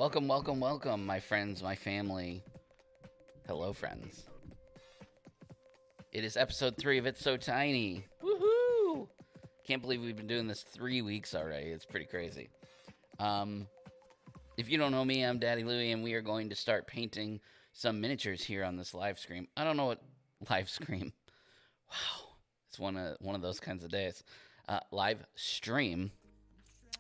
Welcome, welcome, welcome, my friends, my family. Hello, friends. It is episode 3 of It's So Tiny. Woohoo! Can't believe we've been doing this 3 weeks already. It's pretty crazy. If you don't know me, I'm Daddy Louie, and we are going to start painting some miniatures here on this live stream. I don't know what live stream. Wow, it's one of those kinds of days. Live stream.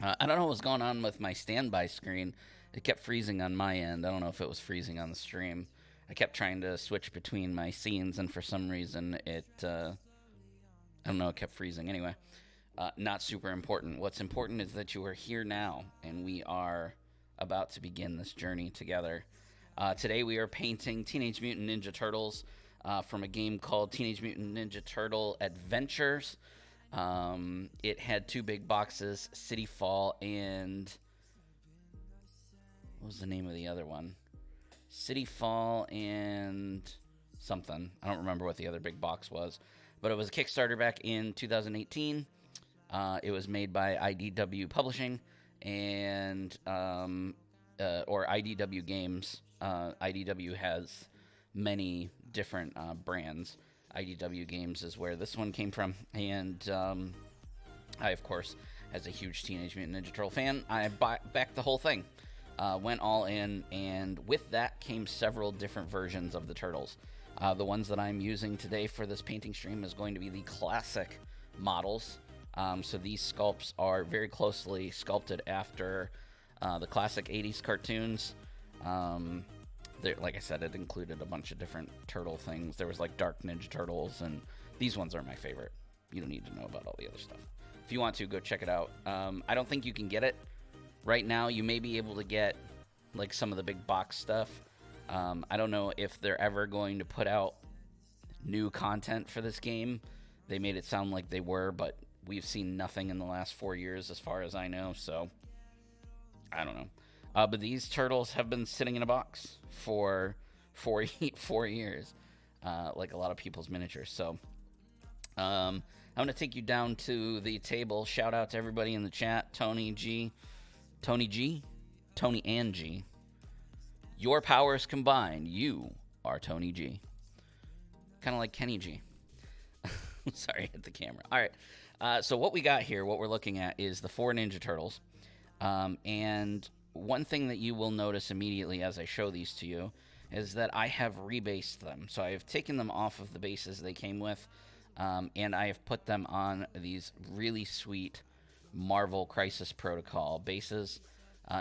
I don't know what's going on with my standby screen. It kept freezing on my end. I don't know if it was freezing on the stream. I kept trying to switch between my scenes, and for some reason it, I don't know, it kept freezing. Anyway, not super important. What's important is that you are here now, and we are about to begin this journey together. Today we are painting Teenage Mutant Ninja Turtles from a game called Teenage Mutant Ninja Turtle Adventures. It had 2 big boxes, City Fall and... what was the name of the other one? City Fall and something. I don't remember what the other big box was. But it was a Kickstarter back in 2018. It was made by IDW Publishing and or IDW Games. IDW has many different brands. IDW Games is where this one came from. And I, of course, as a huge Teenage Mutant Ninja Turtle fan, I backed the whole thing. Went all in, and with that came several different versions of the Turtles. The ones that I'm using today for this painting stream is going to be the classic models. So these sculpts are very closely sculpted after the classic 80s cartoons. Like I said, it included a bunch of different turtle things. There was like Dark Ninja Turtles, and these ones are my favorite. You don't need to know about all the other stuff. If you want to, go check it out. I don't think you can get it right now. You may be able to get like some of the big box stuff. I don't know if they're ever going to put out new content for this game. They made it sound like they were, but we've seen nothing in the last 4 years as far as I know, so I don't know. But these turtles have been sitting in a box for 4 years, like a lot of people's miniatures. So I'm going to take you down to the table. Shout out to everybody in the chat. Tony and G. Your powers combined, you are Tony G. Kind of like Kenny G. Sorry, hit the camera. All right. So what we got here, what we're looking at, is the 4 Ninja Turtles. And one thing that you will notice immediately as I show these to you is that I have rebased them. So I have taken them off of the bases they came with, and I have put them on these really sweet Marvel Crisis Protocol bases.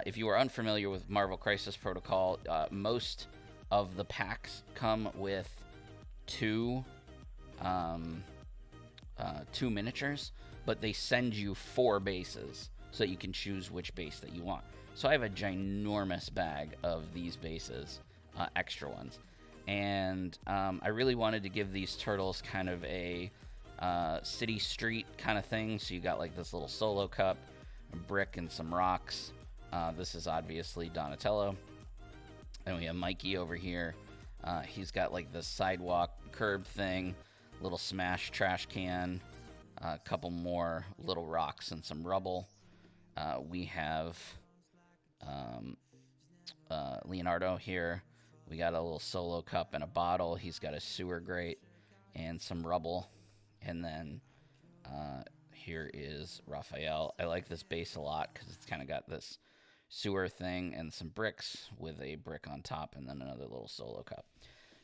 If you are unfamiliar with Marvel Crisis Protocol, most of the packs come with two miniatures, but they send you 4 bases so that you can choose which base that you want. So I have a ginormous bag of these bases, extra ones. And I really wanted to give these turtles kind of a city street kind of thing. So you got like this little solo cup, a brick, and some rocks. This is obviously Donatello. And we have Mikey over here. He's got like this sidewalk curb thing, little smash trash can, a couple more little rocks and some rubble. We have Leonardo here. We got a little solo cup and a bottle. He's got a sewer grate and some rubble. And then here is Raphael. I like this base a lot because it's kind of got this sewer thing and some bricks with a brick on top and then another little solo cup.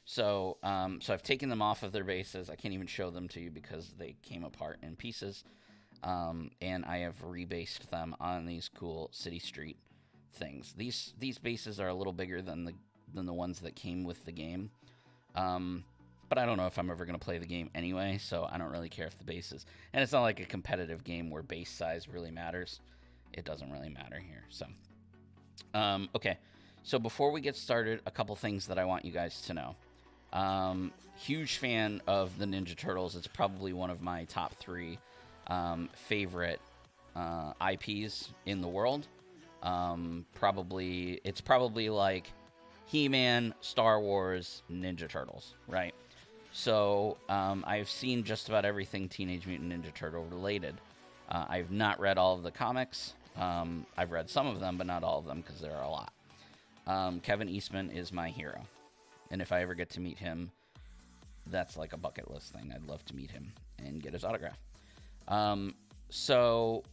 So I've taken them off of their bases. I can't even show them to you because they came apart in pieces. And I have rebased them on these cool city street things. These bases are a little bigger than the ones that came with the game. But I don't know if I'm ever going to play the game anyway, so I don't really care if the bases... And it's not like a competitive game where base size really matters. It doesn't really matter here. So, okay. So before we get started, a couple things that I want you guys to know. Huge fan of the Ninja Turtles. It's probably one of my top 3 favorite IPs in the world. It's probably like He-Man, Star Wars, Ninja Turtles, right? So I've seen just about everything Teenage Mutant Ninja Turtle related. I've not read all of the comics. I've read some of them, but not all of them because there are a lot. Kevin Eastman is my hero. And if I ever get to meet him, that's like a bucket list thing. I'd love to meet him and get his autograph. So,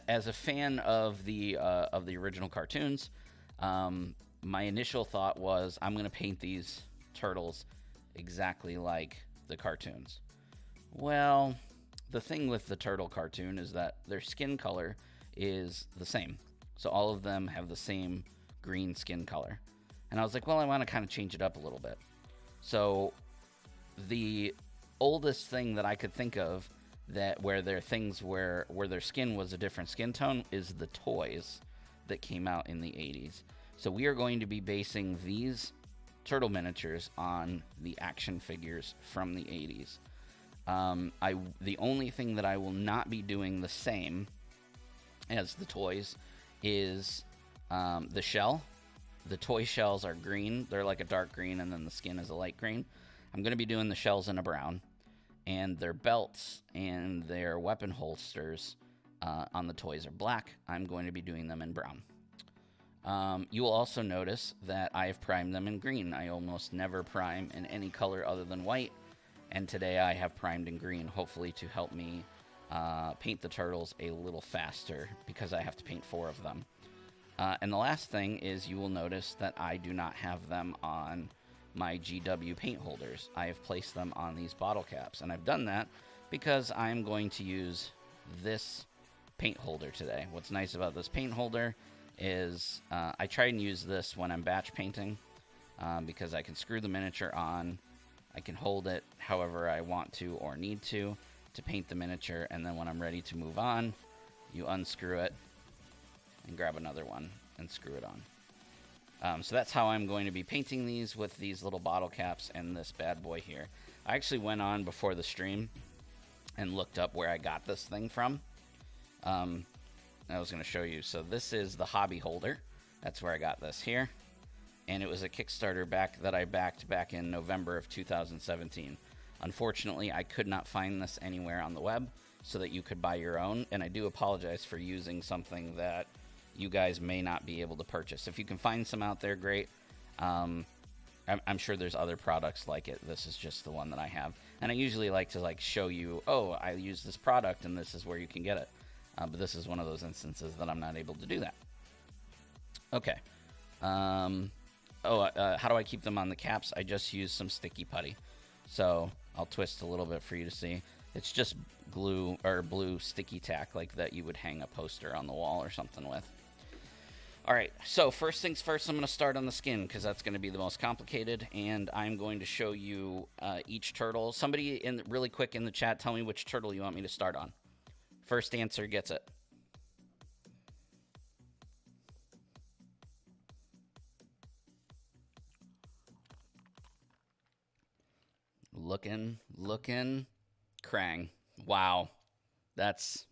as a fan of the original cartoons, my initial thought was I'm going to paint these turtles exactly like the cartoons. Well, the thing with the turtle cartoon is that their skin color is the same. So all of them have the same green skin color. And I was like, well, I want to kind of change it up a little bit. So the oldest thing that I could think of that where their things where their skin was a different skin tone is the toys that came out in the 80s. So we are going to be basing these turtle miniatures on the action figures from the 80s. The only thing that I will not be doing the same as the toys is the shell. The toy shells are green. They're like a dark green, and then the skin is a light green. I'm going to be doing the shells in a brown, and their belts and their weapon holsters on the toys are black. I'm going to be doing them in brown. You will also notice that I have primed them in green. I almost never prime in any color other than white, and today I have primed in green, hopefully to help me paint the turtles a little faster because I have to paint 4 of them. And the last thing is you will notice that I do not have them on my GW paint holders. I have placed them on these bottle caps, and I've done that because I'm going to use this paint holder today. What's nice about this paint holder is I try and use this when I'm batch painting because I can screw the miniature on, I can hold it however I want to or need to paint the miniature, and then when I'm ready to move on, you unscrew it and grab another one and screw it on. So that's how I'm going to be painting these, with these little bottle caps and this bad boy here. I actually went on before the stream and looked up where I got this thing from. I was going to show you. So this is the hobby holder. That's where I got this here. And it was a Kickstarter that I backed back in November of 2017. Unfortunately, I could not find this anywhere on the web so that you could buy your own. And I do apologize for using something that you guys may not be able to purchase. If you can find some out there, great. I'm sure there's other products like it. This is just the one that I have. And I usually like to show you, oh, I use this product and this is where you can get it. But this is one of those instances that I'm not able to do that. Okay. How do I keep them on the caps? I just use some sticky putty. So I'll twist a little bit for you to see. It's just glue or blue sticky tack like that you would hang a poster on the wall or something with. All right, so first things first, I'm going to start on the skin because that's going to be the most complicated, and I'm going to show you each turtle. Somebody really quick in the chat, tell me which turtle you want me to start on. First answer gets it. Looking, Krang. Wow, that's...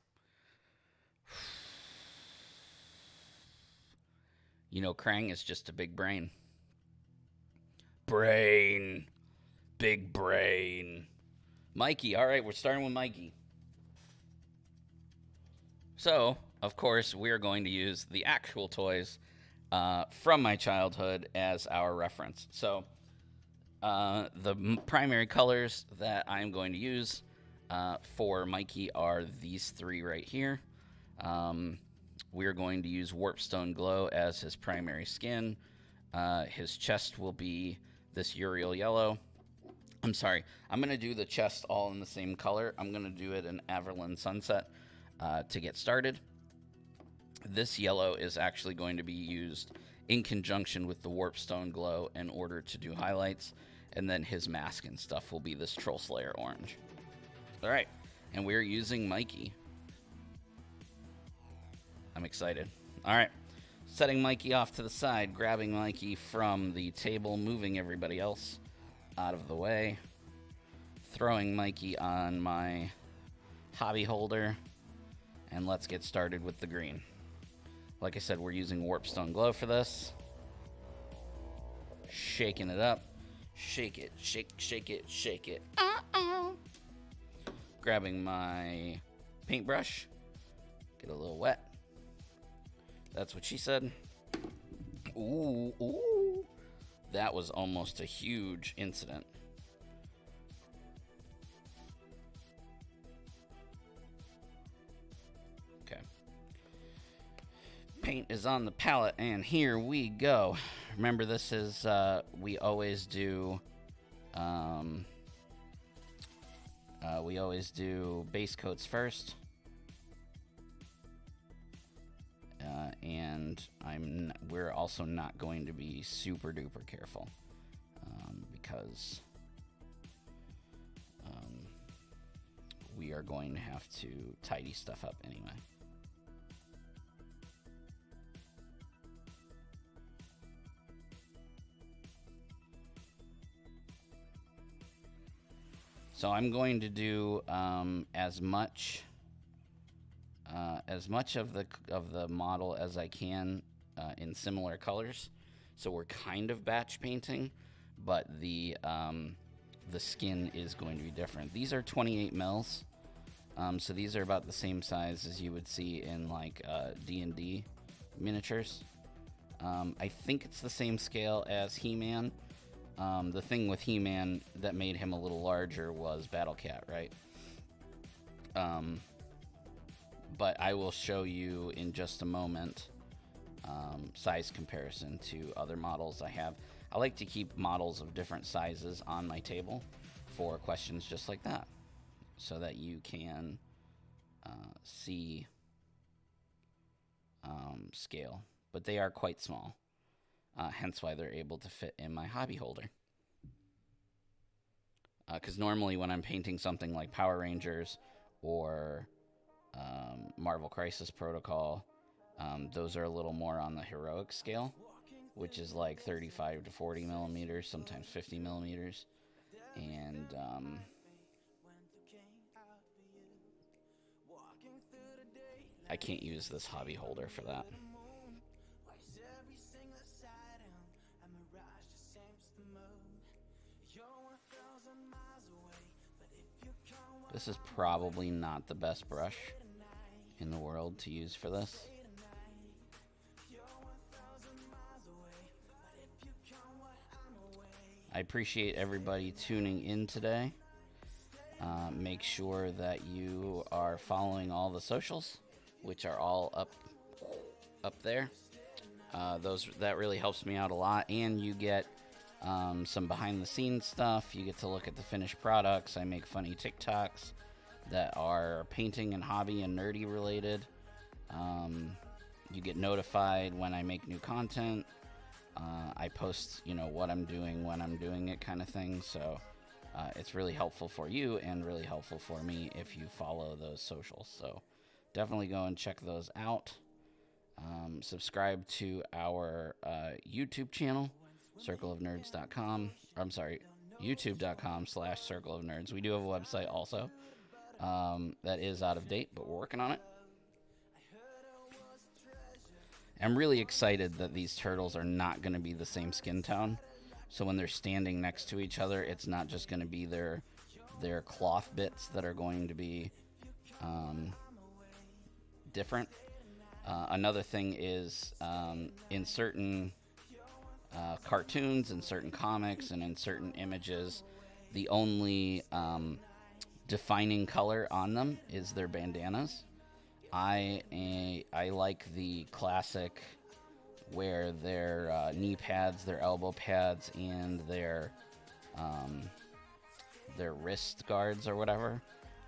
You know, Krang is just a big brain. Big brain. Mikey, all right, we're starting with Mikey. So, of course, we're going to use the actual toys from my childhood as our reference. So, the primary colors that I'm going to use for Mikey are these 3 right here. We're going to use Warpstone Glow as his primary skin. His chest will be this Uriel yellow. I'm sorry, I'm going to do the chest all in the same color. I'm going to do it in Averland Sunset to get started. This yellow is actually going to be used in conjunction with the Warpstone Glow in order to do highlights. And then his mask and stuff will be this Troll Slayer orange. All right, and we're using Mikey. I'm excited. All right, setting Mikey off to the side, grabbing Mikey from the table, moving everybody else out of the way, throwing Mikey on my hobby holder, and let's get started with the green. Like I said, we're using Warpstone Glow for this. Shaking it up. Shake it, shake it. Grabbing my paintbrush. Get a little wet. That's what she said. Ooh, ooh. That was almost a huge incident. Okay. Paint is on the palette, and here we go. Remember, this is, we always do base coats first. And we're also not going to be super duper careful because we are going to have to tidy stuff up anyway. So I'm going to do as much of the model as I can in similar colors. So we're kind of batch painting, but the skin is going to be different. These are 28 mils, so these are about the same size as you would see in like D&D miniatures. I think it's the same scale as He-Man. The thing with He-Man that made him a little larger was Battle Cat, right? But I will show you in just a moment size comparison to other models I have. I like to keep models of different sizes on my table for questions just like that, so that you can see scale. But they are quite small, hence why they're able to fit in my hobby holder. Because normally when I'm painting something like Power Rangers or Marvel Crisis Protocol, those are a little more on the heroic scale, which is like 35 to 40 millimeters, sometimes 50 millimeters. And I can't use this hobby holder for that. This is probably not the best brush in the world to use for this. I appreciate everybody tuning in today. Make sure that you are following all the socials, which are all up there. That really helps me out a lot, and you get some behind-the-scenes stuff. You get to look at the finished products. I make funny TikToks that are painting and hobby and nerdy related. You get notified when I make new content. I post, what I'm doing when I'm doing it, kind of thing. So it's really helpful for you and really helpful for me if you follow those socials. So definitely go and check those out. Subscribe to our YouTube channel, circleofnerds.com. I'm sorry, youtube.com/circleofnerds. We do have a website also that is out of date, but we're working on it. I'm really excited that these turtles are not going to be the same skin tone. So when they're standing next to each other, it's not just going to be their cloth bits that are going to be different. Another thing is in certain cartoons, in certain comics, and in certain images, the only defining color on them is their bandanas. I like the classic where their knee pads, their elbow pads, and their wrist guards or whatever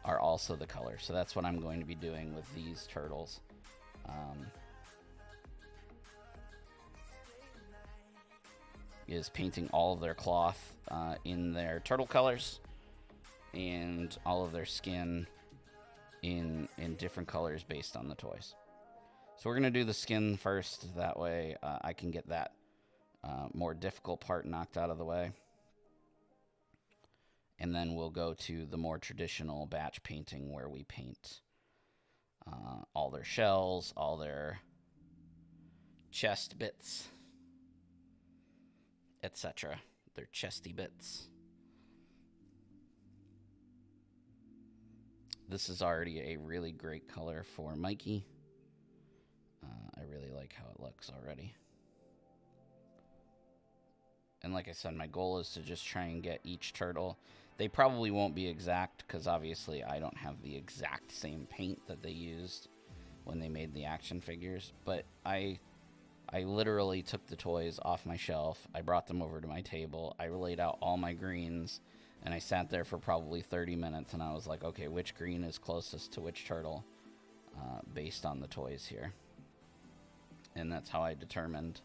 are also the color. So that's what I'm going to be doing with these turtles. Is painting all of their cloth in their turtle colors and all of their skin in different colors based on the toys. So we're going to do the skin first. That way I can get that more difficult part knocked out of the way. And then we'll go to the more traditional batch painting where we paint all their shells, all their chest bits, etc. Their chesty bits. This is already a really great color for Mikey. I really like how it looks already. And like I said, my goal is to just try and get each turtle. They probably won't be exact because obviously I don't have the exact same paint that they used when they made the action figures. But I literally took the toys off my shelf. I brought them over to my table. I laid out all my greens, and I sat there for probably 30 minutes, and I was like, okay, which green is closest to which turtle based on the toys here. And that's how I determined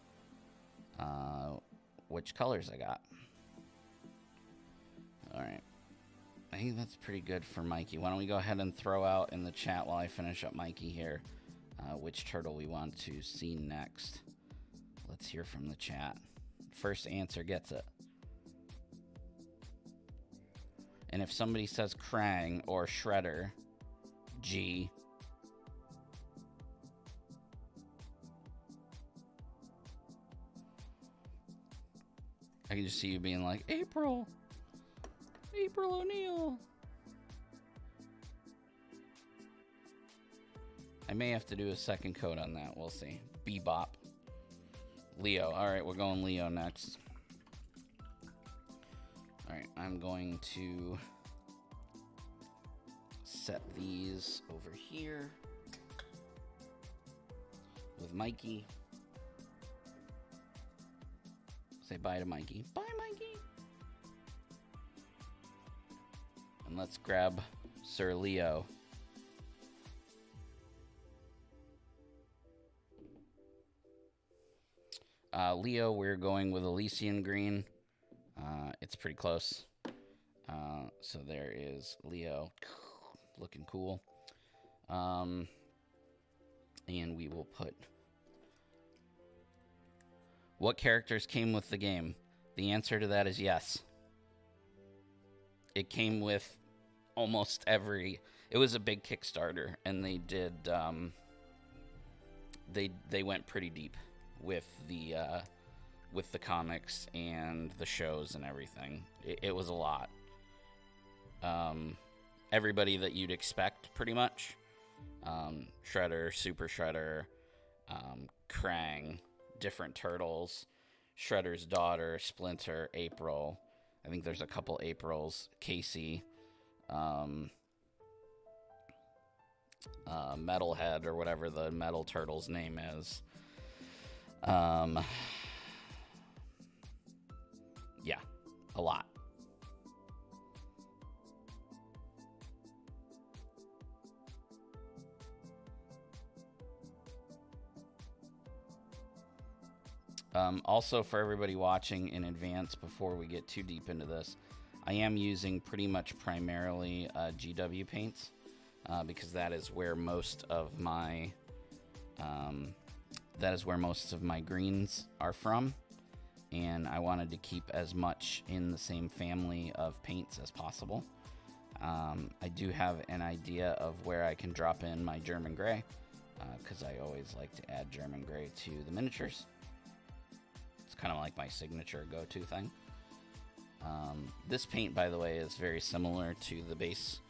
which colors I got. All right. I think that's pretty good for Mikey. Why don't we go ahead and throw out in the chat while I finish up Mikey here which turtle we want to see next. Let's hear from the chat. First answer gets it. And if somebody says Krang or Shredder, G. I can just see you being like, April O'Neil. I may have to do a second coat on that. We'll see. Bebop. Leo. All right, we're going Leo next. All right, I'm going to set these over here with Mikey. Say bye to Mikey. Bye, Mikey. And let's grab Sir Leo. Leo, we're going with Elysian Green. It's pretty close. So there is Leo. Looking cool. And we will put... What characters came with the game? The answer to that is yes. It came with almost every... It was a big Kickstarter, and they did... They went pretty deep with the comics and the shows and everything. It was a lot. Everybody that you'd expect, pretty much. Shredder, Super Shredder, Krang, different turtles, Shredder's daughter, Splinter, April. I think there's a couple Aprils. Casey, Metalhead, or whatever the metal turtle's name is. Yeah, a lot. Also, for everybody watching in advance, before we get too deep into this, I am using pretty much primarily GW paints because that is where most of my greens are from, and I wanted to keep as much in the same family of paints as possible. I do have an idea of where I can drop in my German gray because I always like to add German gray to the miniatures. It's kind of like my signature go-to thing. This paint, by the way, is very similar to the base,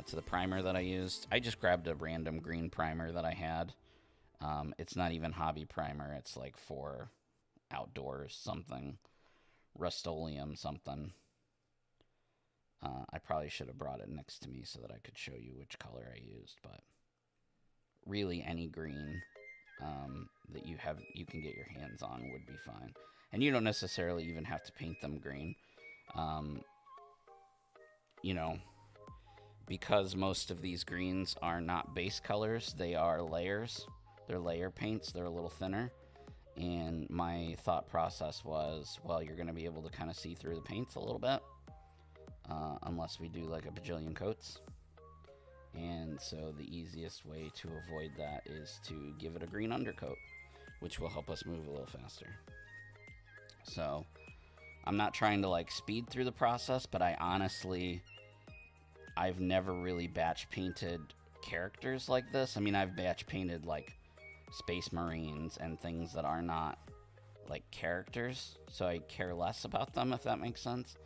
to the primer that I used. I just grabbed a random green primer that I had. It's not even hobby primer. It's like for outdoors something. Rust-Oleum something. I probably should have brought it next to me so that I could show you which color I used, but really any green that you can get your hands on would be fine. And you don't necessarily even have to paint them green. Because most of these greens are not base colors, they are layers. They're layer paints. They're a little thinner. And my thought process was, well, you're going to be able to kind of see through the paints a little bit. Unless we do like a bajillion coats. And so the easiest way to avoid that is to give it a green undercoat, which will help us move a little faster. So I'm not trying to like speed through the process, but I've never really batch painted characters like this. I mean, I've batch painted like Space Marines and things that are not like characters, so I care less about them, if that makes sense.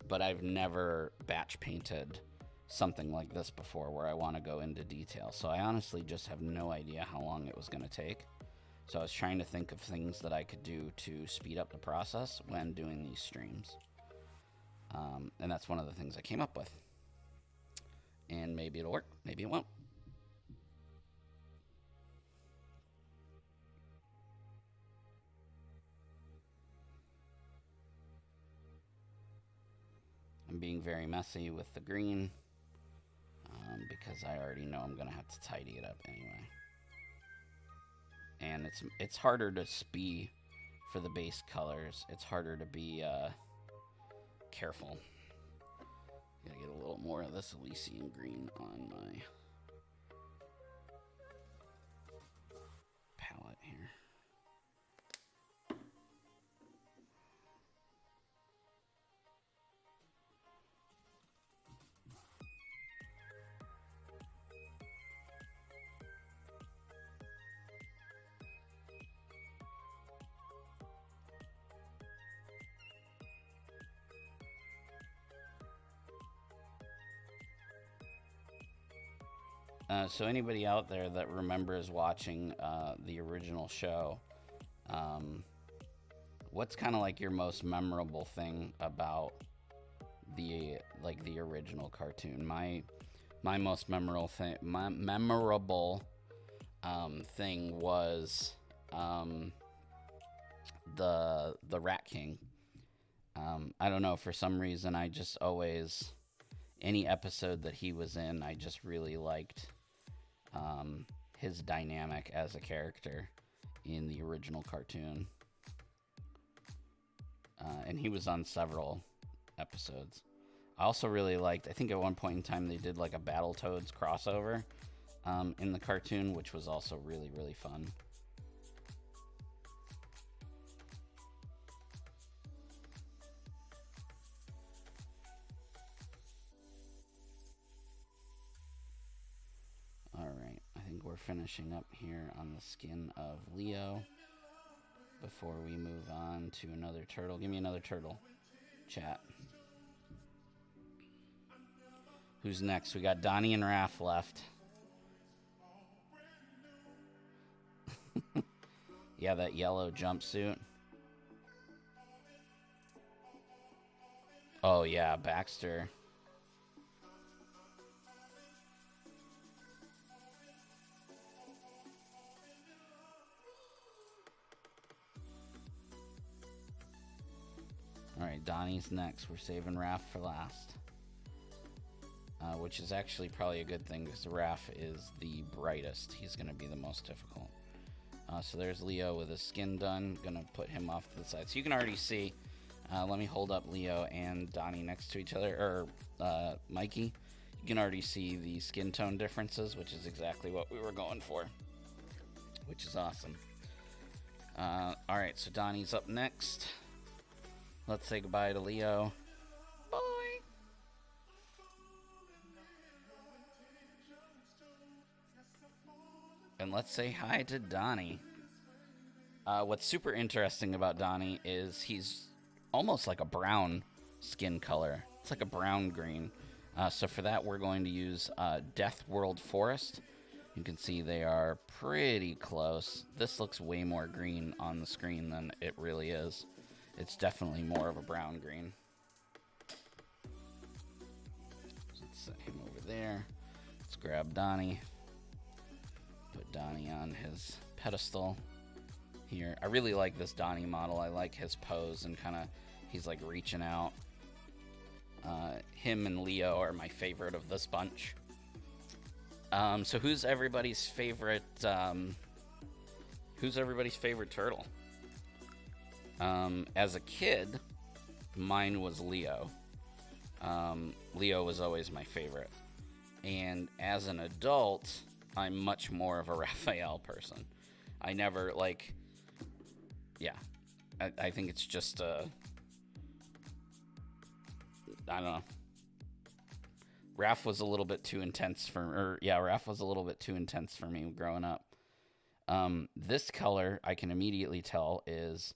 But I've never batch painted something like this before where I want to go into detail. So I honestly just have no idea how long it was going to take. So I was trying to think of things that I could do to speed up the process when doing these streams. And that's one of the things I came up with. And maybe it'll work, maybe it won't. I'm being very messy with the green because I already know I'm gonna have to tidy it up anyway. And it's harder to be for the base colors. It's harder to be careful. Gotta get a little more of this Elysian green on my palette here. So anybody out there that remembers watching the original show, what's kind of like your most memorable thing about the original cartoon? My most memorable thing, thing was the Rat King. I don't know, for some reason I just always, any episode that he was in, I just really liked his dynamic as a character in the original cartoon. And he was on several episodes. I also really liked, I think at one point in time they did like a Battletoads crossover in the cartoon, which was also really, really fun. Alright, I think we're finishing up here on the skin of Leo before we move on to another turtle. Give me another turtle, chat. Who's next? We got Donnie and Raph left. Yeah, that yellow jumpsuit. Oh yeah, Baxter. Alright, Donnie's next. We're saving Raph for last. Which is actually probably a good thing because Raph is the brightest. He's going to be the most difficult. So there's Leo with his skin done. Gonna put him off to the side. So you can already see, let me hold up Leo and Donnie next to each other, or Mikey. You can already see the skin tone differences, which is exactly what we were going for, which is awesome. Alright, so Donnie's up next. Let's say goodbye to Leo. Bye! And let's say hi to Donnie. What's super interesting about Donnie is he's almost like a brown skin color. It's like a brown green. So for that, we're going to use Death World Forest. You can see they are pretty close. This looks way more green on the screen than it really is. It's definitely more of a brown green. Let's set him over there. Let's grab Donnie. Put Donnie on his pedestal here. I really like this Donnie model. I like his pose and kind of, he's like reaching out. Him and Leo are my favorite of this bunch. So who's everybody's favorite turtle? As a kid, mine was Leo. Leo was always my favorite. And as an adult, I'm much more of a Raphael person. I never, like, yeah. I think it's just, I don't know. Raph was a little bit too intense for me growing up. This color, I can immediately tell, is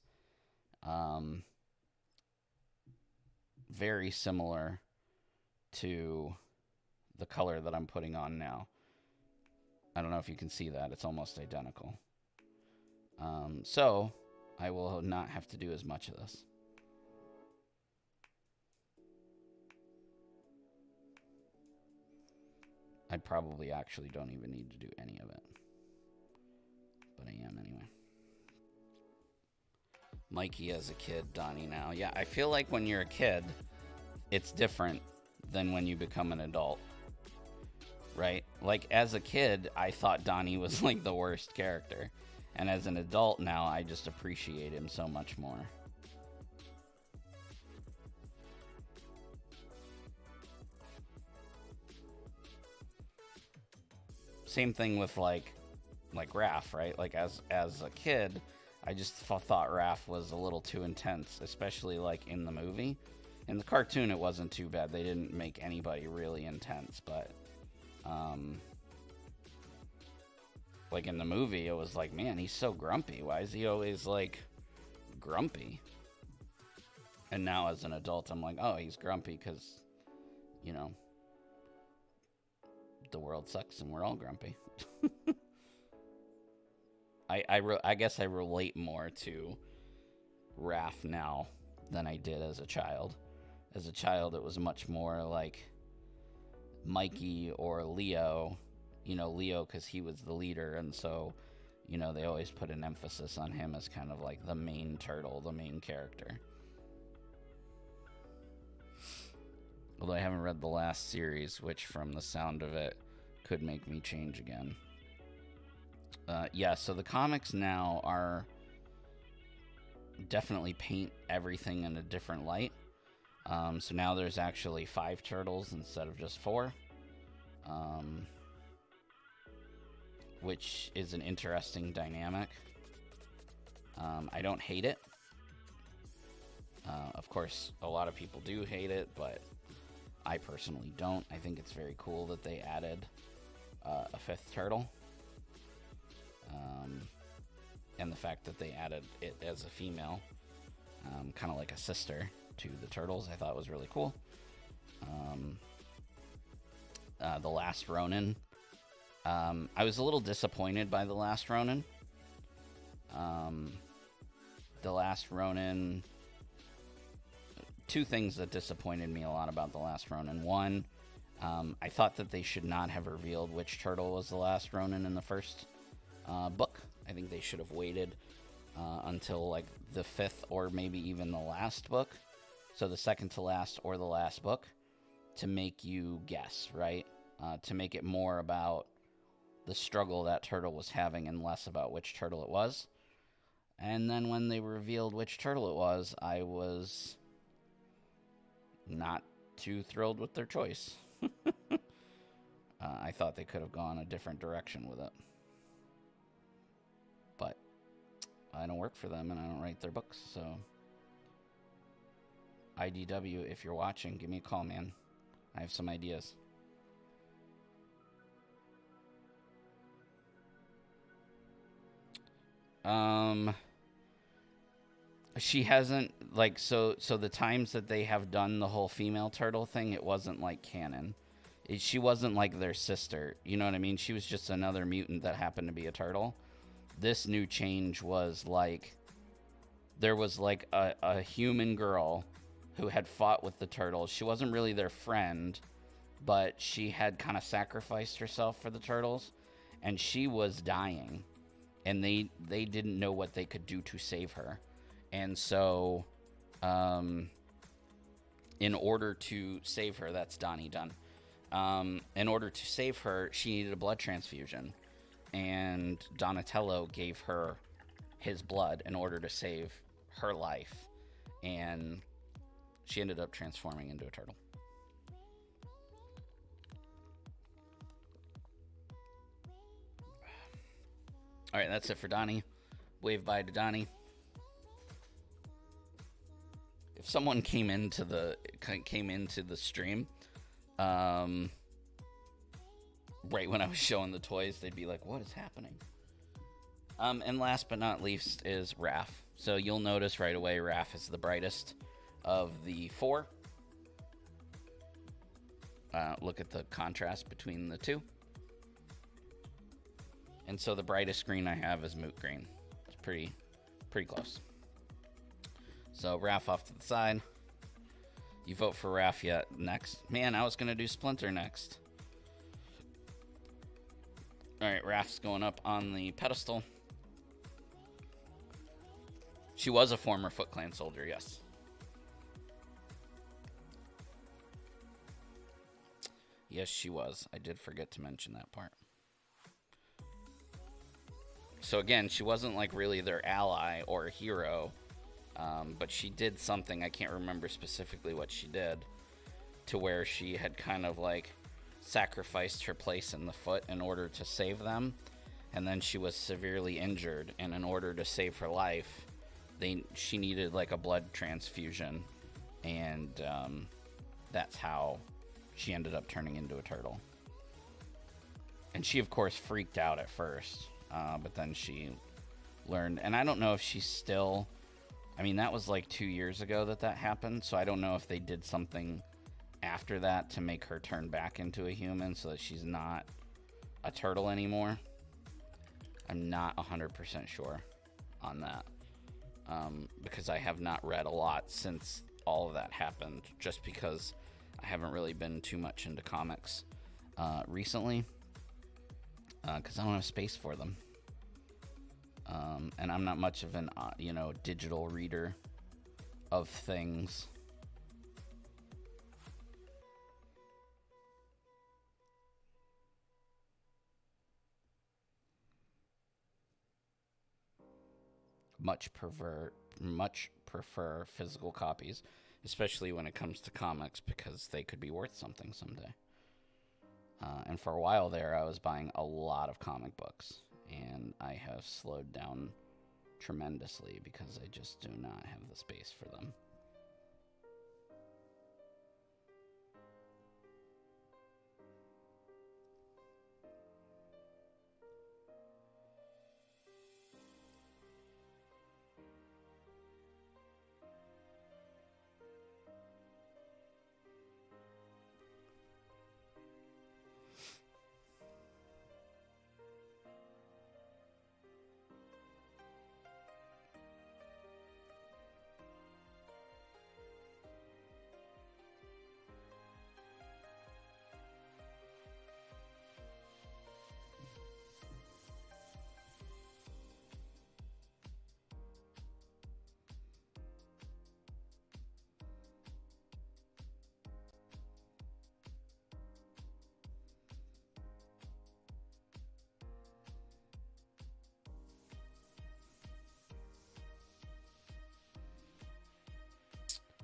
very similar to the color that I'm putting on now. I don't know if you can see that. It's almost identical. So I will not have to do as much of this. I probably actually don't even need to do any of it. But I am anyway. Mikey as a kid, Donnie now. Yeah, I feel like when you're a kid, it's different than when you become an adult. Right? Like, as a kid, I thought Donnie was like the worst character. And as an adult now, I just appreciate him so much more. Same thing with like Raph, right? Like as a kid, I just thought Raph was a little too intense, especially like in the movie. In the cartoon, it wasn't too bad. They didn't make anybody really intense, but like in the movie, it was like, man, he's so grumpy. Why is he always like grumpy? And now as an adult, I'm like, oh, he's grumpy because, you know, the world sucks and we're all grumpy. I guess I relate more to Raph now than I did as a child. As a child, it was much more like Mikey or Leo. You know, Leo because he was the leader, and so, you know, they always put an emphasis on him as kind of like the main turtle, the main character. Although I haven't read the last series, which from the sound of it could make me change again. Yeah, so the comics now are definitely paint everything in a different light. So now there's actually 5 turtles instead of just 4. Which is an interesting dynamic. I don't hate it. Of course, a lot of people do hate it, but I personally don't. I think it's very cool that they added a 5th turtle. And the fact that they added it as a female, kind of like a sister to the turtles, I thought was really cool. The Last Ronin. I was a little disappointed by The Last Ronin. The Last Ronin... 2 things that disappointed me a lot about The Last Ronin. One, I thought that they should not have revealed which turtle was the last Ronin in the first book. I think they should have waited until like the 5th or maybe even the last book. So the second to last or the last book to make you guess, right? To make it more about the struggle that turtle was having and less about which turtle it was. And then when they revealed which turtle it was, I was not too thrilled with their choice. I thought they could have gone a different direction with it. But I don't work for them and I don't write their books, so IDW, if you're watching, give me a call, man. I have some ideas. She hasn't, like, so the times that they have done the whole female turtle thing, it wasn't like canon. She wasn't like their sister, you know what I mean? She was just another mutant that happened to be a turtle. This new change was like, there was like a human girl who had fought with the turtles. She wasn't really their friend, but she had kind of sacrificed herself for the turtles, and she was dying, and they didn't know what they could do to save her. And so, in order to save her, that's Donnie Dunn. In order to save her, she needed a blood transfusion. And Donatello gave her his blood in order to save her life. And she ended up transforming into a turtle. All right, that's it for Donnie. Wave bye to Donnie. If someone came into the stream, right when I was showing the toys, they'd be like, "What is happening?" And last but not least is Raph. So you'll notice right away, Raph is the brightest of the 4. Look at the contrast between the 2. And so the brightest green I have is moot green. It's pretty close. So Raph off to the side. You vote for Raph yet next. Man, I was going to do Splinter next. All right, Raph's going up on the pedestal. She was a former Foot Clan soldier, yes. Yes, she was. I did forget to mention that part. So again, she wasn't like really their ally or hero, but she did something, I can't remember specifically what she did, to where she had kind of like sacrificed her place in the Foot in order to save them, and then she was severely injured, and in order to save her life, she needed like a blood transfusion, and that's how she ended up turning into a turtle. And she, of course, freaked out at first, but then she learned. And I don't know if she's still... I mean, that was like 2 years ago that happened, so I don't know if they did something after that to make her turn back into a human so that she's not a turtle anymore. I'm not 100% sure on that, because I have not read a lot since all of that happened, just because I haven't really been too much into comics recently, because I don't have space for them. And I'm not much of an, digital reader of things. Much prefer physical copies, especially when it comes to comics, because they could be worth something someday. And for a while there, I was buying a lot of comic books, and I have slowed down tremendously because I just do not have the space for them.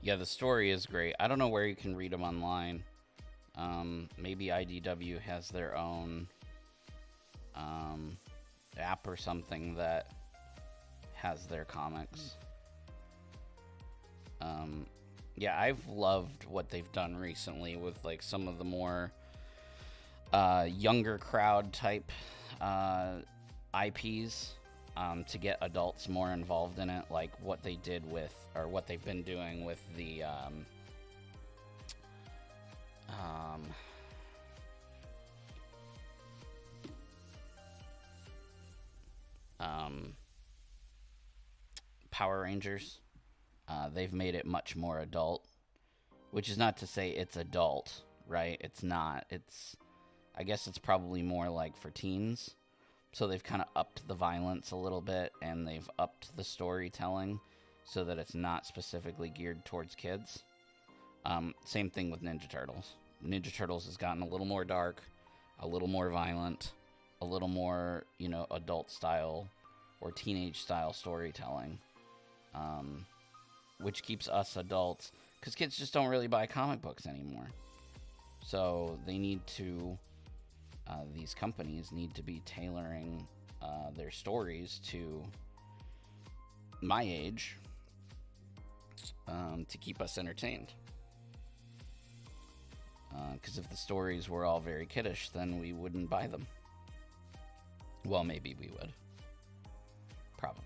Yeah, the story is great. I don't know where you can read them online. Maybe IDW has their own app or something that has their comics. Yeah, I've loved what they've done recently with like some of the more younger crowd type IPs. To get adults more involved in it, like what they did with, or what they've been doing with the Power Rangers. They've made it much more adult, which is not to say it's adult, right? It's not. I guess it's probably more like for teens. So they've kind of upped the violence a little bit, and they've upped the storytelling so that it's not specifically geared towards kids. Same thing with Ninja Turtles. Ninja Turtles has gotten a little more dark, a little more violent, a little more, adult style or teenage style storytelling, which keeps us adults, because kids just don't really buy comic books anymore. So they need to... these companies need to be tailoring their stories to my age to keep us entertained. Because if the stories were all very kiddish, then we wouldn't buy them. Well, maybe we would. Probably.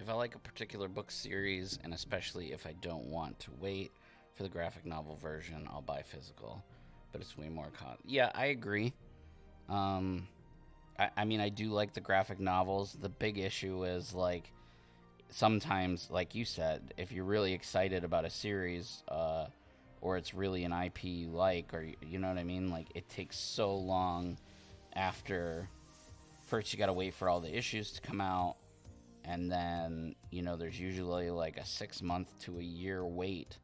If I like a particular book series, and especially if I don't want to wait for the graphic novel version, I'll buy physical. But it's way more Yeah, I agree. I mean, I do like the graphic novels. The big issue is, like, sometimes, like you said, if you're really excited about a series, or it's really an IP you like, or you know what I mean? Like, it takes so long after. First, you got to wait for all the issues to come out, and then, you know, there's usually like a 6 month to a year wait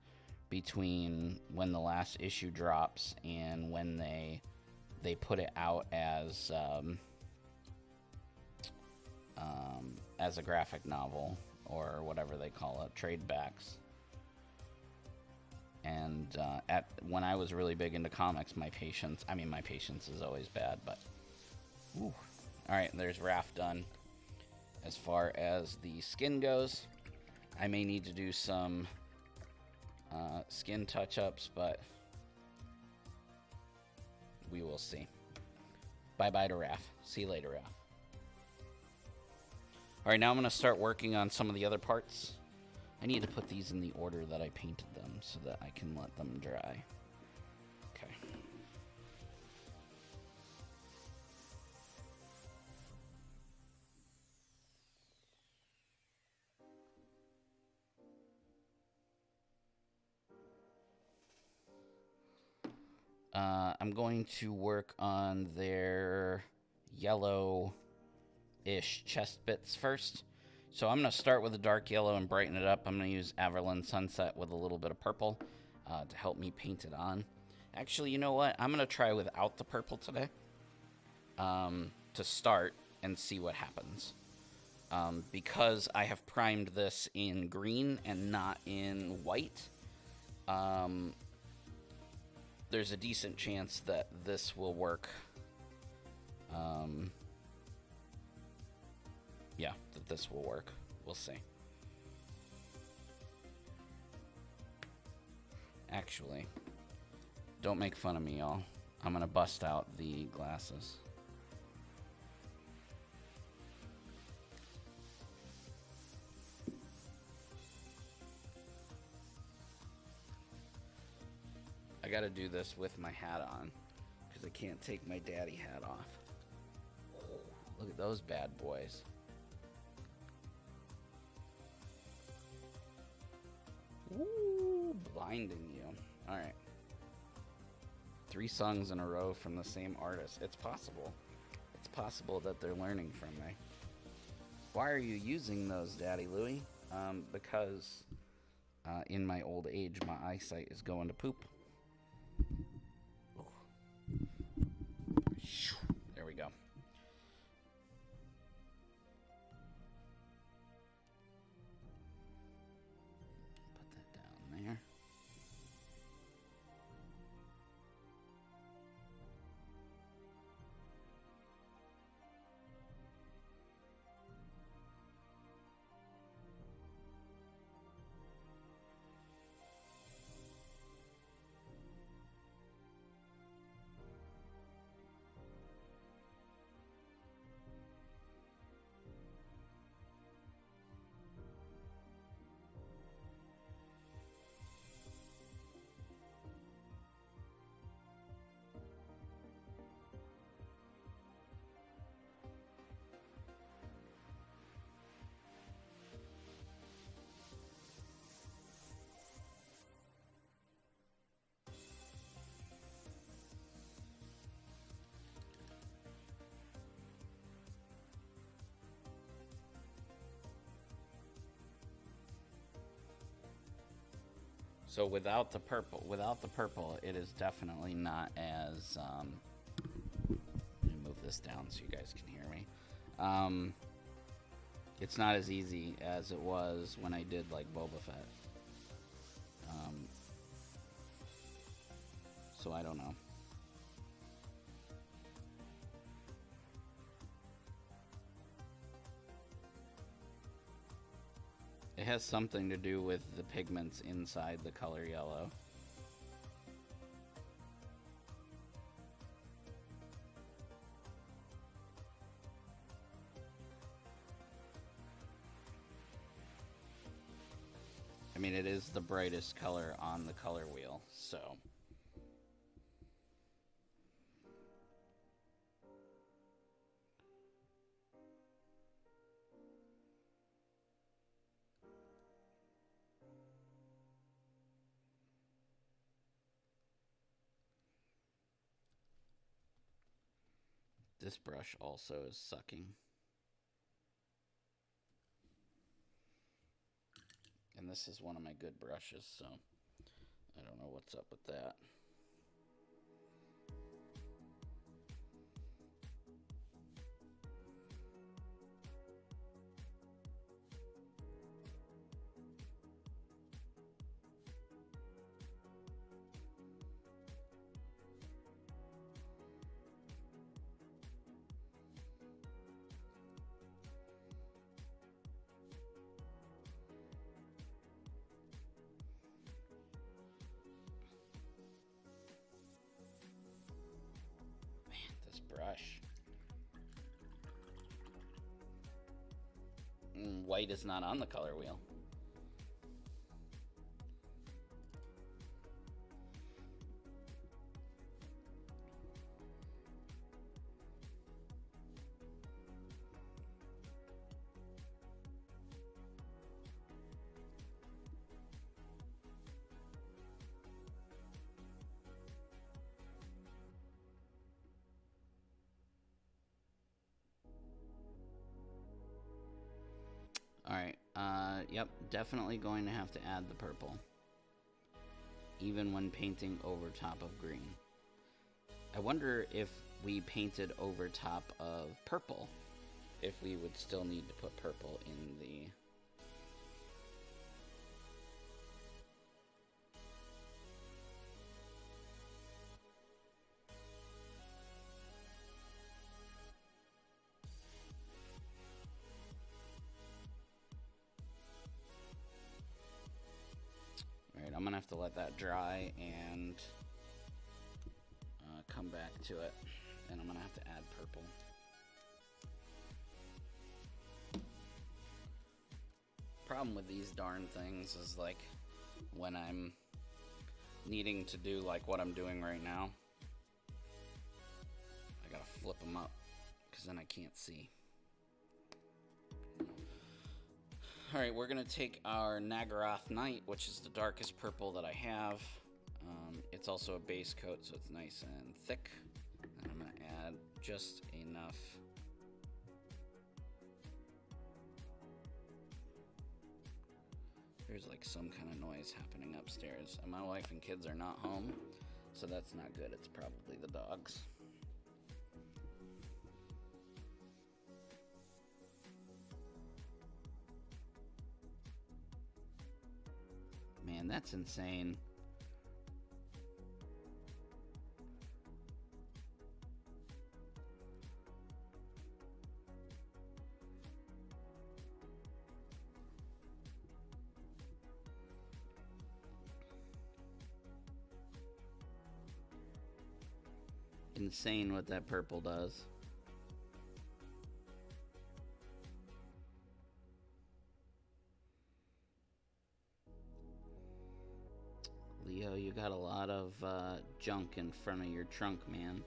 between when the last issue drops and when they put it out as a graphic novel or whatever they call it, trade backs. And when I was really big into comics, my patience is always bad, but whew. All right, there's Raph done. As far as the skin goes, I may need to do some skin touch-ups, but we will see. Bye-bye to Raph. See you later, Raph. All right, now I'm going to start working on some of the other parts. I need to put these in the order that I painted them so that I can let them dry. Okay. I'm going to work on their yellow-ish chest bits first. So I'm going to start with a dark yellow and brighten it up. I'm going to use Averland Sunset with a little bit of purple to help me paint it on. Actually, you know what? I'm going to try without the purple today to start and see what happens. Because I have primed this in green and not in white, there's a decent chance that this will work. Yeah, that this will work. We'll see. Actually, don't make fun of me, y'all. I'm gonna bust out the glasses. I gotta do this with my hat on because I can't take my daddy hat off. Look at those bad boys. Ooh, blinding you. All right. 3 songs in a row from the same artist. It's possible. It's possible that they're learning from me. Why are you using those, Daddy Louie? Because in my old age, my eyesight is going to poop. There we go. Put that down there. So without the purple, it is definitely not as. Let me move this down so you guys can hear me. It's not as easy as it was when I did like Boba Fett. So I don't know. It has something to do with the pigments inside the color yellow. I mean, it is the brightest color on the color wheel, so. This brush also is sucking. And this is one of my good brushes, so I don't know what's up with that. Brush. White is not on the color wheel. Alright, yep, definitely going to have to add the purple. Even when painting over top of green. I wonder if we painted over top of purple, if we would still need to put purple in the... Alright, I'm gonna have to let that dry and come back to it. And I'm gonna have to add purple. Problem with these darn things is, like, when I'm needing to do like what I'm doing right now, I gotta flip them up because then I can't see. Alright, we're going to take our Nagaroth Night, which is the darkest purple that I have. It's also a base coat, so it's nice and thick. And I'm going to add just enough. There's like some kind of noise happening upstairs. And my wife and kids are not home, so that's not good. It's probably the dogs. Man, that's insane. Insane what that purple does. Leo, you got a lot of junk in front of your trunk, man.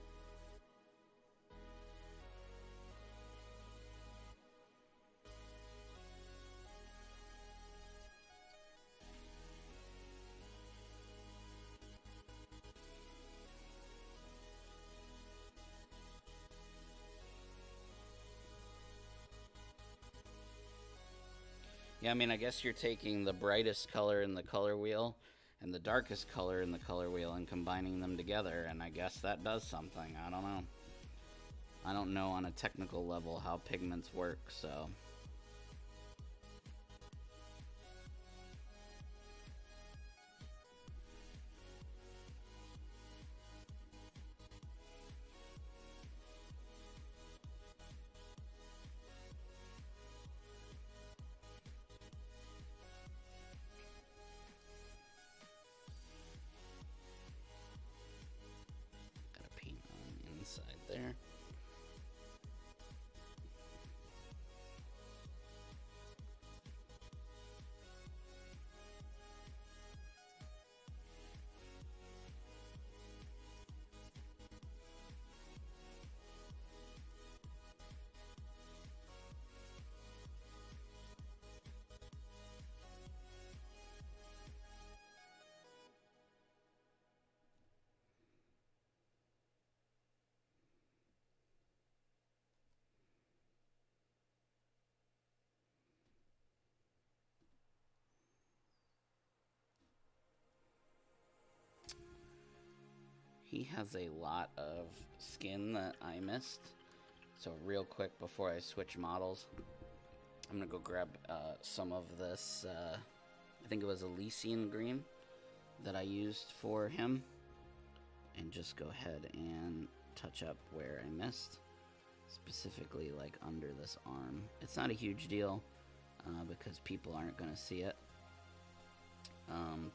Yeah, I mean, I guess you're taking the brightest color in the color wheel and the darkest color in the color wheel and combining them together, and I guess that does something. I don't know. I don't know on a technical level how pigments work, so... There. he has a lot of skin that I missed. So real quick before I switch models, I'm going to go grab some of this, I think it was Elysian green that I used for him. And just go ahead and touch up where I missed. Specifically like under this arm. It's not a huge deal because people aren't going to see it.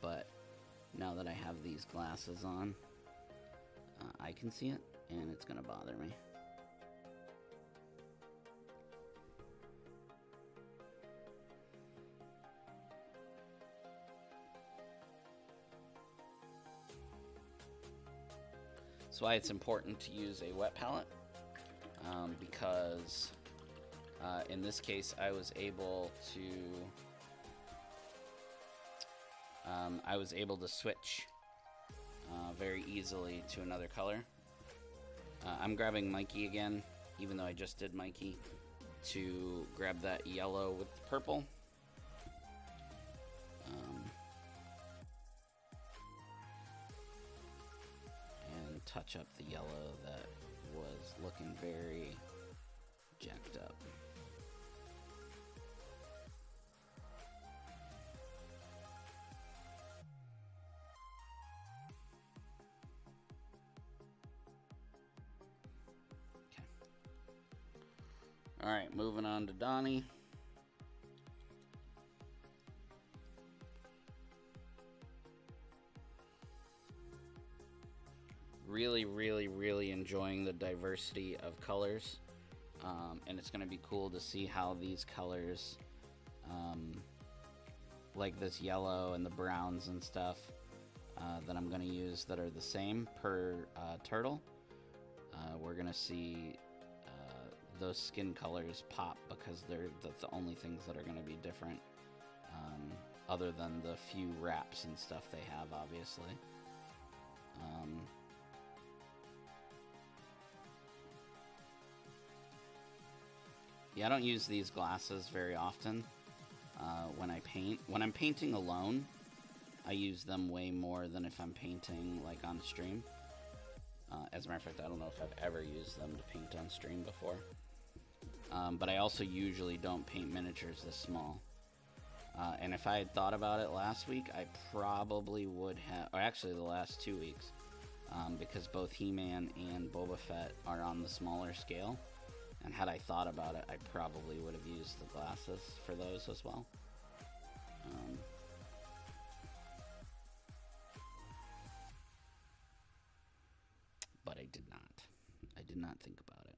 But now that I have these glasses on, I can see it and it's going to bother me. That's why it's important to use a wet palette, because in this case I was able to switch very easily to another color. I'm grabbing Mikey again, even though I just did Mikey, to grab that yellow with the purple. And touch up the yellow that was looking very jacked up. Okay. All right, moving on to Donnie. Really enjoying the diversity of colors, and it's going to be cool to see how these colors, like this yellow and the browns and stuff, that I'm going to use that are the same per turtle. We're going to see those skin colors pop because they're the only things that are going to be different, other than the few wraps and stuff they have, obviously. Yeah, I don't use these glasses very often when I paint. When I'm painting alone, I use them way more than if I'm painting like on stream. As a matter of fact, I don't know if I've ever used them to paint on stream before. But I also usually don't paint miniatures this small. And if I had thought about it last week, I probably would have, or actually the last 2 weeks, because both He-Man and Boba Fett are on the smaller scale. And had I thought about it, I probably would have used the glasses for those as well. But I did not. I did not think about it.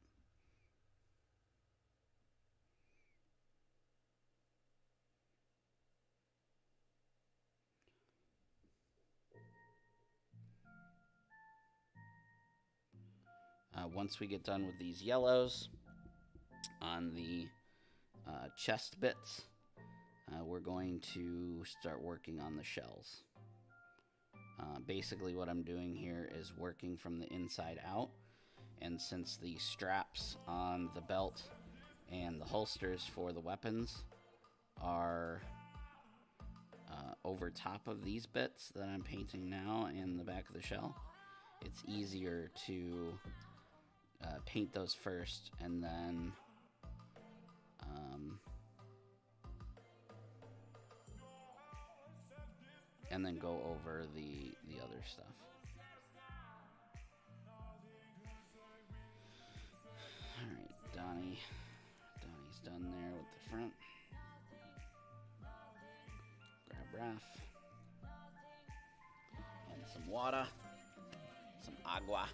Once we get done with these yellows on the chest bits, we're going to start working on the shells. Basically what I'm doing here is working from the inside out, and since the straps on the belt and the holsters for the weapons are over top of these bits that I'm painting now in the back of the shell, it's easier to paint those first and then go over the other stuff. Alright, Donnie's done there with the front. Grab Raph. And some water. Some agua.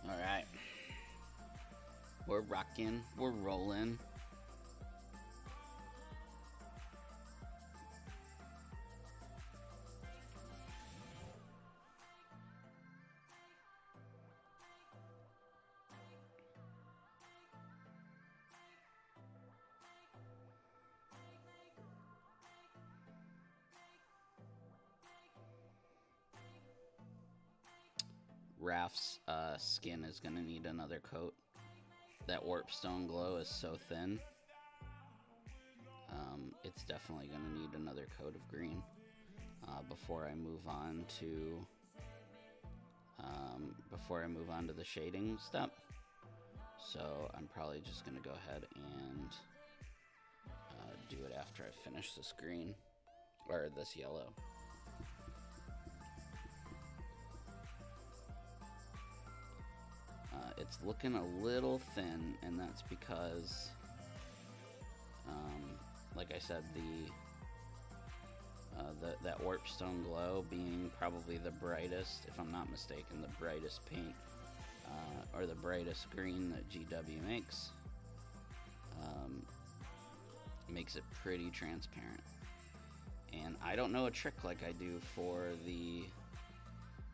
Alright. We're rocking. We're rolling. Raph's skin is going to need another coat. That warp stone glow is so thin. it's definitely going to need another coat of green before I move on to the shading step. So I'm probably just going to go ahead and do it after I finish this green, or this yellow. It's looking a little thin, and that's because, like I said, that Warpstone Glow being probably the brightest, if I'm not mistaken, the brightest paint, or the brightest green that GW makes it pretty transparent. And I don't know a trick like I do for the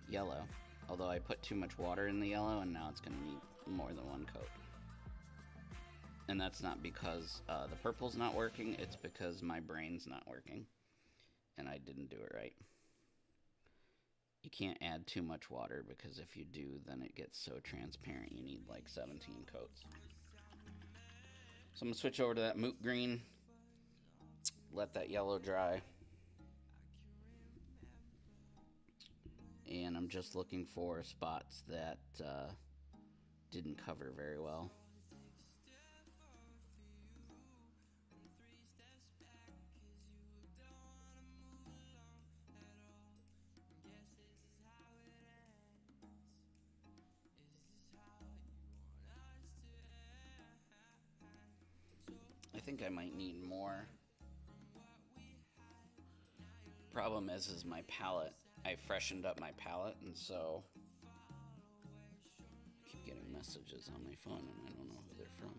yellow, although I put too much water in the yellow, and now it's going to need more than one coat. And that's not because the purple's not working, it's because my brain's not working, and I didn't do it right. You can't add too much water, because if you do, then it gets so transparent you need like 17 coats. So I'm going to switch over to that moot green, let that yellow dry. And I'm just looking for spots that didn't cover very well. I think I might need more. Problem is my palette. I freshened up my palette, and so I keep getting messages on my phone, and I don't know who they're from.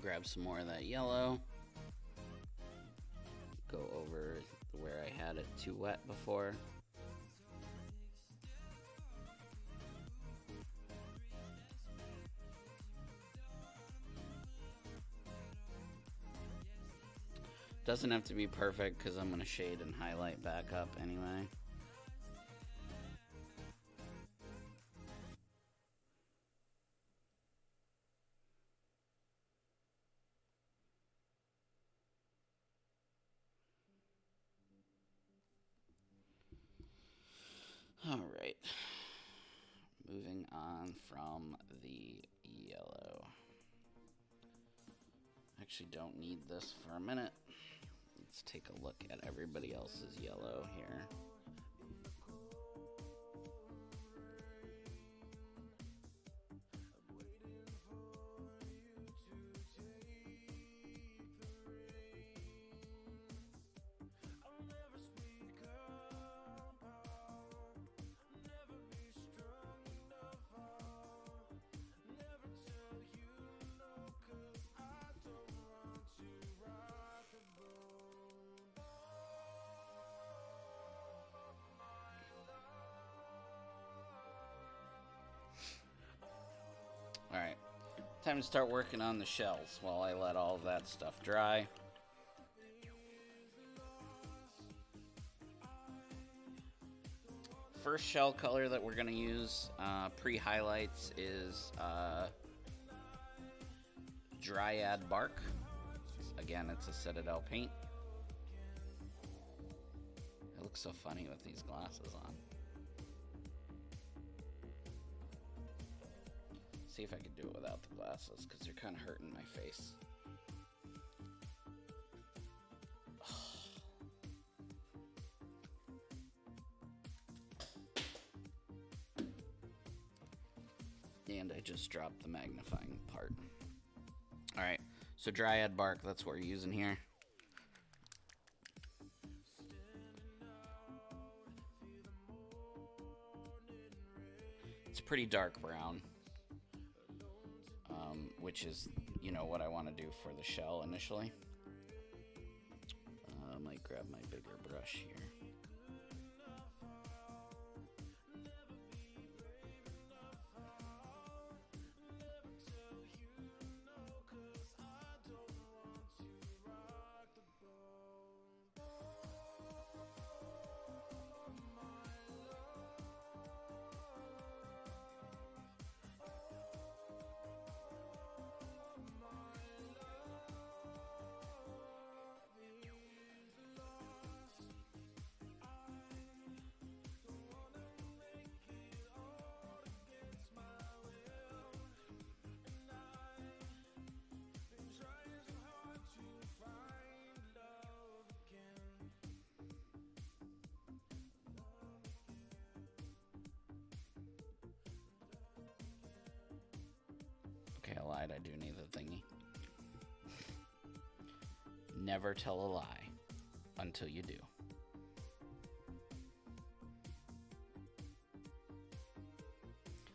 Grab some more of that yellow. Go over where I had it too wet before. Doesn't have to be perfect, because I'm going to shade and highlight back up anyway. All right, moving on from the yellow. Actually don't need this for a minute. Let's take a look at everybody else's yellow here. Time to start working on the shells while I let all of that stuff dry. First shell color that we're going to use pre-highlights is Dryad Bark. Again, it's a Citadel paint. It looks so funny with these glasses on. See if I can do it without the glasses, because they're kind of hurting my face. And I just dropped the magnifying part. Alright, so Dryad Bark, that's what we're using here. It's pretty dark brown. Which is, you know, what I want to do for the shell initially. I might grab my bigger brush here. Okay, I lied. I do need the thingy. Never tell a lie until you do.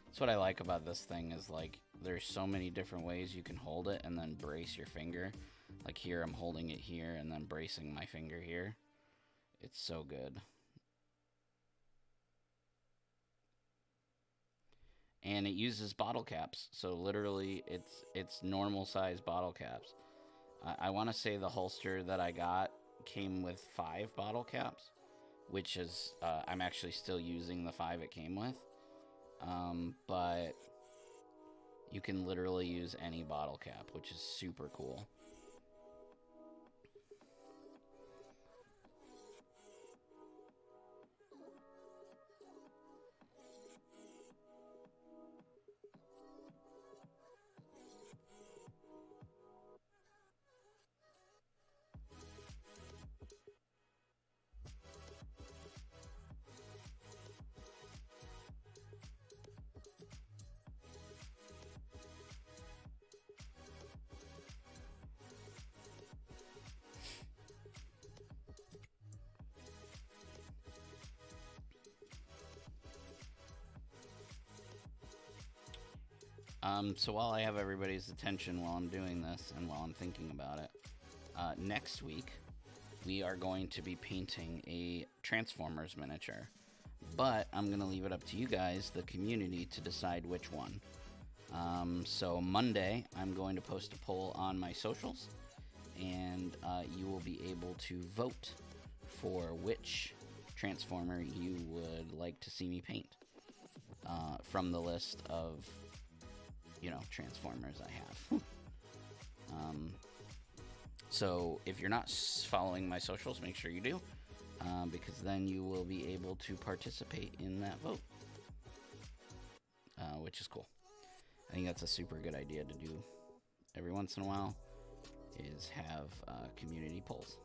That's what I like about this thing is, like, there's so many different ways you can hold it and then brace your finger. Like here, I'm holding it here and then bracing my finger here. It's so good. And it uses bottle caps, so literally it's normal size bottle caps. I want to say the holster that I got came with 5 bottle caps, which is I'm actually still using the 5 it came with, but you can literally use any bottle cap, which is super cool. So while I have everybody's attention while I'm doing this and while I'm thinking about it, next week we are going to be painting a Transformers miniature. But I'm going to leave it up to you guys, the community, to decide which one. So Monday, I'm going to post a poll on my socials, and you will be able to vote for which Transformer you would like to see me paint from the list of, you know, Transformers I have. So if you're not following my socials, make sure you do, because then you will be able to participate in that vote, which is cool. I think that's a super good idea to do every once in a while, is have community polls.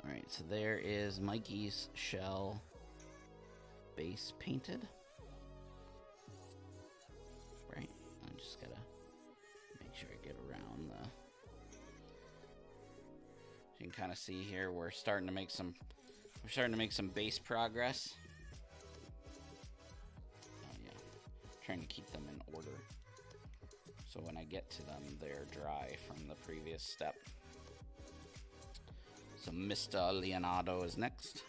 Alright, so there is Mikey's shell base painted. Right, I just gotta make sure I get around the... You can kind of see here we're starting to make some base progress. Oh yeah, trying to keep them in order So when I get to them, they're dry from the previous step. So Mr. Leonardo is next.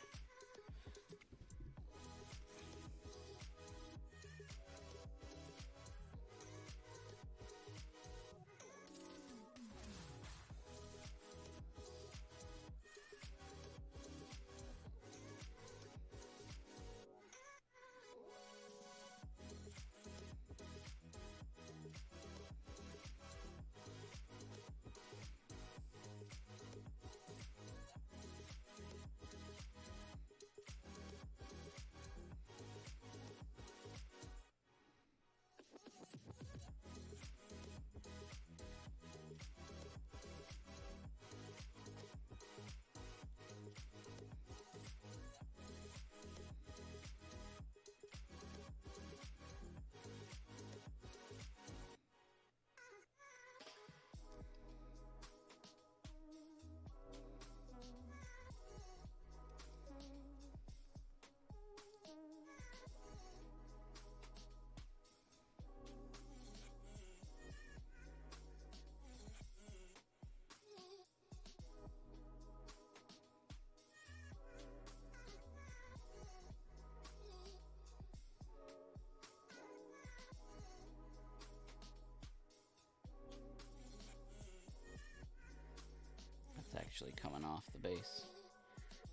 Actually coming off the base.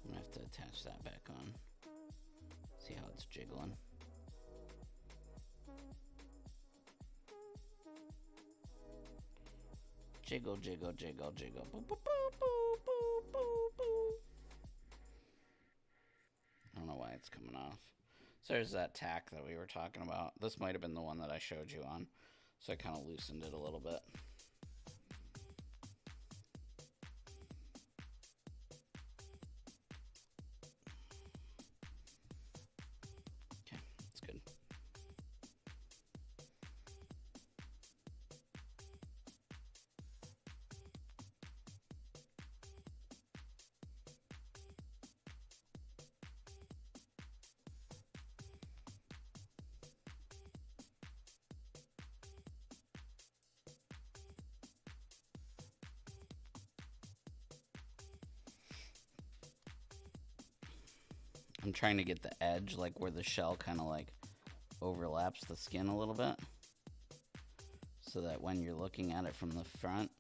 I'm gonna have to attach that back on. See how it's jiggling. Jiggle, jiggle, jiggle, jiggle. Boop, boop, boop, boop, boop, boop, boop. I don't know why it's coming off. So there's that tack that we were talking about. This might have been the one that I showed you on. So I kind of loosened it a little bit. I'm trying to get the edge, like where the shell kind of like overlaps the skin a little bit, so that when you're looking at it from the front,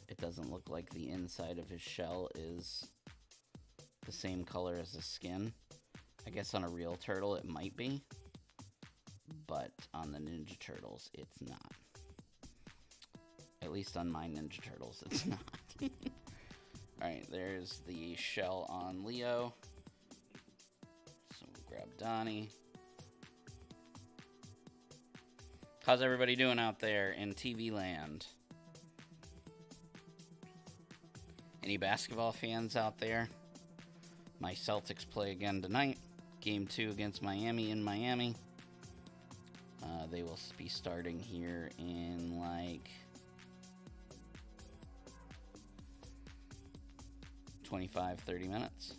it doesn't look like the inside of his shell is the same color as the skin. I guess on a real turtle it might be, but on the Ninja Turtles it's not. At least on my Ninja Turtles it's not. Alright, there's the shell on Leo. So we'll grab Donnie. How's everybody doing out there in TV land? Any basketball fans out there? My Celtics play again tonight. Game 2 against Miami in Miami. They will be starting here in like 25-30 minutes.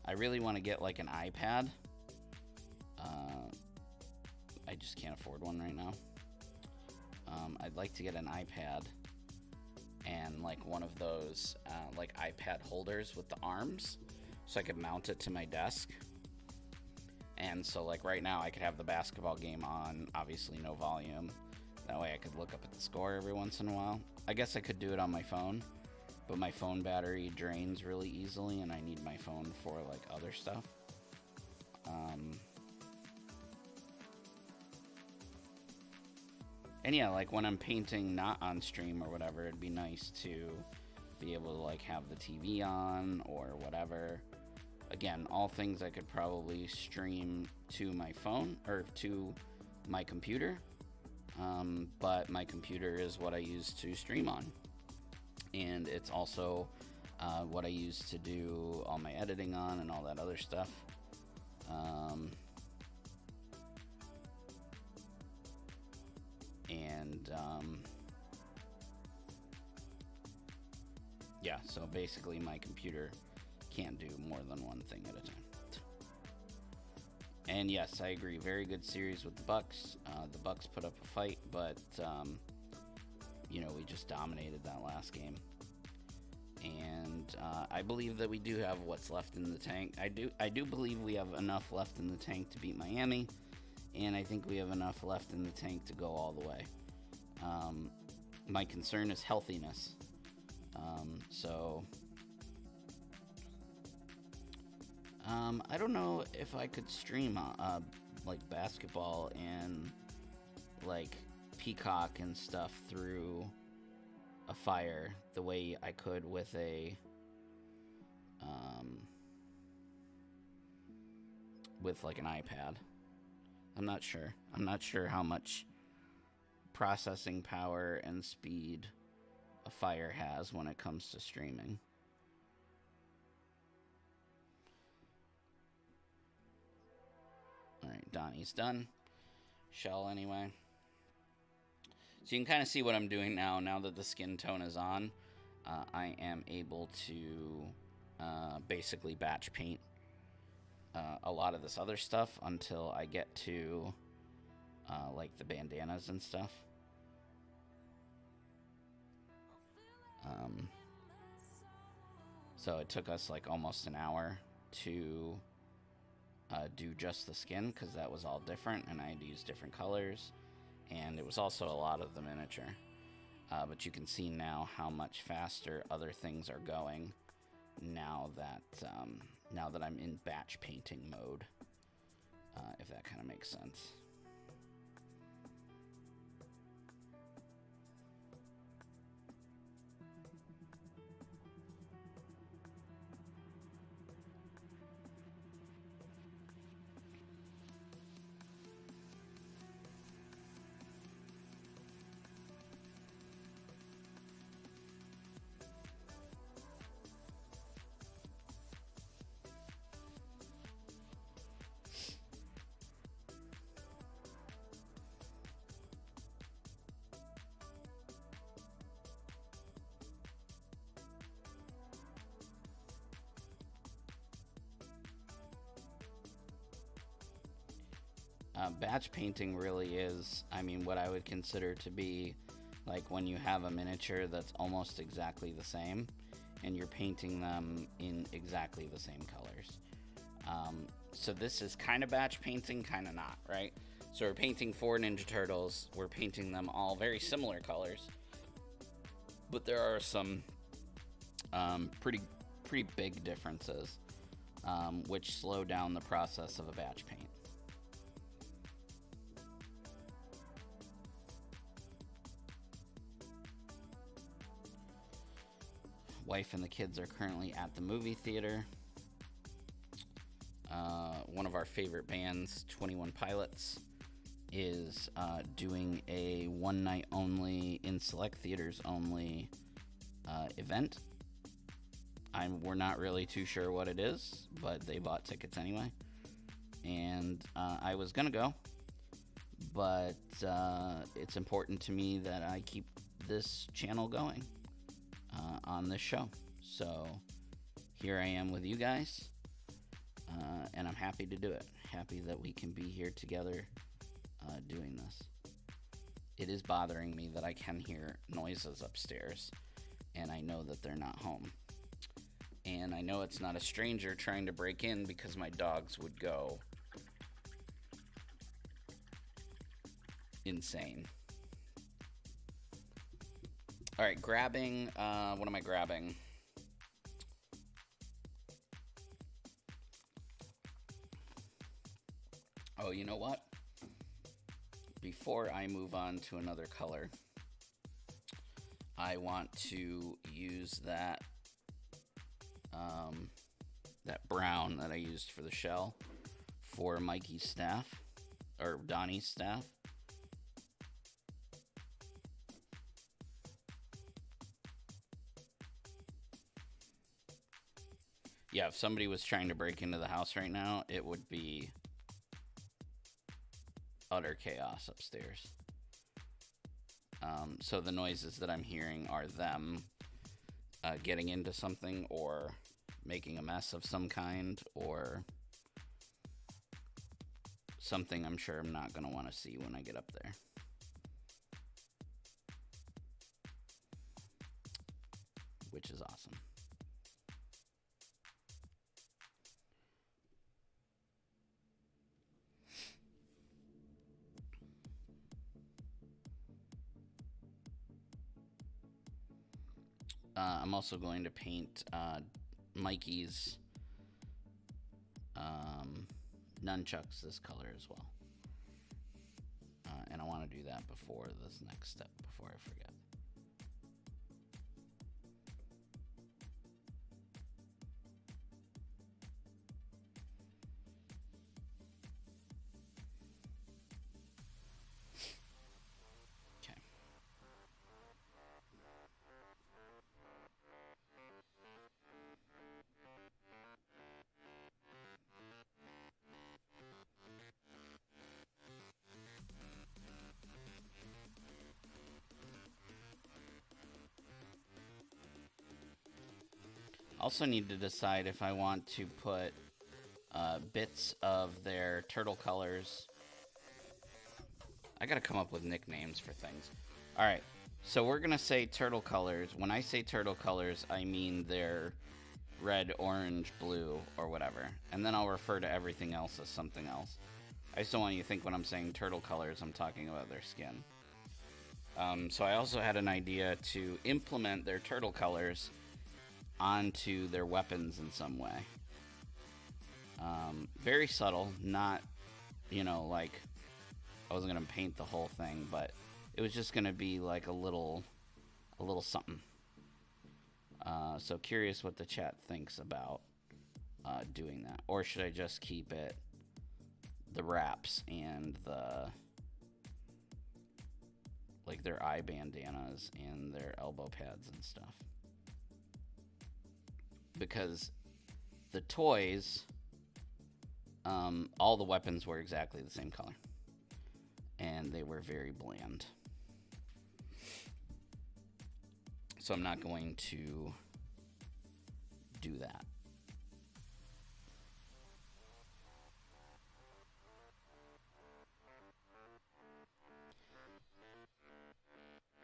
I really want to get like an iPad. I just can't afford one right now. I'd like to get an iPad and like one of those like iPad holders with the arms, so I could mount it to my desk. And so like right now I could have the basketball game on, obviously no volume. That way I could look up at the score every once in a while. I guess I could do it on my phone, but my phone battery drains really easily and I need my phone for like other stuff. And yeah, like when I'm painting not on stream or whatever, it'd be nice to be able to like have the TV on or whatever. Again, all things I could probably stream to my phone or to my computer. But my computer is what I use to stream on. And it's also what I use to do all my editing on and all that other stuff. Yeah, so basically my computer can't do more than one thing at a time. And yes, I agree. Very good series with the Bucks. The Bucks put up a fight, but we just dominated that last game. And I believe that we do have what's left in the tank. I do believe we have enough left in the tank to beat Miami, and I think we have enough left in the tank to go all the way. My concern is healthiness. I don't know if I could stream like basketball and like Peacock and stuff through a Fire the way I could with a with like an iPad. I'm not sure. I'm not sure how much processing power and speed a Fire has when it comes to streaming. Alright, Donnie's done. Shell anyway. So you can kind of see what I'm doing now that the skin tone is on. I am able to basically batch paint a lot of this other stuff until I get to like the bandanas and stuff. So it took us like almost an hour to do just the skin, because that was all different and I had to use different colors, and it was also a lot of the miniature. But you can see now how much faster other things are going now that I'm in batch painting mode, if that kind of makes sense. Batch painting really is, what I would consider to be like when you have a miniature that's almost exactly the same and you're painting them in exactly the same colors. So this is kind of batch painting, kind of not, right? So we're painting 4 Ninja Turtles. We're painting them all very similar colors, but there are some pretty big differences, which slow down the process of a batch paint. Wife and the kids are currently at the movie theater. One of our favorite bands, 21 Pilots, is doing a one night only, in select theaters only event. We're not really too sure what it is, but they bought tickets anyway. And I was gonna go, but it's important to me that I keep this channel going on this show. So here I am with you guys, and I'm happy to do it. Happy that we can be here together doing this. It is bothering me that I can hear noises upstairs, and I know that they're not home. And I know it's not a stranger trying to break in, because my dogs would go insane. All right, grabbing. What am I grabbing? Oh, you know what? Before I move on to another color, I want to use that brown that I used for the shell for Mikey's staff, or Donnie's staff. Yeah, if somebody was trying to break into the house right now, it would be utter chaos upstairs. So the noises that I'm hearing are them getting into something, or making a mess of some kind, or something I'm sure I'm not going to want to see when I get up there. Which is awesome. I'm also going to paint Mikey's nunchucks this color as well. And I want to do that before this next step, before I forget. Also need to decide if I want to put bits of their turtle colors. I gotta come up with nicknames for things. Alright, so we're gonna say turtle colors. When I say turtle colors, I mean their red, orange, blue, or whatever. And then I'll refer to everything else as something else. I just don't want you to think when I'm saying turtle colors, I'm talking about their skin. So I also had an idea to implement their turtle colors onto their weapons in some way. Very subtle, not, like I wasn't gonna paint the whole thing, but it was just gonna be like a little something. So curious what the chat thinks about doing that, or should I just keep it the wraps and their eye bandanas and their elbow pads and stuff? Because the toys, all the weapons were exactly the same color. And they were very bland. So I'm not going to do that.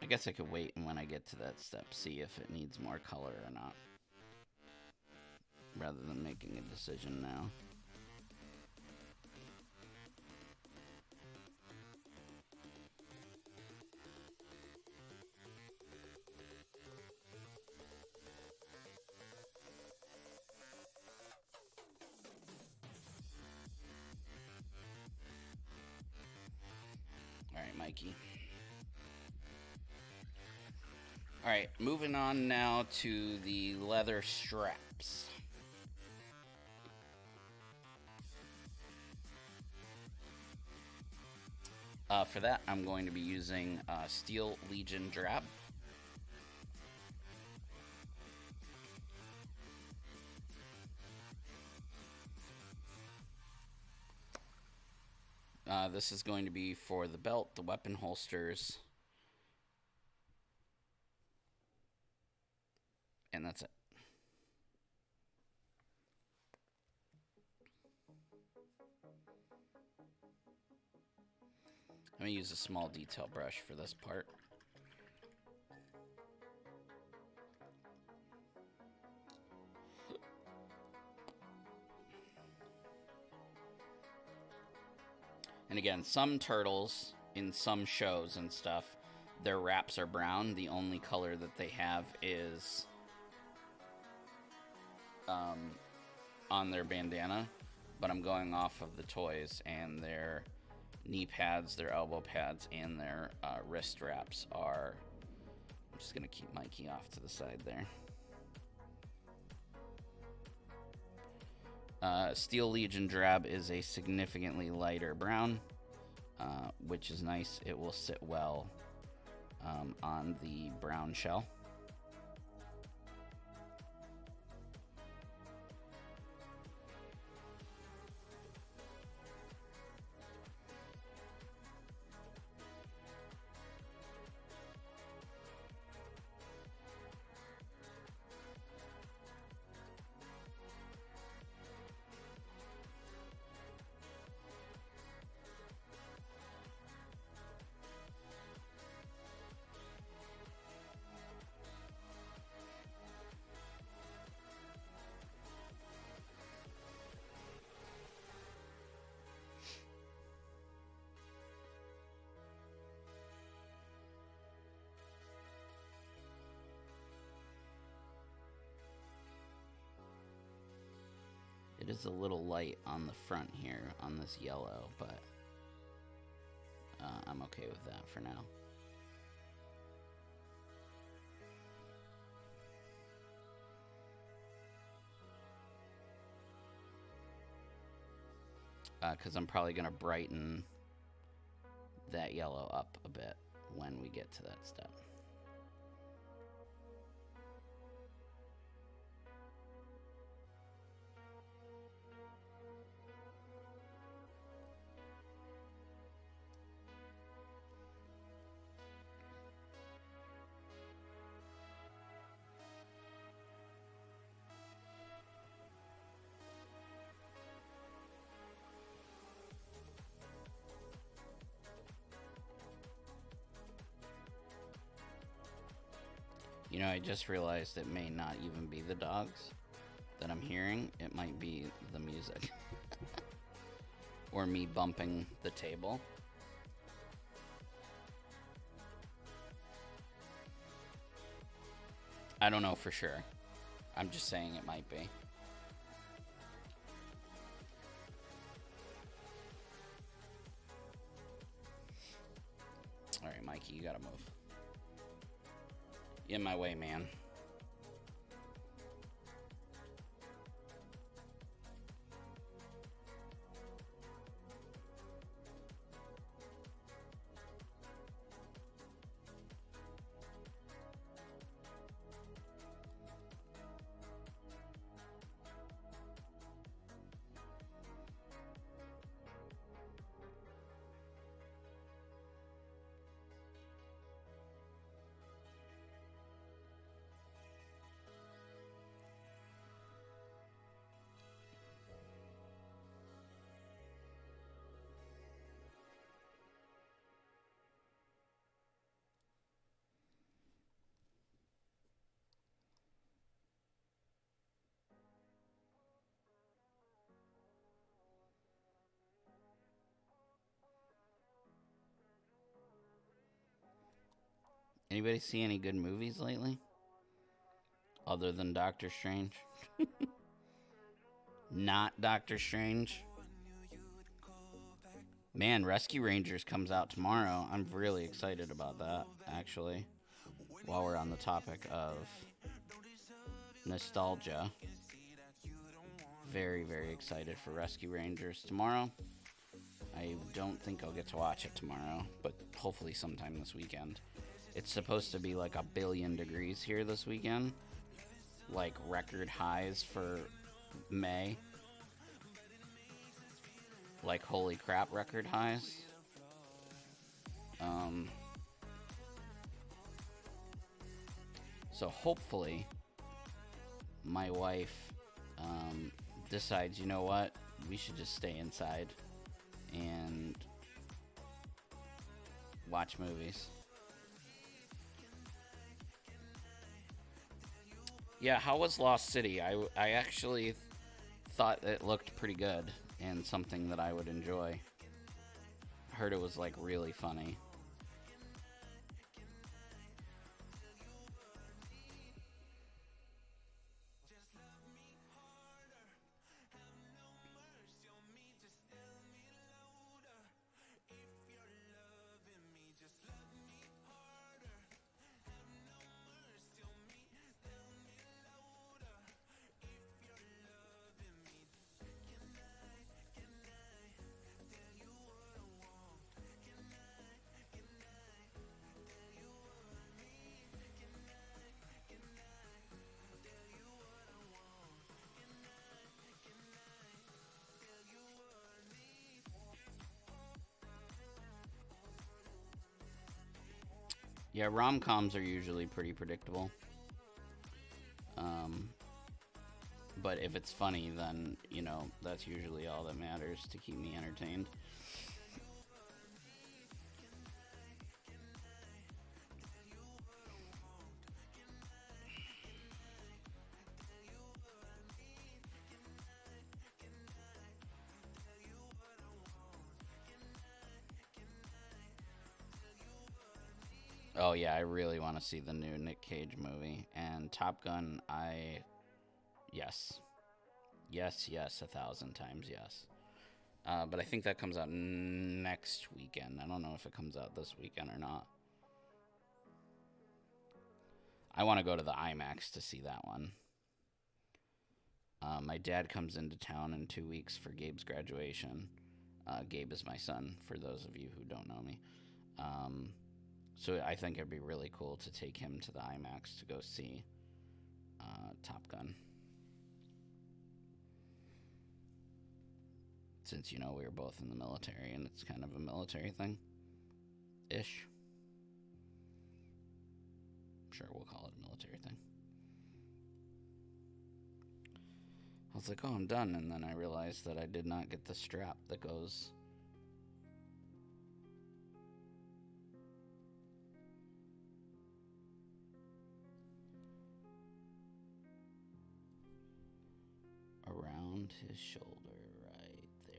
I guess I could wait, and when I get to that step, see if it needs more color or not, rather than making a decision now. All right, Mikey. All right, moving on now to the leather straps. For that, I'm going to be using Steel Legion Drab. This is going to be for the belt, the weapon holsters, and that's it. I'm going to use a small detail brush for this part. And again, some turtles in some shows and stuff, their wraps are brown. The only color that they have is on their bandana. But I'm going off of the toys, and their knee pads, their elbow pads, and their wrist wraps are... I'm just going to keep Mikey off to the side there. Steel Legion Drab is a significantly lighter brown, which is nice. It will sit well on the brown shell. It is a little light on the front here on this yellow, but I'm okay with that for now. Because I'm probably going to brighten that yellow up a bit when we get to that step. You know, I just realized it may not even be the dogs that I'm hearing. It might be the music. Or me bumping the table. I don't know for sure. I'm just saying it might be. Alright, Mikey, you gotta move. In my way, man. Anybody see any good movies lately? Other than Doctor Strange? Not Doctor Strange? Man, Rescue Rangers comes out tomorrow. I'm really excited about that, actually. While we're on the topic of nostalgia. Very, very excited for Rescue Rangers tomorrow. I don't think I'll get to watch it tomorrow, but hopefully sometime this weekend. It's supposed to be like 1 billion degrees here this weekend. Like record highs for May. Like holy crap record highs. So hopefully my wife decides, you know what, we should just stay inside and watch movies. Yeah, how was Lost City? I actually thought it looked pretty good and something that I would enjoy. I heard it was like really funny. Yeah, rom-coms are usually pretty predictable. But if it's funny, then, you know, that's usually all that matters to keep me entertained. Oh yeah, I really want to see the new Nick Cage movie. And Top Gun, yes. Yes, yes, 1,000 times yes. But I think that comes out next weekend. I don't know if it comes out this weekend or not. I want to go to the IMAX to see that one. My dad comes into town in 2 weeks for Gabe's graduation. Gabe is my son, for those of you who don't know me. So I think it'd be really cool to take him to the IMAX to go see Top Gun. Since, we were both in the military and it's kind of a military thing. Ish. Sure, we'll call it a military thing. I was like, oh, I'm done. And then I realized that I did not get the strap that goes around his shoulder right there.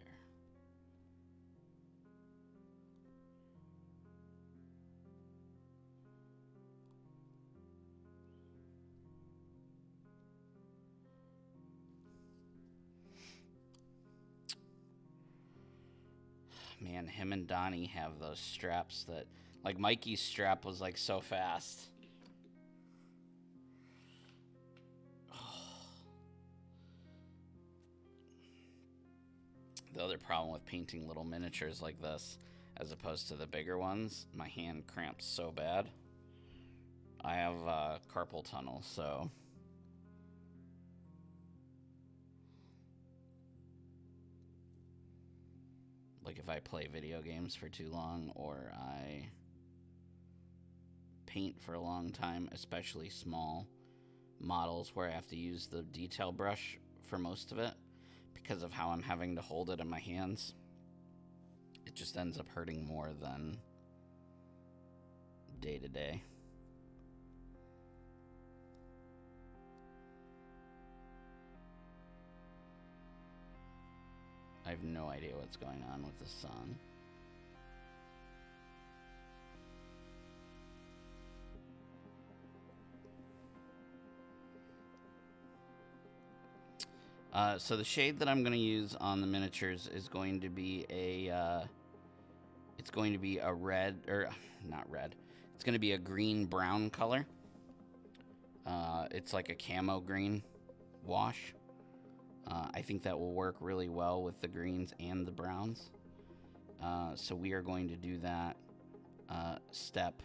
Man, him and Donnie have those straps that, like, Mikey's strap was like so fast. The other problem with painting little miniatures like this, as opposed to the bigger ones, my hand cramps so bad. I have carpal tunnel, so like if I play video games for too long or I paint for a long time, especially small models where I have to use the detail brush for most of it because of how I'm having to hold it in my hands, it just ends up hurting more than day to day. I have no idea what's going on with this song. So the shade that I'm going to use on the miniatures is going to be it's going to be a red, or not red. It's going to be a green-brown color. It's like a camo green wash. I think that will work really well with the greens and the browns. So we are going to do that step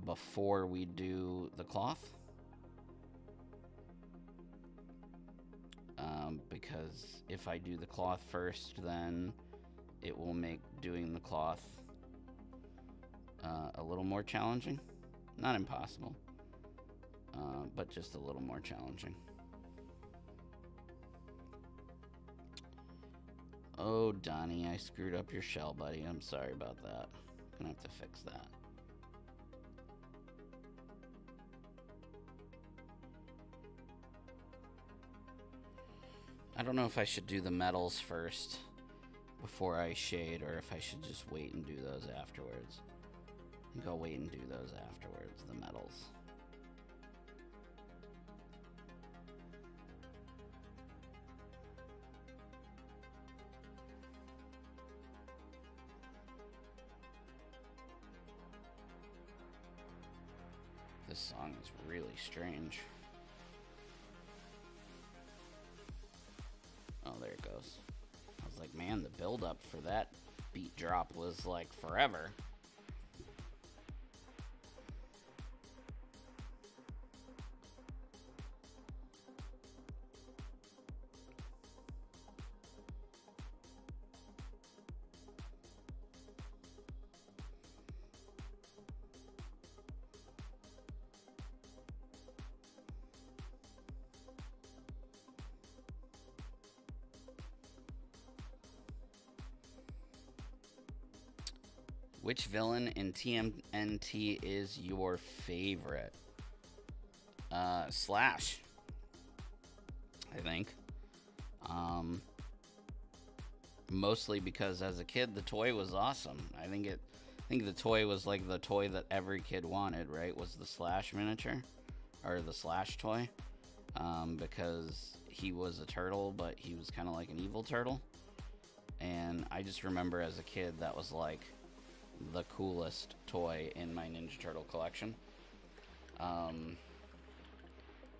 before we do the cloth. Because if I do the cloth first, then it will make doing the cloth a little more challenging. Not impossible, but just a little more challenging. Oh, Donnie, I screwed up your shell, buddy. I'm sorry about that. Gonna have to fix that. I don't know if I should do the metals first before I shade, or if I should just wait and do those afterwards. I think I'll wait and do those afterwards, the metals. This song is really strange. Oh, there it goes. I was like, man, the build-up for that beat drop was like forever. Which villain in TMNT is your favorite? Slash, I think. Mostly because as a kid, the toy was awesome. I think the toy was like the toy that every kid wanted, right? Was the Slash miniature, or the Slash toy, because he was a turtle, but he was kind of like an evil turtle. And I just remember as a kid that was like the coolest toy in my Ninja Turtle collection.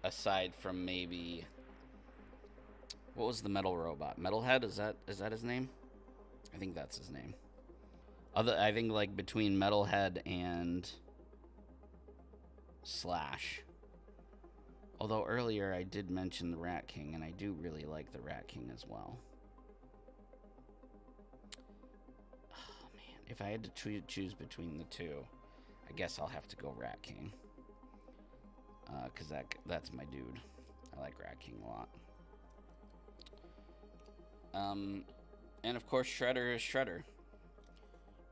Aside from maybe, what was the metal robot? Metalhead, is that his name? I think that's his name. I think like between Metalhead and Slash. Although earlier I did mention the Rat King, and I do really like the Rat King as well. Oh man, if I had to choose between the two, I guess I'll have to go Rat King. Because that's my dude. I like Rat King a lot. And of course Shredder is Shredder.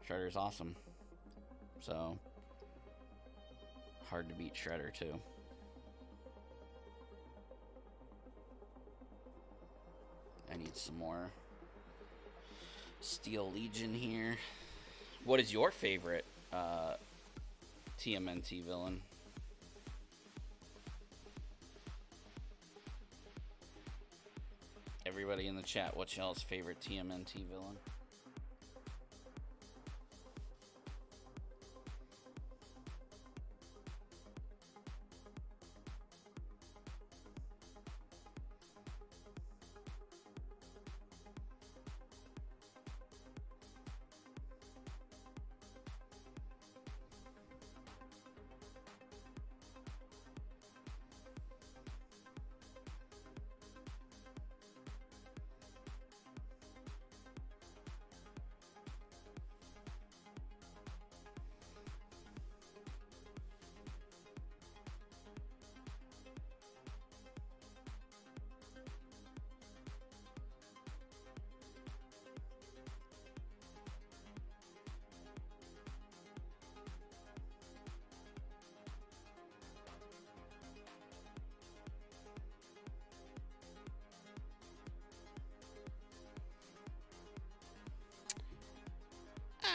Shredder's awesome. So, hard to beat Shredder too. I need some more Steel Legion here. What is your favorite TMNT villain? Everybody in the chat, what's y'all's favorite TMNT villain?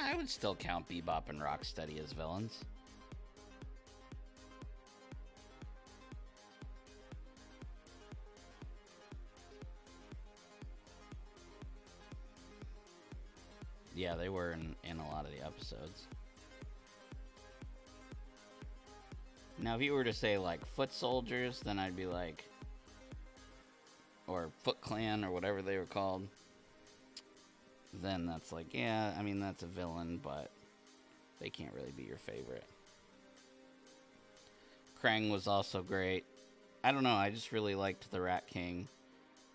I would still count Bebop and Rocksteady as villains. Yeah, they were in a lot of the episodes. Now, if you were to say, like, Foot Soldiers, then I'd be like... Or Foot Clan, or whatever they were called. Then that's like, yeah, I mean, that's a villain, but they can't really be your favorite. Krang was also great. I don't know, I just really liked the Rat King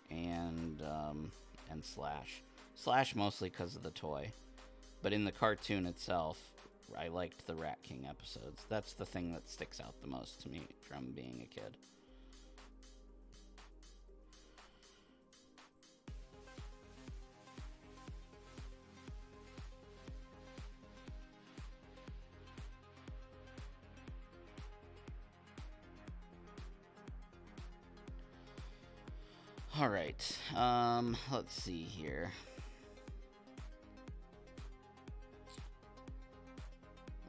and Slash. Slash mostly because of the toy. But in the cartoon itself, I liked the Rat King episodes. That's the thing that sticks out the most to me from being a kid. All right, let's see here.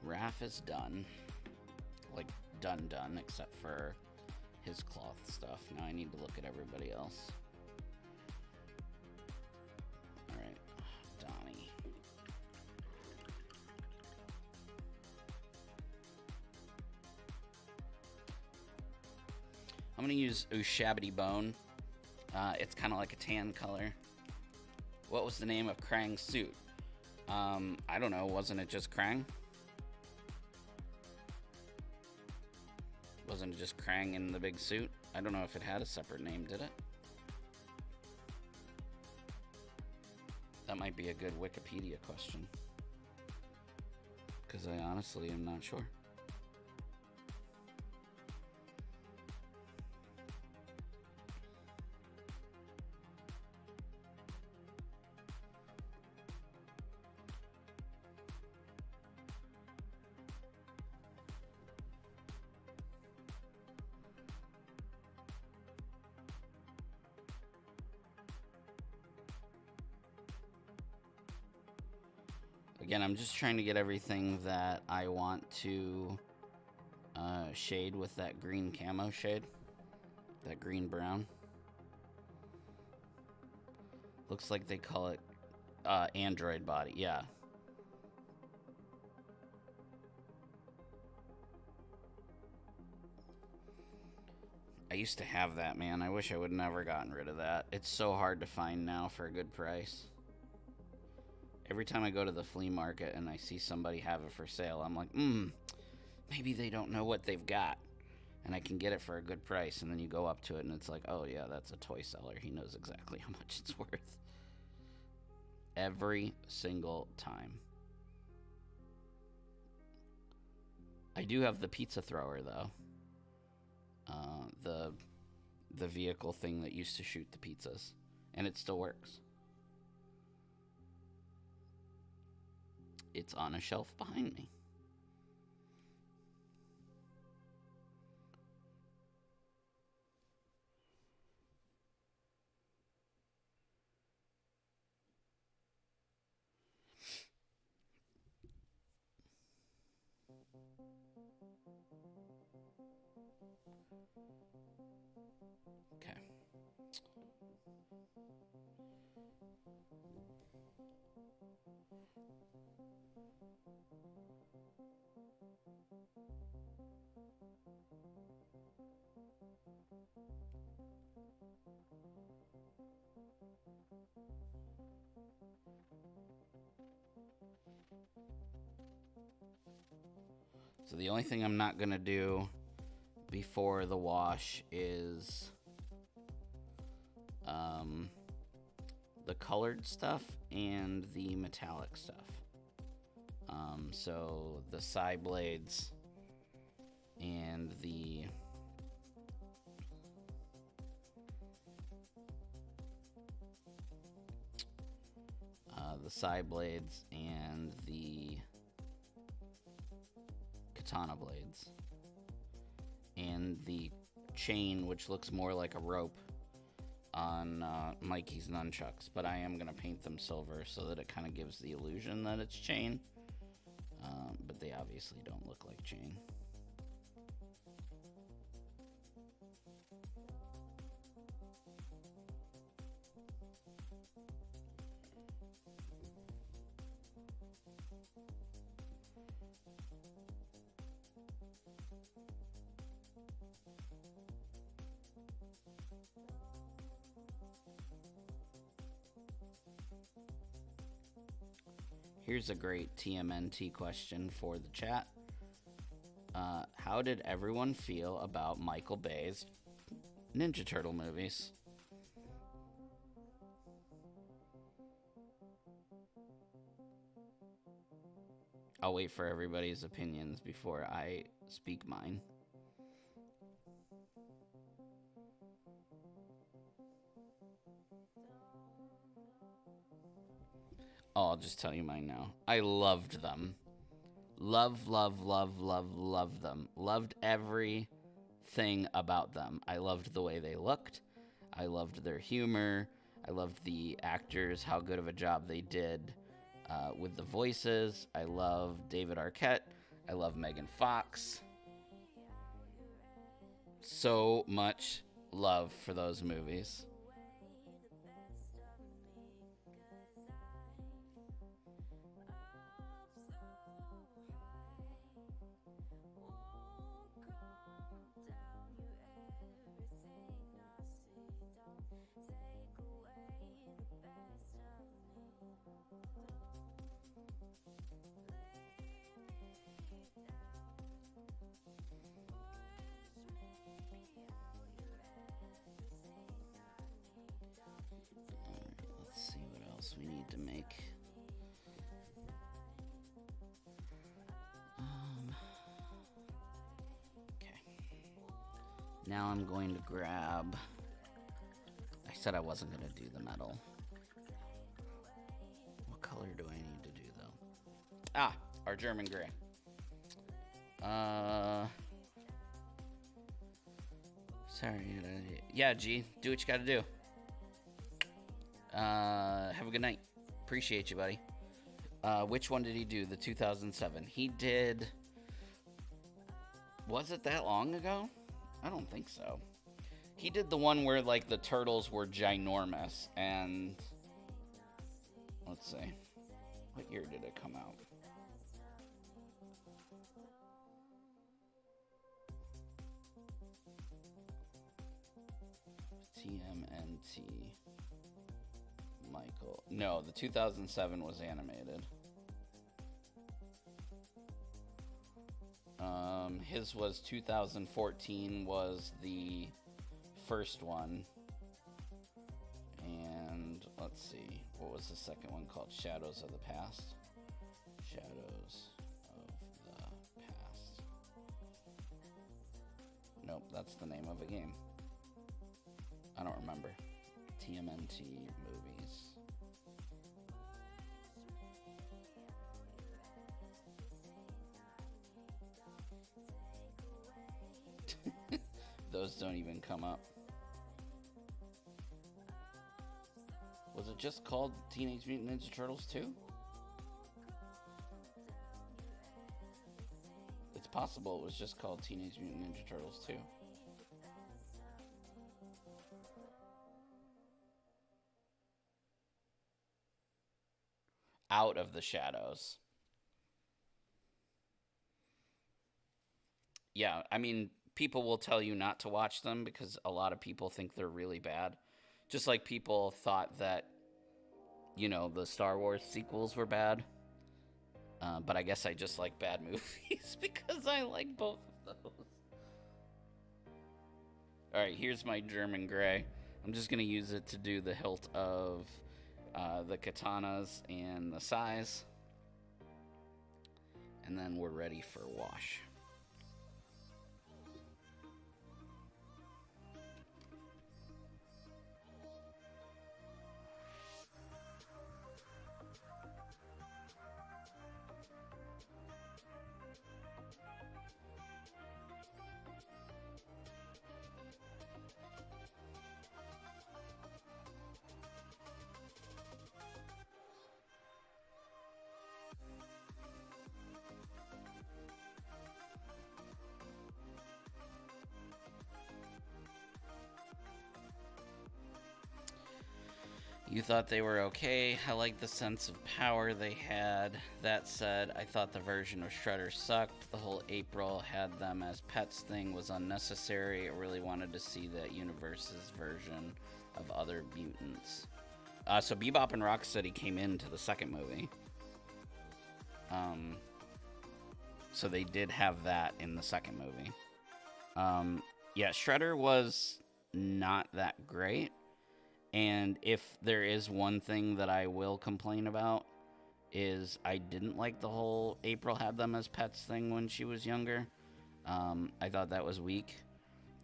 Raph is done. Like, done, except for his cloth stuff. Now I need to look at everybody else. All right, Donnie. I'm gonna use Ushabity Bone. It's kind of like a tan color. What was the name of Krang's suit? I don't know. Wasn't it just Krang? Wasn't it just Krang in the big suit? I don't know if it had a separate name, did it? That might be a good Wikipedia question. Because I honestly am not sure. Again, I'm just trying to get everything that I want to shade with that green camo shade. That green brown. Looks like they call it Android body. Yeah. I used to have that, man. I wish I would never gotten rid of that. It's so hard to find now for a good price. Every time I go to the flea market and I see somebody have it for sale, I'm like, maybe they don't know what they've got. And I can get it for a good price. And then you go up to it and it's like, oh, yeah, that's a toy seller. He knows exactly how much it's worth. Every single time. I do have the pizza thrower, though. The vehicle thing that used to shoot the pizzas. And it still works. It's on a shelf behind me. Okay. So the only thing I'm not going to do before the wash is the colored stuff and the metallic stuff. So the side blades and the side blades and the katana blades and the chain, which looks more like a rope on Mikey's nunchucks, but I am going to paint them silver so that it kind of gives the illusion that it's chain, but they obviously don't look like chain. Here's a great TMNT question for the chat. How did everyone feel about Michael Bay's Ninja Turtle movies? I'll wait for everybody's opinions before I speak mine. Oh, I'll just tell you mine now. I loved them. Love them. Loved everything about them. I loved the way they looked. I loved their humor. I loved the actors, how good of a job they did with the voices. I love David Arquette. I love Megan Fox. So much love for those movies. We need to make. Okay. Now I'm going to grab. I said I wasn't going to do the metal. What color do I need to do though? Our German gray. Sorry. Yeah, G. Do what you got to do. Have a good night. Appreciate you, buddy. Which one did he do? The 2007. He did. Was it that long ago? I don't think so. He did the one where like the turtles were ginormous and Let's see. What year did it come out? TMNT. Michael. No, the 2007 was animated. His was 2014 was the first one. And let's see, what was the second one called? Shadows of the Past. Shadows of the Past. Nope, that's the name of a game. I don't remember. TMNT movies. Those don't even come up. Was it just called Teenage Mutant Ninja Turtles 2? It's possible it was just called Teenage Mutant Ninja Turtles 2. Out of the Shadows. Yeah, I mean, people will tell you not to watch them because a lot of people think they're really bad. Just like people thought that, the Star Wars sequels were bad. But I guess I just like bad movies because I like both of those. Alright, here's my German gray. I'm just going to use it to do the hilt of the katanas and the sais. And then we're ready for wash. You thought they were okay. I like the sense of power they had. That said, I thought the version of Shredder sucked. The whole April had them as pets thing was unnecessary. I really wanted to see that universe's version of other mutants. So Bebop and Rocksteady came into the second movie. So they did have that in the second movie. Yeah, Shredder was not that great. And if there is one thing that I will complain about is I didn't like the whole April had them as pets thing when she was younger. I thought that was weak.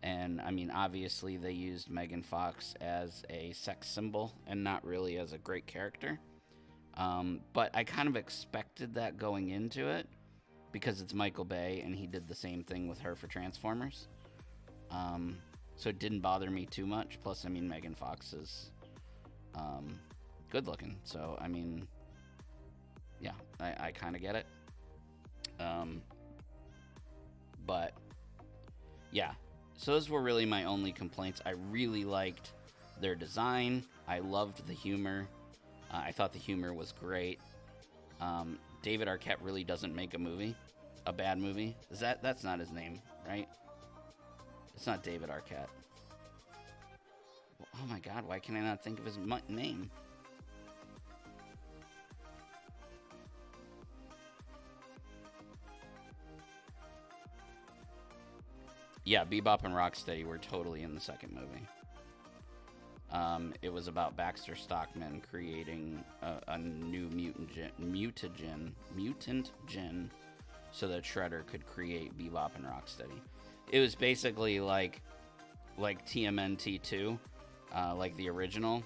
And, I mean, obviously they used Megan Fox as a sex symbol and not really as a great character. But I kind of expected that going into it because it's Michael Bay and he did the same thing with her for Transformers. So it didn't bother me too much. Plus, I mean, Megan Fox is good looking. So, I mean, yeah, I kind of get it. But, yeah. So those were really my only complaints. I really liked their design. I loved the humor. I thought the humor was great. David Arquette really doesn't make a bad movie. That's not his name, right? It's not David Arquette. Oh my god, why can I not think of his name? Yeah, Bebop and Rocksteady were totally in the second movie. It was about Baxter Stockman creating a new mutant gin so that Shredder could create Bebop and Rocksteady. It was basically like TMNT 2, like the original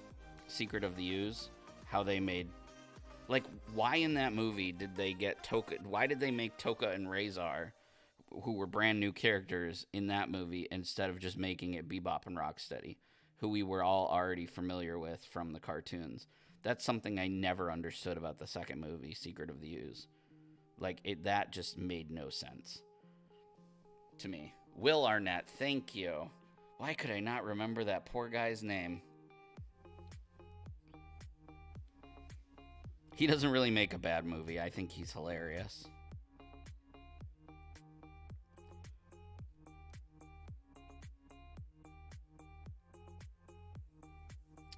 Secret of the Ooze, how they made, like, why in that movie did they get Toka? Why did they make Toka and Razor, who were brand new characters in that movie, instead of just making it Bebop and Rocksteady, who we were all already familiar with from the cartoons? That's something I never understood about the second movie, Secret of the Ooze. Like, that just made no sense to me. Will Arnett, thank you. Why could I not remember that poor guy's name? He doesn't really make a bad movie. I think he's hilarious.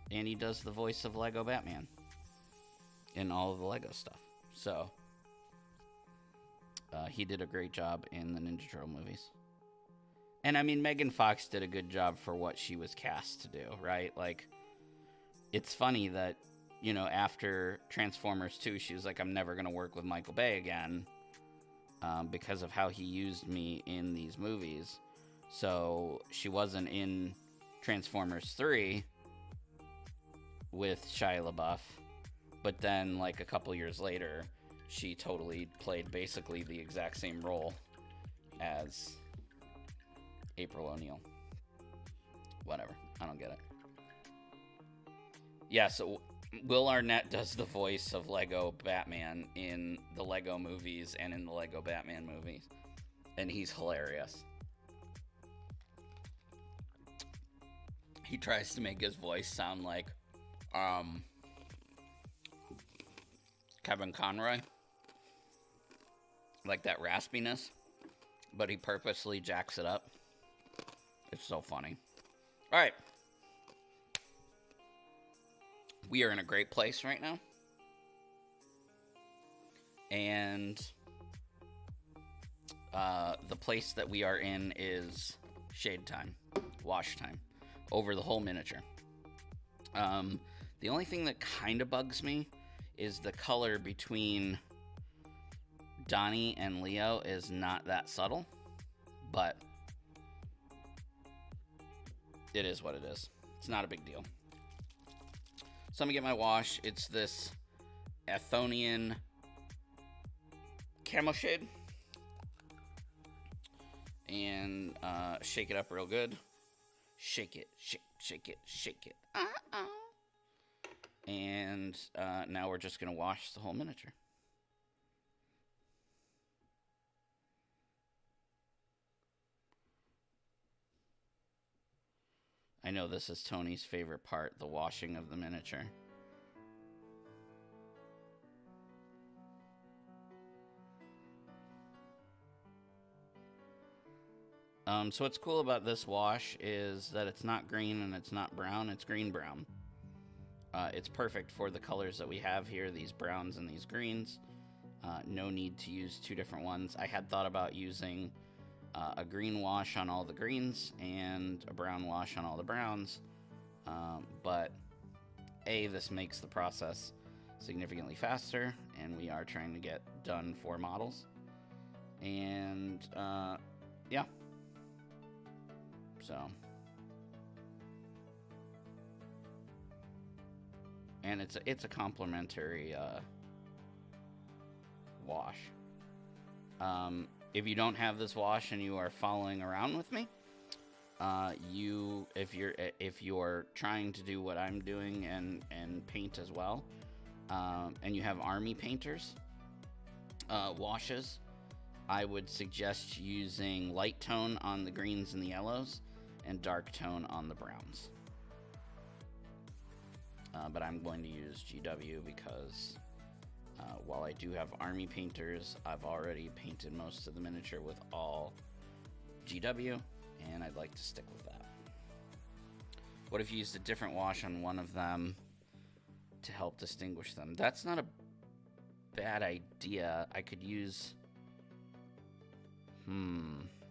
And he does the voice of Lego Batman in all of the Lego stuff. So, he did a great job in the Ninja Turtle movies. And I mean, Megan Fox did a good job for what she was cast to do, right? Like, it's funny that, you know, after Transformers 2, she was like, I'm never going to work with Michael Bay again because of how he used me in these movies. So she wasn't in Transformers 3 with Shia LaBeouf. But then, like, a couple years later, she totally played basically the exact same role as April O'Neil. Whatever. I don't get it. Yeah, so Will Arnett does the voice of Lego Batman in the Lego movies and in the Lego Batman movies. And he's hilarious. He tries to make his voice sound like Kevin Conroy. Like that raspiness. But he purposely jacks it up. It's so funny. All right. We are in a great place right now. And the place that we are in is shade time, wash time, over the whole miniature. The only thing that kind of bugs me is the color between Donnie and Leo is not that subtle, but it is what it is. It's not a big deal. So I'm going to get my wash. It's this Athonian camo shade. And shake it up real good. Shake it, shake it, shake it. And now we're just going to wash the whole miniature. I know this is Tony's favorite part, the washing of the miniature. So what's cool about this wash is that it's not green and it's not brown, it's green-brown. It's perfect for the colors that we have here, these browns and these greens. No need to use two different ones. I had thought about using a green wash on all the greens and a brown wash on all the browns. But this makes the process significantly faster, and we are trying to get done 4 models. And yeah. So. And it's a complimentary wash. If you don't have this wash and you are following around with me, if you're trying to do what I'm doing and paint as well, and you have army painters washes, I would suggest using light tone on the greens and the yellows and dark tone on the browns. But I'm going to use GW because while I do have army painters, I've already painted most of the miniature with all GW, and I'd like to stick with that. What if you used a different wash on one of them to help distinguish them? That's not a bad idea. I could use...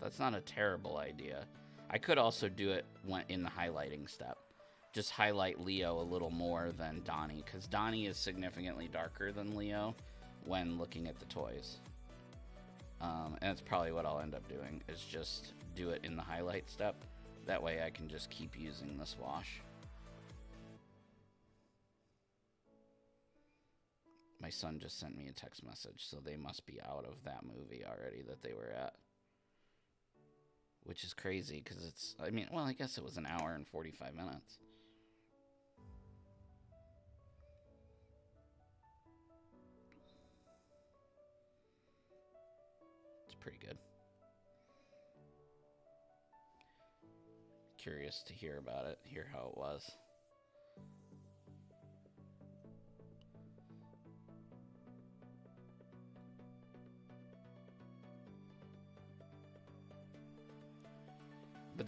That's not a terrible idea. I could also do it in the highlighting step. Just highlight Leo a little more than Donnie, because Donnie is significantly darker than Leo when looking at the toys. And that's probably what I'll end up doing, is just do it in the highlight step. That way I can just keep using this wash. My son just sent me a text message, so they must be out of that movie already that they were at. Which is crazy, because it's, I mean, well, I guess it was an hour and 45 minutes. It's pretty good. Curious to hear about it, hear how it was.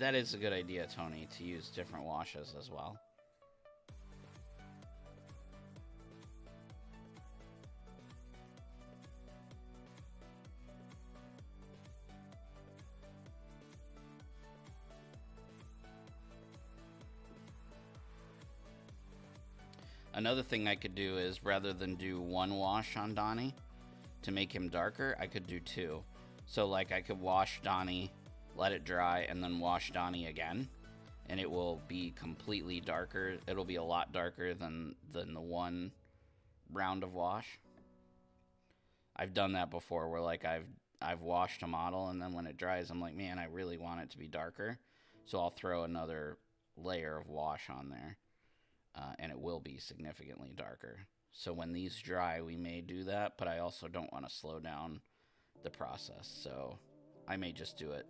That is a good idea, Tony, to use different washes as well. Another thing I could do is, rather than do one wash on Donnie to make him darker, I could do two. So, like, I could wash Donnie, let it dry, and then wash Donnie again, and it will be completely darker. It'll be a lot darker than the one round of wash. I've done that before, where, like, I've washed a model, and then when it dries, I'm like, man, I really want it to be darker. So I'll throw another layer of wash on there. And it will be significantly darker. So when these dry, we may do that, but I also don't want to slow down the process. So I may just do it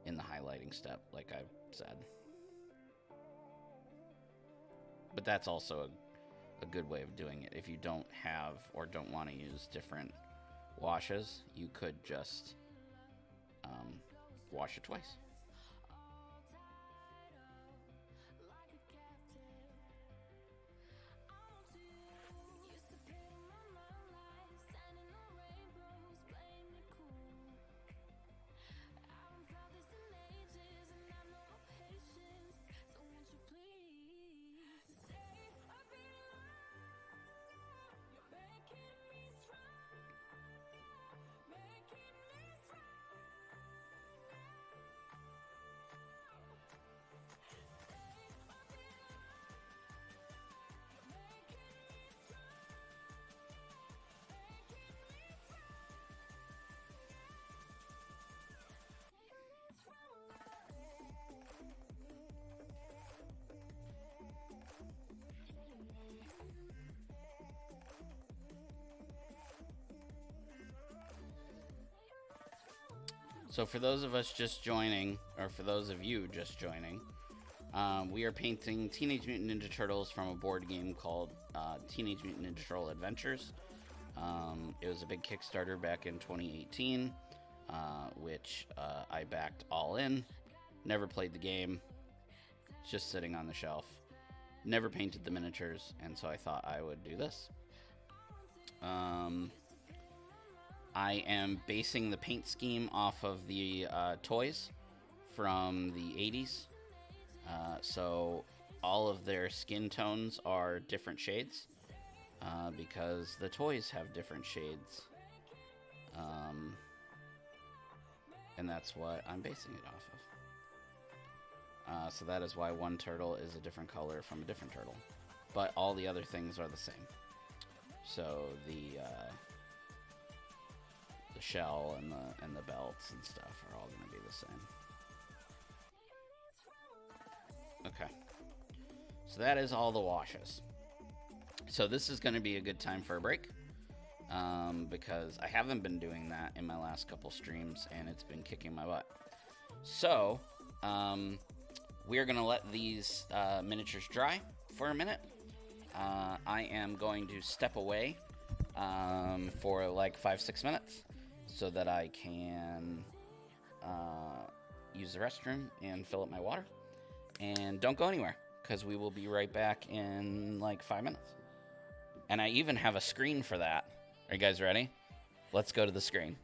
in the highlighting step, like I've said. But that's also a good way of doing it. If you don't have or don't want to use different washes, you could just wash it twice. So for those of us just joining, or for those of you just joining, we are painting Teenage Mutant Ninja Turtles from a board game called Teenage Mutant Ninja Turtle Adventures. It was a big Kickstarter back in 2018, which I backed all in. Never played the game. It's just sitting on the shelf. Never painted the miniatures, and so I thought I would do this. I am basing the paint scheme off of the toys from the 80s. So all of their skin tones are different shades because the toys have different shades. And that's what I'm basing it off of. So that is why one turtle is a different color from a different turtle. But all the other things are the same. So the shell and the belts and stuff are all going to be the same. Okay. So that is all the washes. So this is going to be a good time for a break. Because I haven't been doing that in my last couple streams, and it's been kicking my butt. So, we're going to let these miniatures dry for a minute. I am going to step away for like 5-6 minutes so that I can use the restroom and fill up my water. And don't go anywhere, because we will be right back in like 5 minutes. And I even have a screen for that. Are you guys ready? Let's go to the screen.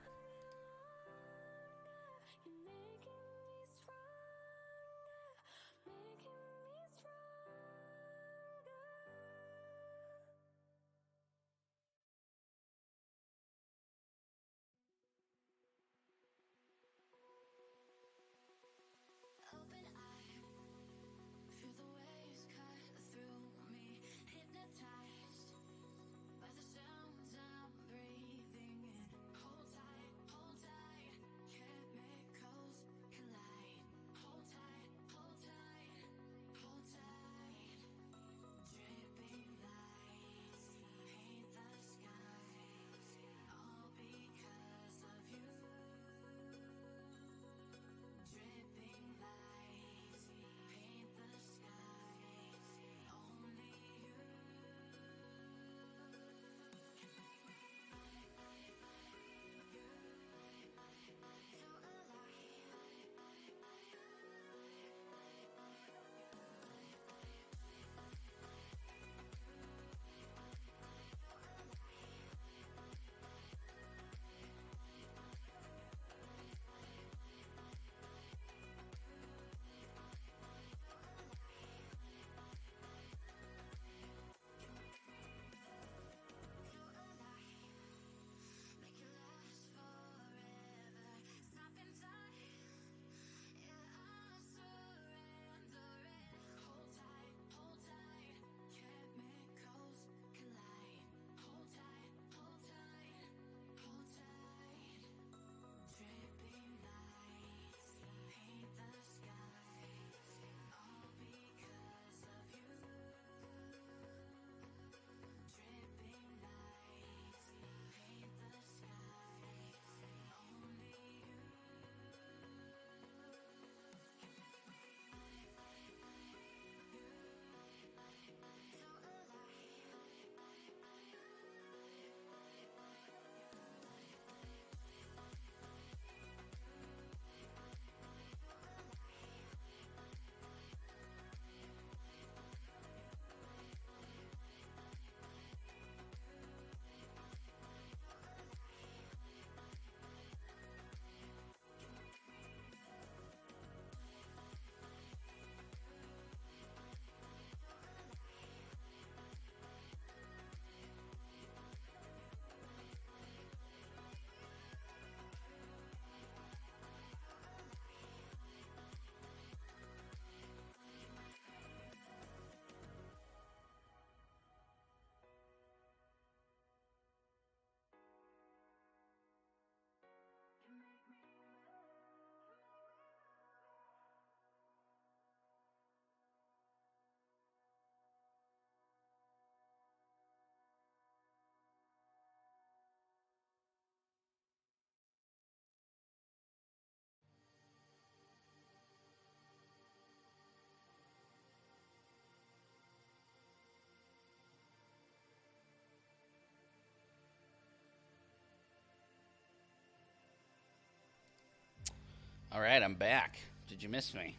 All right, I'm back. Did you miss me?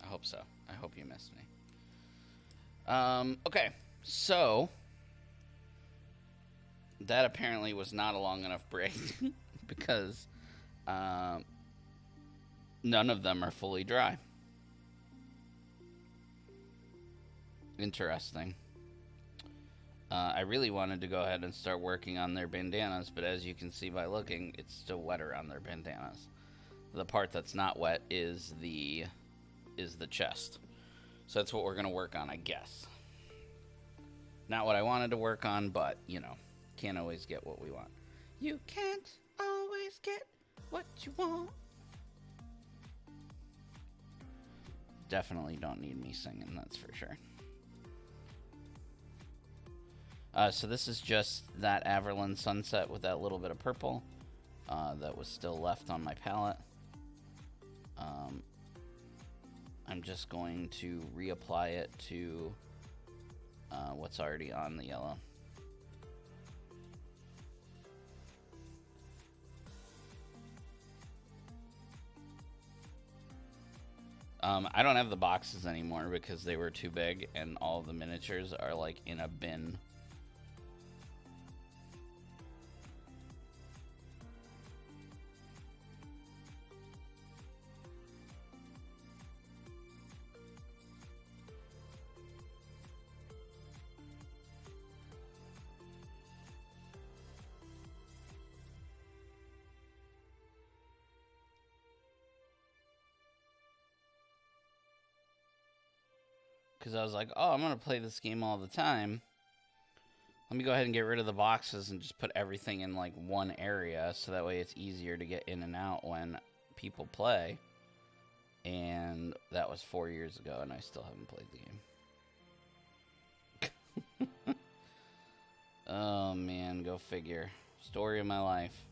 I hope so. I hope you missed me. Okay, so that apparently was not a long enough break because none of them are fully dry. Interesting. I really wanted to go ahead and start working on their bandanas, but as you can see by looking, it's still wet around their bandanas. The part that's not wet is the chest. So that's what we're going to work on, I guess. Not what I wanted to work on, but, you know, can't always get what we want. You can't always get what you want. Definitely don't need me singing, that's for sure. So this is just that Averland Sunset with that little bit of purple that was still left on my palette. I'm just going to reapply it to what's already on the yellow. I don't have the boxes anymore because they were too big and all the miniatures are like in a bin. Because I was like, oh, I'm going to play this game all the time. Let me go ahead and get rid of the boxes and just put everything in like one area so that way it's easier to get in and out when people play. And that was 4 years ago and I still haven't played the game. Oh man, go figure. Story of my life.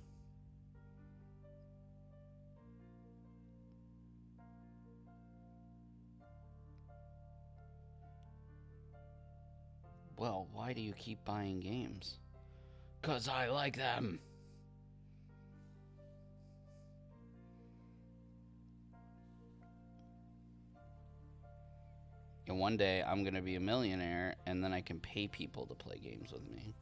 Well, why do you keep buying games? 'Cause I like them. And one day I'm going to be a millionaire and then I can pay people to play games with me.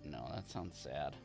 No, that sounds sad.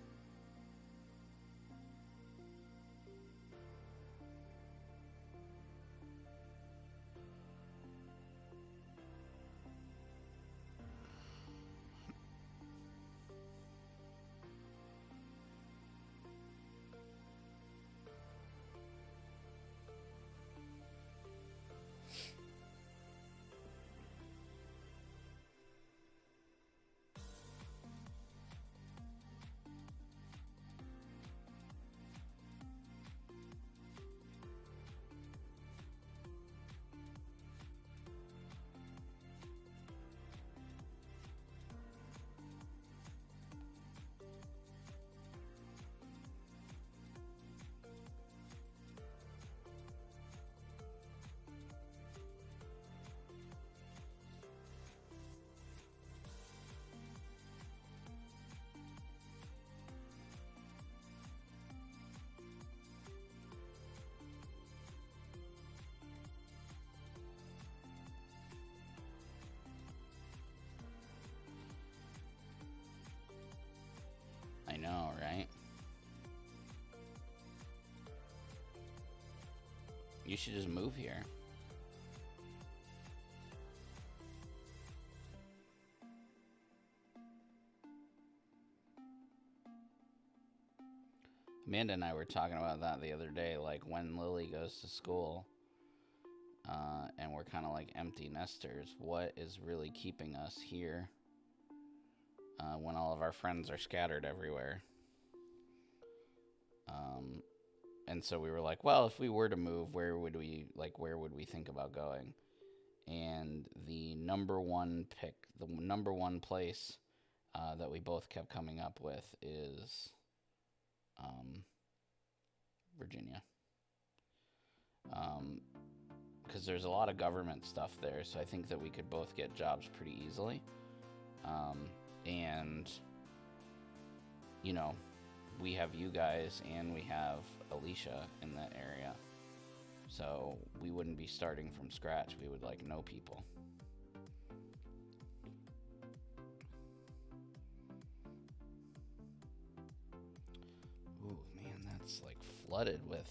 I know, right? You should just move here. Amanda and I were talking about that the other day, like when Lily goes to school and we're kind of like empty nesters, what is really keeping us here when all of our friends are scattered everywhere? And so we were like, well, if we were to move, where would we think about going? And the number one pick, the number one place that we both kept coming up with is Virginia. Because there's a lot of government stuff there, so I think that we could both get jobs pretty easily. And, you know, we have you guys and we have Alicia in that area. So we wouldn't be starting from scratch. We would like know people. Ooh, man, that's like flooded with.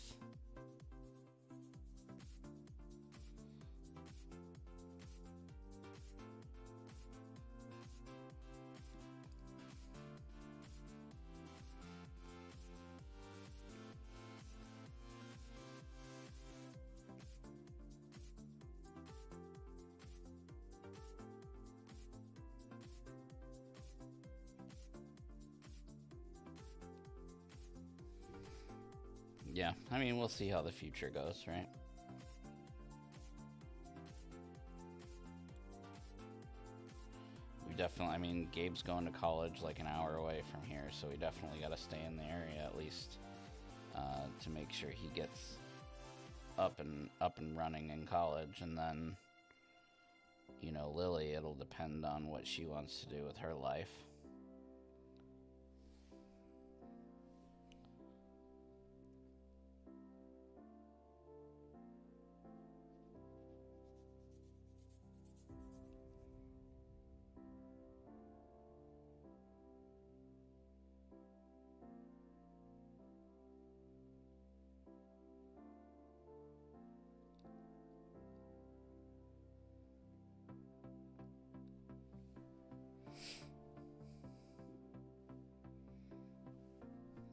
Yeah, I mean, we'll see how the future goes, right? We definitely, I mean, Gabe's going to college like an hour away from here, so we definitely got to stay in the area at least to make sure he gets up and running in college. And then, you know, Lily, it'll depend on what she wants to do with her life.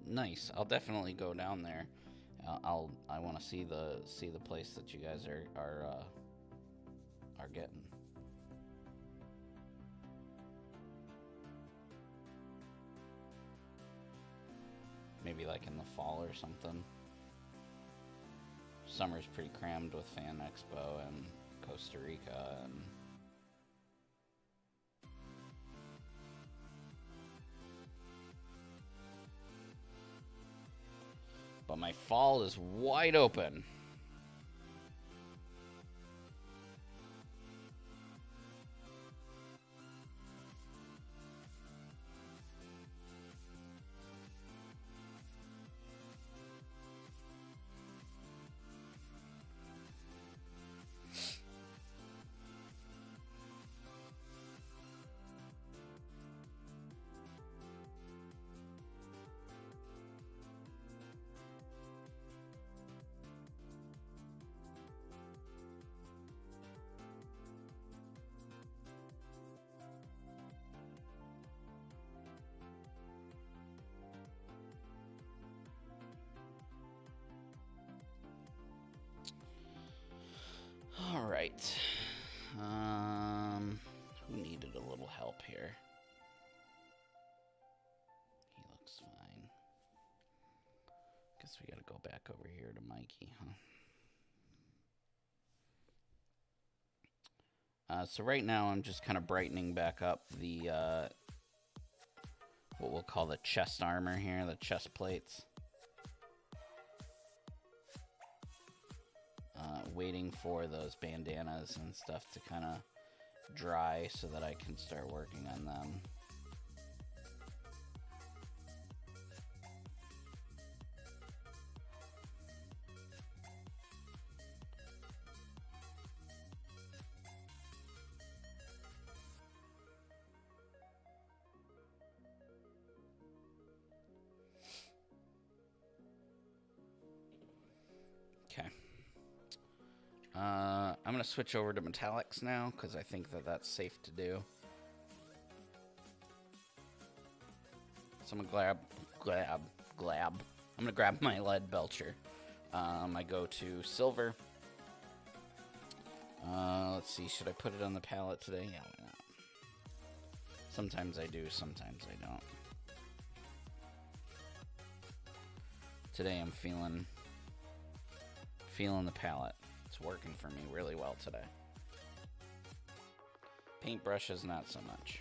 Nice. I'll definitely go down there. I want to see the place that you guys are getting. Maybe like in the fall or something. Summer's pretty crammed with Fan Expo and Costa Rica and. But my fall is wide open. All right. Who needed a little help here? He looks fine. Guess we gotta go back over here to Mikey, huh? So right now I'm just kind of brightening back up the what we'll call the chest armor here, the chest plates. Waiting for those bandanas and stuff to kind of dry so that I can start working on them. Okay. I'm going to switch over to metallics now because I think that that's safe to do. So I'm going to I'm going to grab my lead belcher. I go to silver. Let's see, should I put it on the palette today? Yeah, why not? Sometimes I do, sometimes I don't. Today I'm feeling the palette. It's working for me really well today. Paintbrushes, not so much.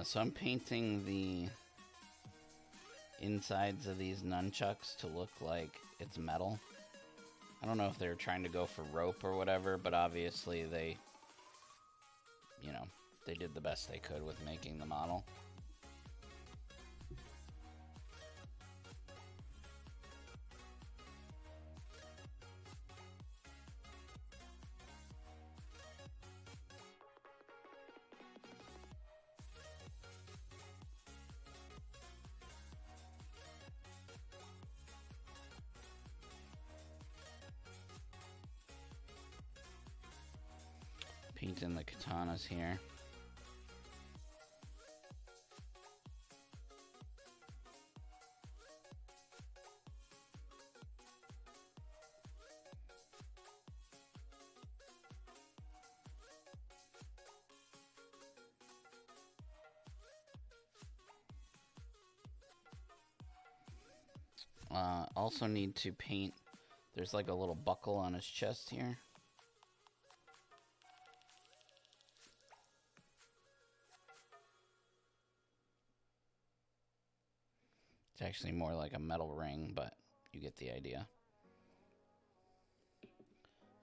So I'm painting the insides of these nunchucks to look like it's metal. I don't know if they're trying to go for rope or whatever, but obviously they, you know, they did the best they could with making the model. Painting the katanas here. Also need to paint, there's like a little buckle on his chest here. It's actually more like a metal ring, but you get the idea.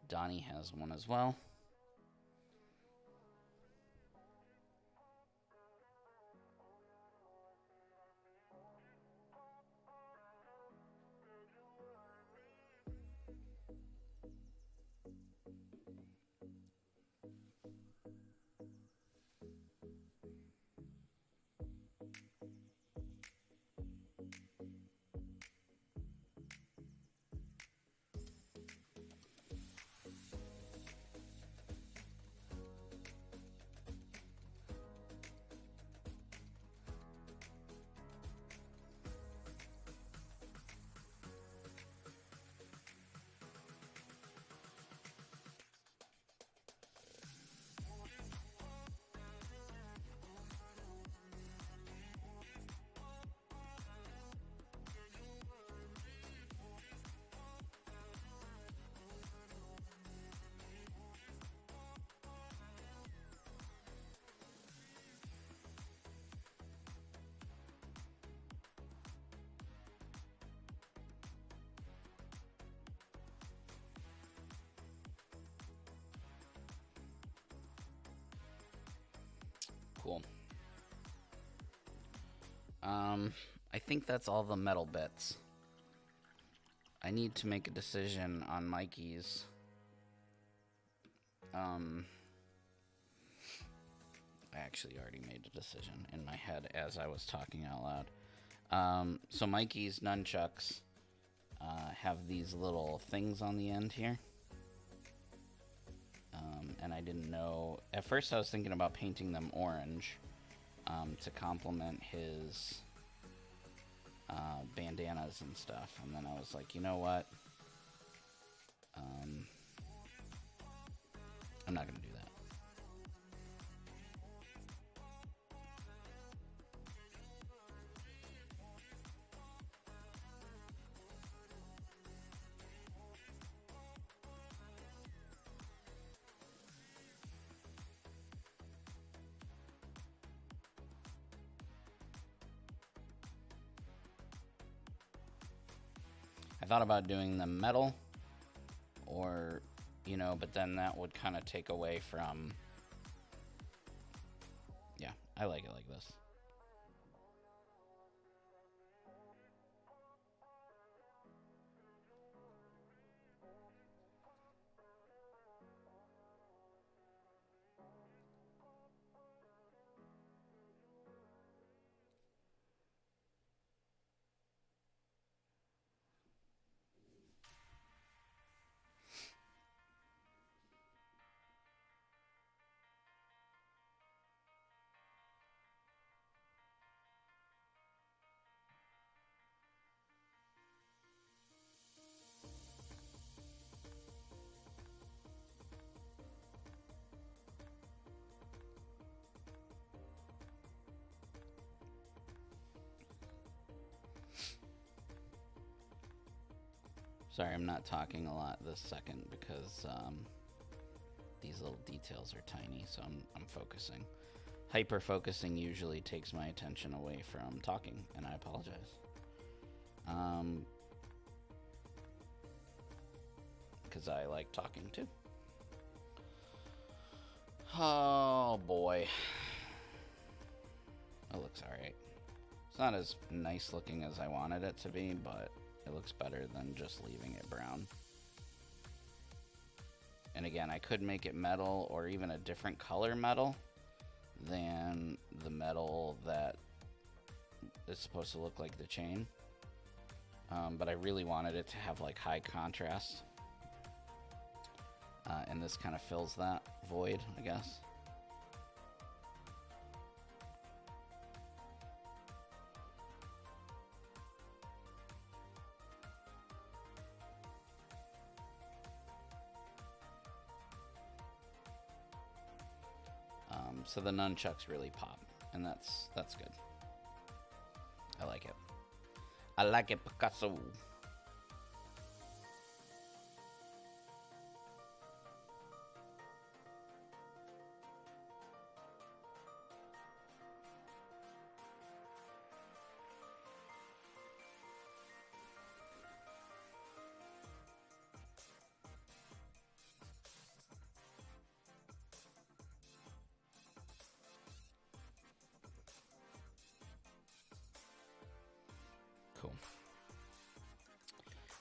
Donnie has one as well. Cool. I think that's all the metal bits. I need to make a decision on Mikey's. I actually already made a decision in my head as I was talking out loud. So Mikey's nunchucks have these little things on the end here. And I didn't know... At first I was thinking about painting them orange to complement his bandanas and stuff. And then I was like, you know what? I'm not going to do that. I thought about doing them metal, or, you know, but then that would kind of take away from... Yeah, I like it like this. Sorry, I'm not talking a lot this second because these little details are tiny, so I'm focusing. Hyper focusing usually takes my attention away from talking, and I apologize. Because I like talking too. Oh boy. It looks alright. It's not as nice looking as I wanted it to be, but it looks better than just leaving it brown. And again, I could make it metal or even a different color metal than the metal that is supposed to look like the chain. But I really wanted it to have like high contrast. And this kind of fills that void, I guess. So the nunchucks really pop, and that's good. I like it. I like it, Picasso. Cool.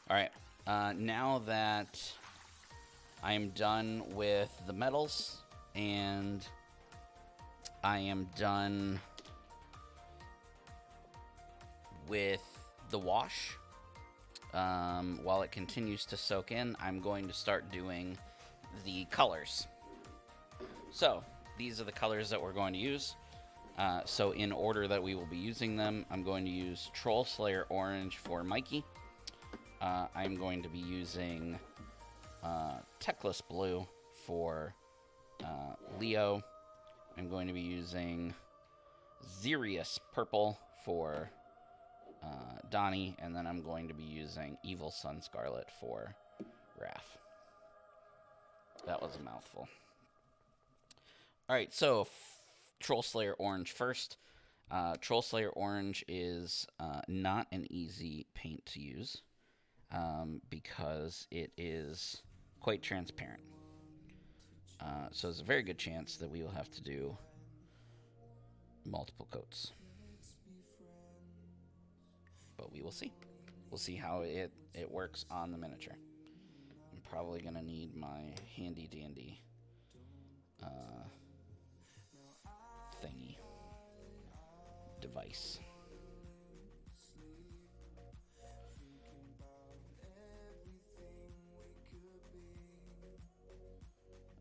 All right. Now that I am done with the metals and I am done with the wash, while it continues to soak in, I'm going to start doing the colors. So these are the colors that we're going to use. So in order that we will be using them, I'm going to use Troll Slayer Orange for Mikey. I'm going to be using Teclis Blue for Leo. I'm going to be using Xerius Purple for Donnie, and then I'm going to be using Evil Sun Scarlet for Raph. That was a mouthful. All right, so Troll Slayer Orange first. Troll Slayer Orange is not an easy paint to use because it is quite transparent. So there's a very good chance that we will have to do multiple coats. But we will see. We'll see how it works on the miniature. I'm probably going to need my handy dandy thingy device.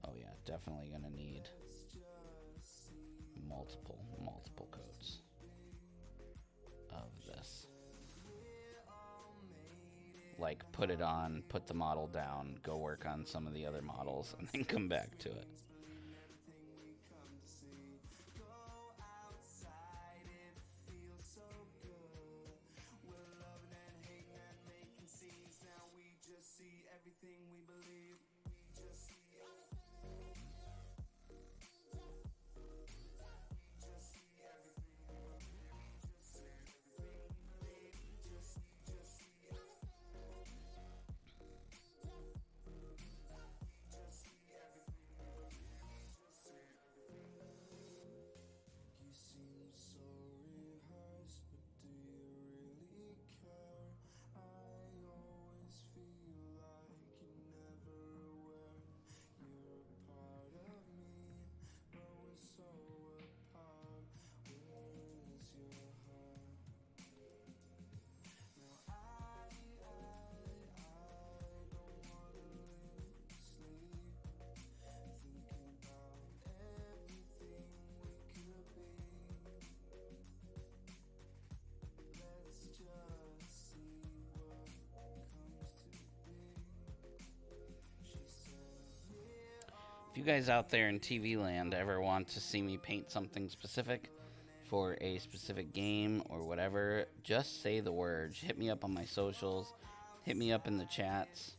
Oh yeah, definitely going to need multiple coats of this. Like, put it on, put the model down, go work on some of the other models, and then come back to it. If you guys out there in TV land ever want to see me paint something specific for a specific game or whatever, just say the word. Hit me up on my socials. Hit me up in the chats.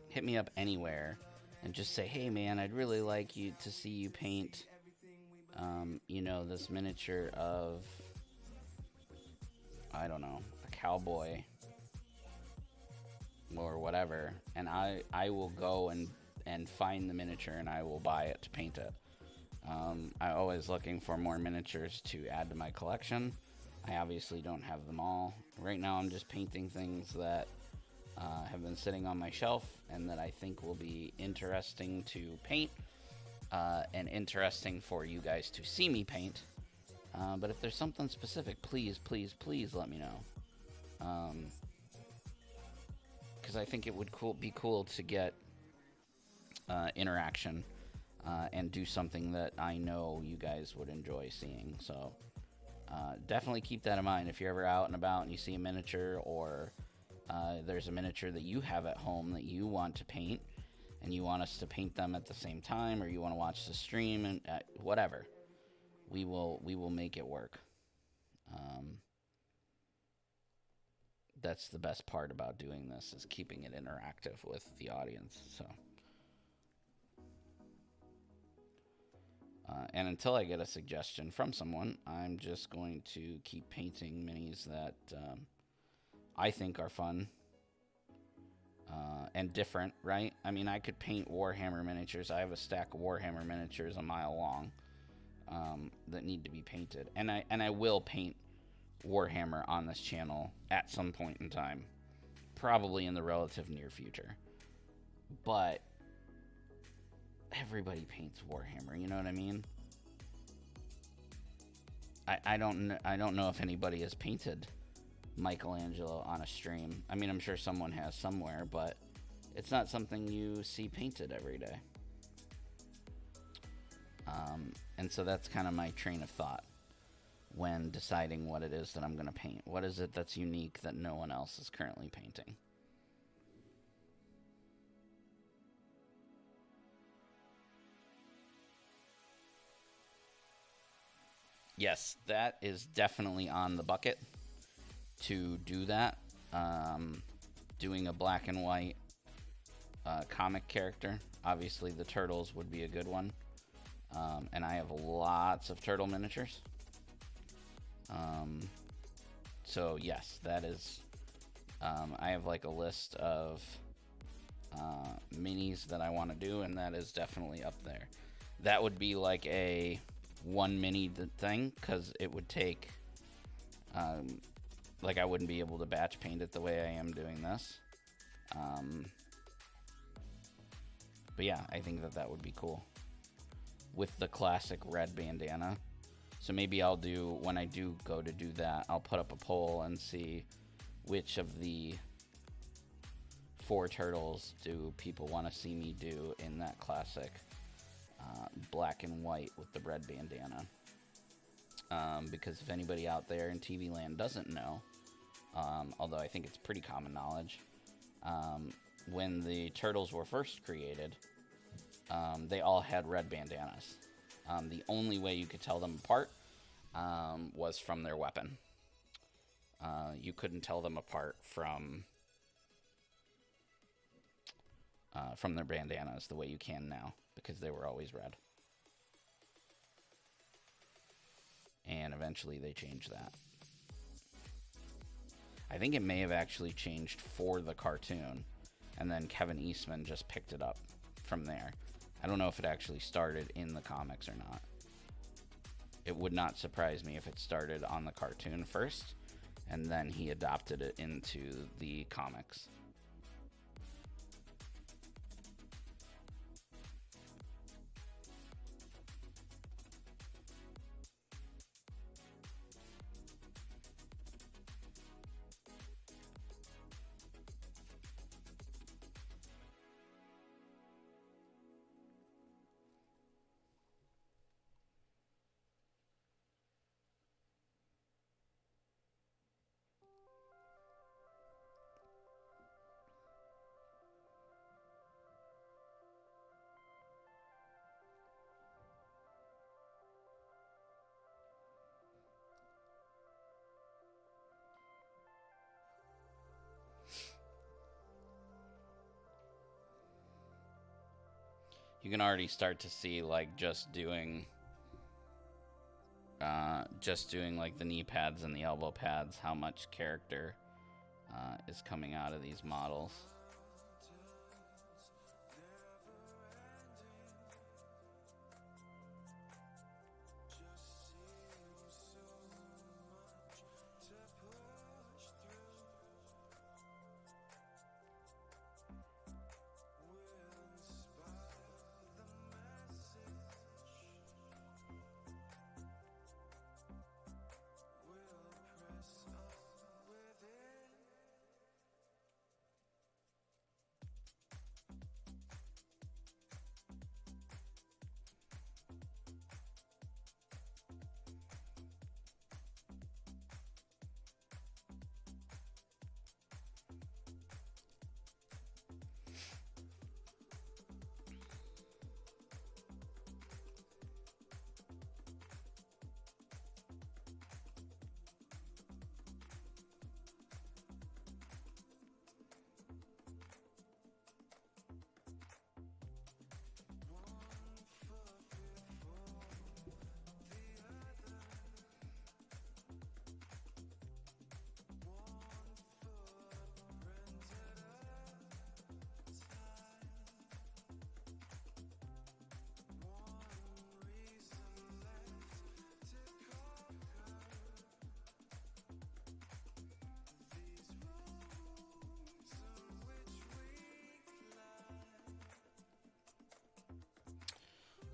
Hit me up anywhere and just say, hey man, I'd really like you to see you paint You know, this miniature of, I don't know, a cowboy or whatever, and I will go and find the miniature and I will buy it to paint it. I'm always looking for more miniatures to add to my collection. I obviously don't have them all. Right now I'm just painting things that have been sitting on my shelf and that I think will be interesting to paint and interesting for you guys to see me paint. But if there's something specific, please, please, please let me know. Because I think it would be cool to get interaction and do something that I know you guys would enjoy seeing. So definitely keep that in mind. If you're ever out and about and you see a miniature, or there's a miniature that you have at home that you want to paint and you want us to paint them at the same time, or you want to watch the stream, and whatever, we will make it work. That's the best part about doing this, is keeping it interactive with the audience. So and until I get a suggestion from someone, I'm just going to keep painting minis that I think are fun and different, right? I mean, I could paint Warhammer miniatures. I have a stack of Warhammer miniatures a mile long that need to be painted. And I will paint Warhammer on this channel at some point in time, probably in the relative near future. But everybody paints Warhammer, you know what I mean? I don't know if anybody has painted Michelangelo on a stream. I mean, I'm sure someone has somewhere, but it's not something you see painted every day. And so that's kind of my train of thought when deciding what it is that I'm going to paint. What is it that's unique that no one else is currently painting? Yes, that is definitely on the bucket to do that. Doing a black and white comic character. Obviously, the Turtles would be a good one. And I have lots of turtle miniatures. So, yes, that is... I have like a list of minis that I want to do, and that is definitely up there. That would be like a one mini thing, because it would take... like, I wouldn't be able to batch paint it the way I am doing this. But yeah, I think that would be cool. With the classic red bandana. So maybe I'll do, when I do go to do that, I'll put up a poll and see which of the 4 turtles do people want to see me do in that classic black and white with the red bandana. Because if anybody out there in TV land doesn't know, although I think it's pretty common knowledge, when the turtles were first created, they all had red bandanas. The only way you could tell them apart was from their weapon. You couldn't tell them apart from their bandanas the way you can now, because they were always red. And eventually they changed that. I think it may have actually changed for the cartoon, and then Kevin Eastman just picked it up from there. I don't know if it actually started in the comics or not. It would not surprise me if it started on the cartoon first, and then he adopted it into the comics. You can already start to see, like, just doing just doing like the knee pads and the elbow pads, how much character is coming out of these models.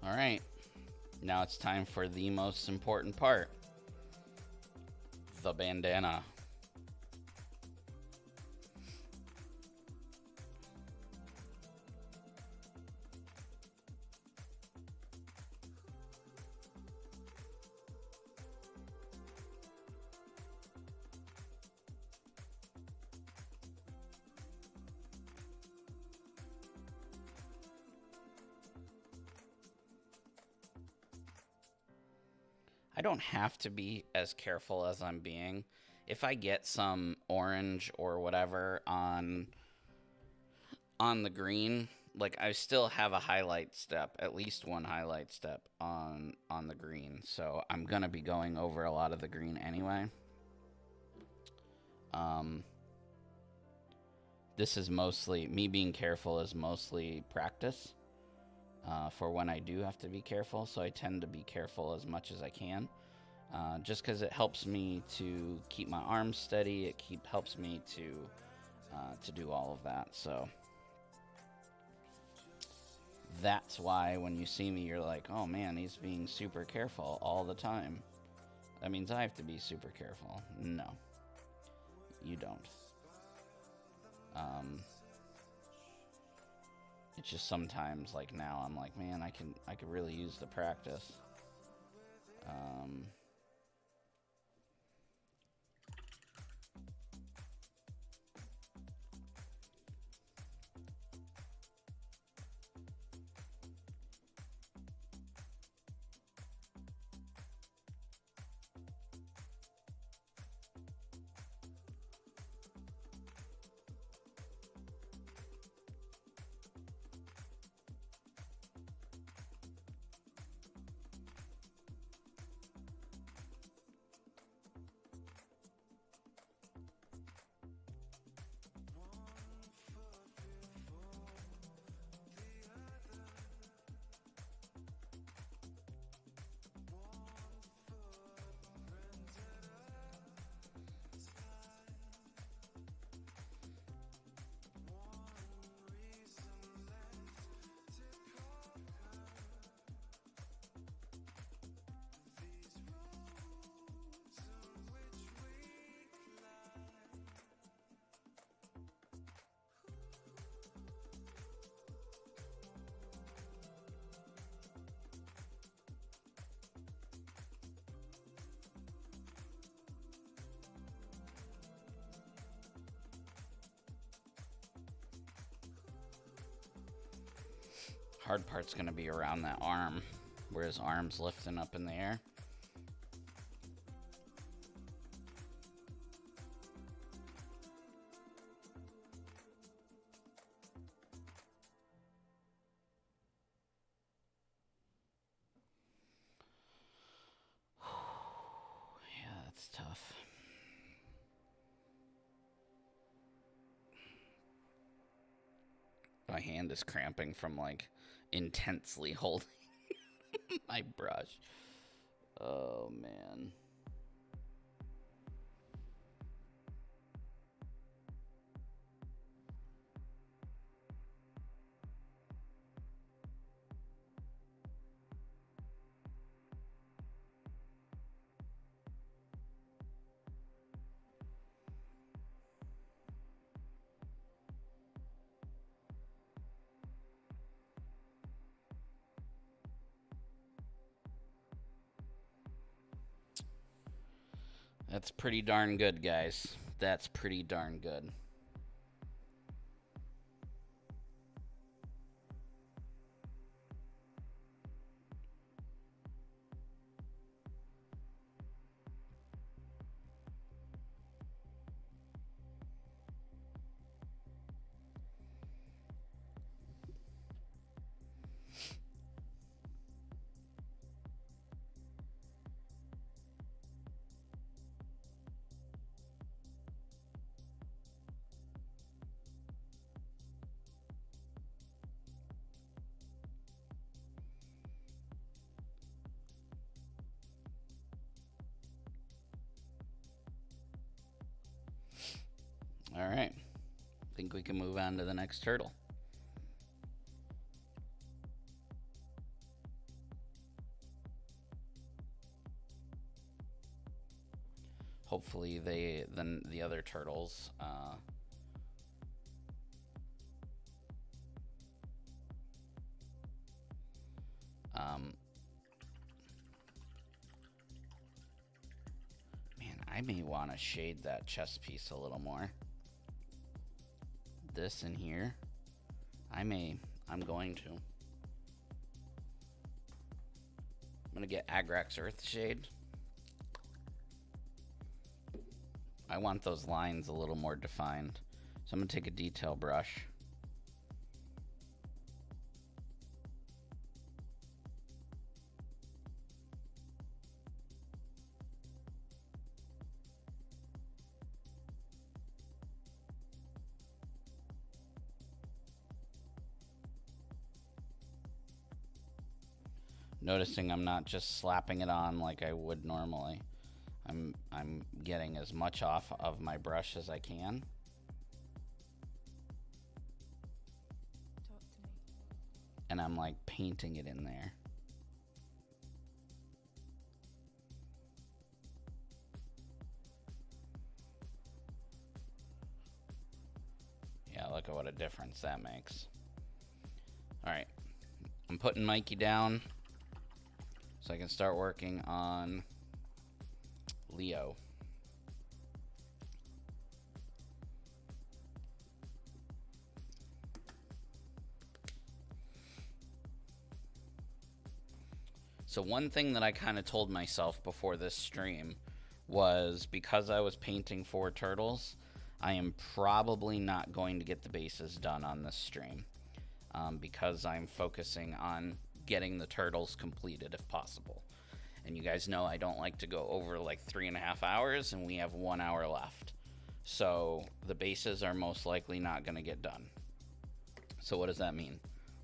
All right, now it's time for the most important part, the bandana. I don't have to be as careful as I'm being. If I get some orange or whatever on the green, like I still have a highlight step, at least one highlight step on the green. So I'm gonna be going over a lot of the green anyway. This is mostly me being careful is mostly practice for when I do have to be careful. So I tend to be careful as much as I can. Just because it helps me to keep my arms steady, it helps me to do all of that. So that's why when you see me, you're like, oh man, he's being super careful all the time. That means I have to be super careful. No, you don't. It's just sometimes, like now, I'm like, man, I could really use the practice. Hard part's gonna be around that arm, where his arm's lifting up in the air. My hand is cramping from like intensely holding my brush. Oh man. That's pretty darn good, guys. That's pretty darn good. All right. I think we can move on to the next turtle. Hopefully the other turtles man, I may want to shade that chest piece a little more. This in here, I'm going to. I'm gonna get Agrax Earth Shade. I want those lines a little more defined. So I'm gonna take a detail brush. Noticing I'm not just slapping it on like I would normally. I'm getting as much off of my brush as I can. Talk to me. And I'm like painting it in there. Yeah, look at what a difference that makes. All right, I'm putting Mikey down so I can start working on Leo. So one thing that I kind of told myself before this stream was, because I was painting 4 turtles, I am probably not going to get the bases done on this stream, because I'm focusing on getting the turtles completed if possible. And you guys know I don't like to go over like 3.5 hours, and we have 1 hour left. So the bases are most likely not going to get done. So what does that mean?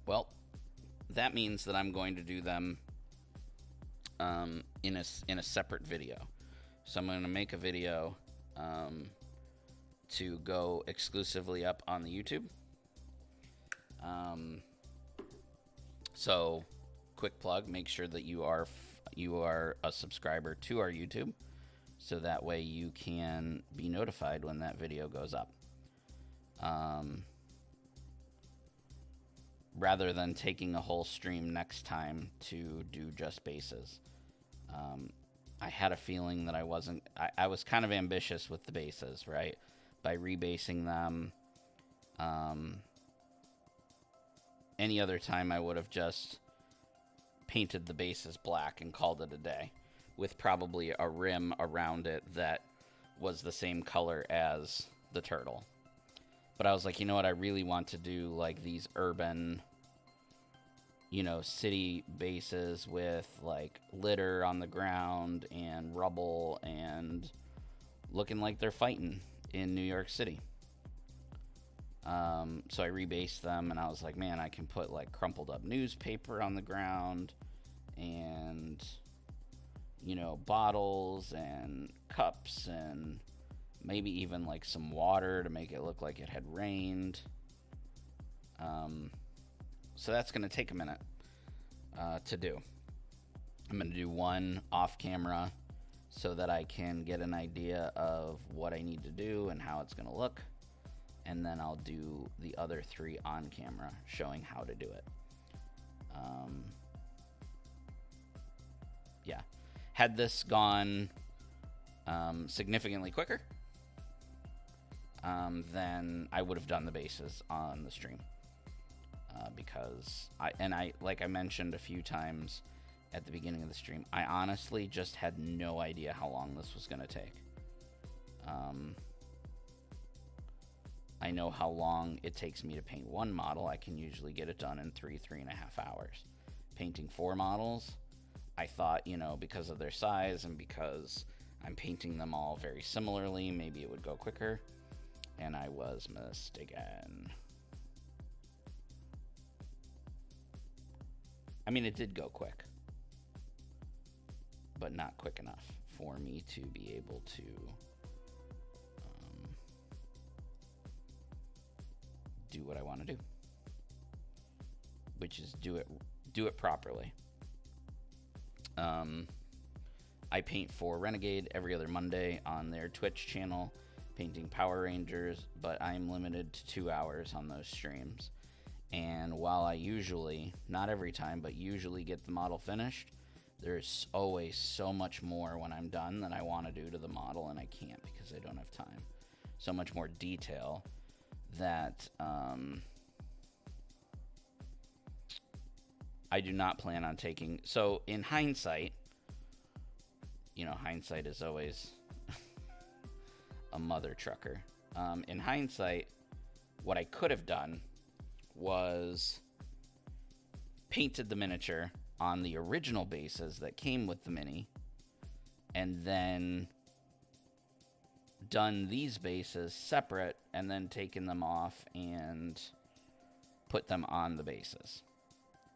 Well, that means that I'm going to do them in a separate video. So I'm going to make a video to go exclusively up on the YouTube. So quick plug, make sure that you are a subscriber to our YouTube, so that way you can be notified when that video goes up. Rather than taking a whole stream next time to do just bases. I had a feeling that I was kind of ambitious with the bases, right? By rebasing them. Any other time I would have just painted the bases black and called it a day, with probably a rim around it that was the same color as the turtle. But I was like, you know what, I really want to do like these urban, city bases with like litter on the ground and rubble and looking like they're fighting in New York City. So I rebased them, and I was like, man, I can put like crumpled up newspaper on the ground, and bottles and cups, and maybe even like some water to make it look like it had rained. So that's going to take a minute to do. I'm going to do one off camera so that I can get an idea of what I need to do and how it's going to look. And then I'll do the other 3 on camera showing how to do it. Yeah. Had this gone significantly quicker, then I would have done the bases on the stream. Because I like I mentioned a few times at the beginning of the stream, I honestly just had no idea how long this was going to take. I know how long it takes me to paint one model. I can usually get it done in 3.5 hours. Painting 4 models, I thought, because of their size and because I'm painting them all very similarly, maybe it would go quicker. And I was mistaken. I mean, it did go quick, but not quick enough for me to be able to do what I want to do, which is do it properly. I paint for Renegade every other Monday on their Twitch channel, painting Power Rangers, but I'm limited to 2 hours on those streams. And while I usually, not every time, but usually get the model finished, there's always so much more when I'm done that I want to do to the model, and I can't because I don't have time. So much more detail that I do not plan on taking. So in hindsight, hindsight is always a mother trucker. In hindsight, what I could have done was painted the miniature on the original bases that came with the mini, and then done these bases separate, and then taken them off and put them on the bases.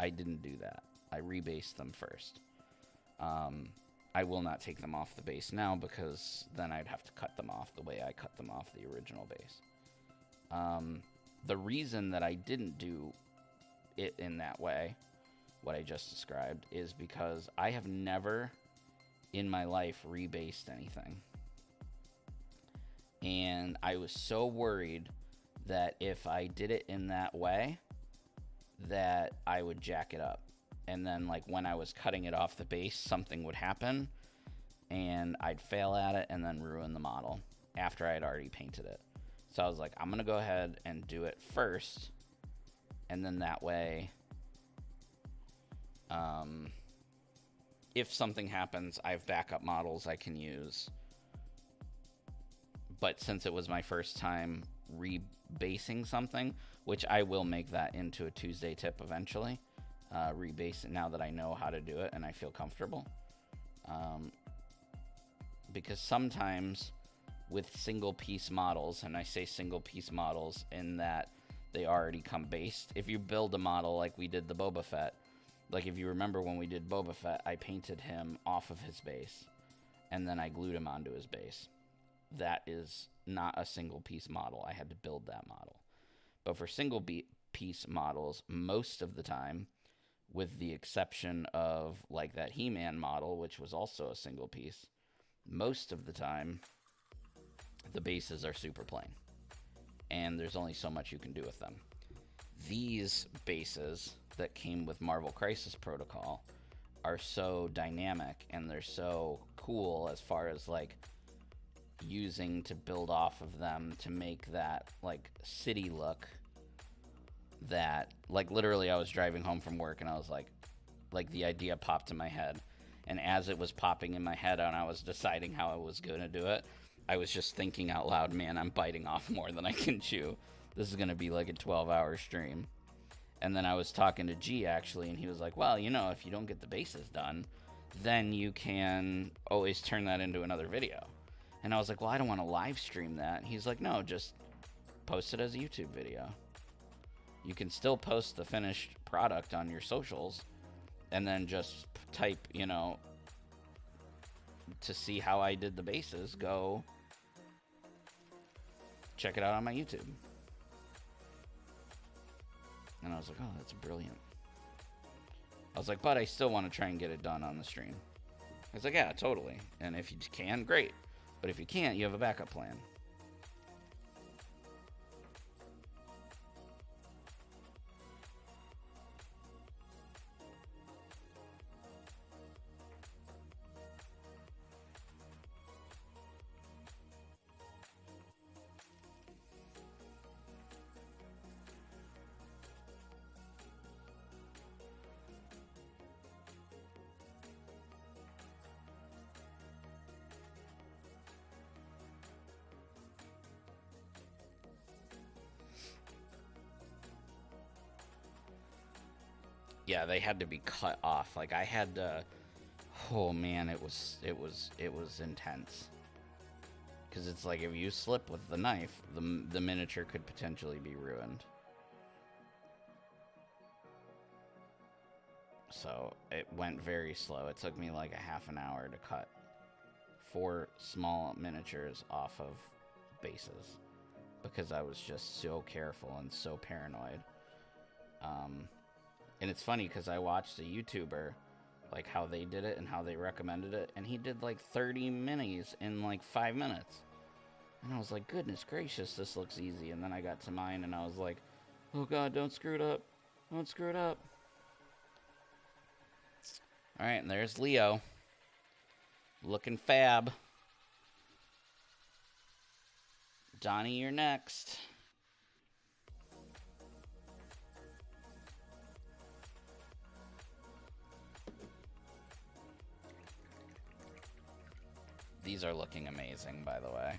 I didn't do that. I rebased them first. I will not take them off the base now because then I'd have to cut them off the way I cut them off the original base. The reason that I didn't do it in that way, what I just described, is because I have never in my life rebased anything. And I was so worried that if I did it in that way, that I would jack it up. And then, like, when I was cutting it off the base, something would happen, and I'd fail at it and then ruin the model after I had already painted it. So I was like, I'm going to go ahead and do it first, and then that way, if something happens, I have backup models I can use. But since it was my first time rebasing something, which I will make that into a Tuesday tip eventually, rebase it now that I know how to do it and I feel comfortable. Because sometimes with single piece models, and I say single piece models in that they already come based. If you build a model like we did the Boba Fett, like if you remember when we did Boba Fett, I painted him off of his base and then I glued him onto his base. That is not a single piece model. I had to build that model. But for single piece models, most of the time, with the exception of like that He-Man model, which was also a single piece, most of the time, the bases are super plain. And there's only so much you can do with them. These bases that came with Marvel Crisis Protocol are so dynamic and they're so cool as far as like using to build off of them to make that like city look that like literally I was driving home from work and I was like the idea popped in my head, and as it was popping in my head and I was deciding how I was going to do it, I was just thinking out loud, man, I'm biting off more than I can chew. This is going to be like a 12-hour stream. And then I was talking to G actually, and he was like, well, if you don't get the bases done, then you can always turn that into another video. And I was like, well, I don't want to live stream that. And he's like, no, just post it as a YouTube video. You can still post the finished product on your socials and then just type, you know, to see how I did the bases, go check it out on my YouTube. And I was like, oh, that's brilliant. I was like, but I still want to try and get it done on the stream. I was like, yeah, totally. And if you can, great. But if you can't, you have a backup plan. Yeah, they had to be cut off. Like I had to. Oh man, it was intense. Because it's like if you slip with the knife, the miniature could potentially be ruined. So it went very slow. It took me like a half an hour to cut 4 small miniatures off of bases because I was just so careful and so paranoid. And it's funny because I watched a YouTuber, like how they did it and how they recommended it, and he did like 30 minis in like 5 minutes. And I was like, goodness gracious, this looks easy. And then I got to mine and I was like, oh God, don't screw it up. Don't screw it up. All right, and there's Leo. Looking fab. Donnie, you're next. These are looking amazing, by the way.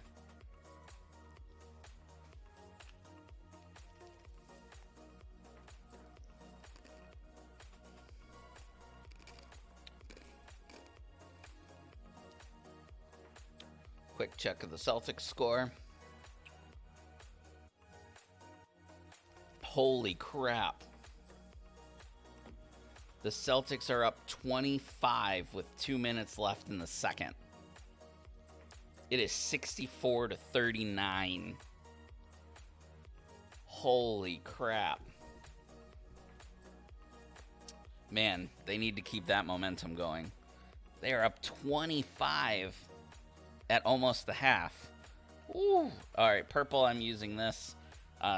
Quick check of the Celtics score. Holy crap. The Celtics are up 25 with 2 minutes left in the second. It is 64-39. Holy crap. Man, they need to keep that momentum going. They are up 25 at almost the half. Ooh. All right, purple, I'm using this.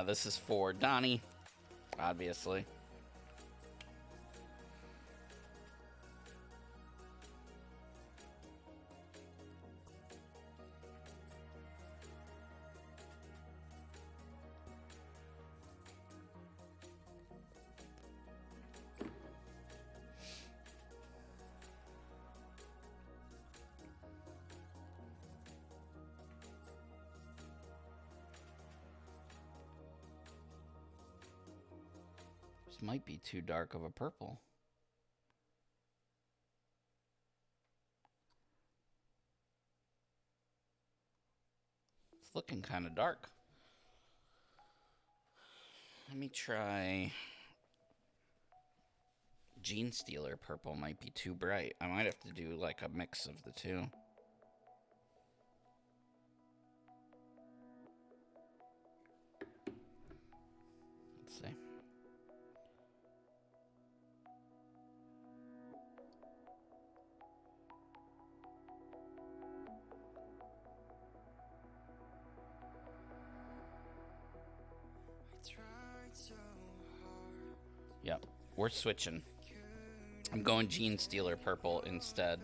This is for Donnie, obviously. This might be too dark of a purple. It's looking kind of dark. Let me try. Gene Stealer purple might be too bright. I might have to do like a mix of the two. Let's see. Yep, we're switching. I'm going Gene Stealer purple instead.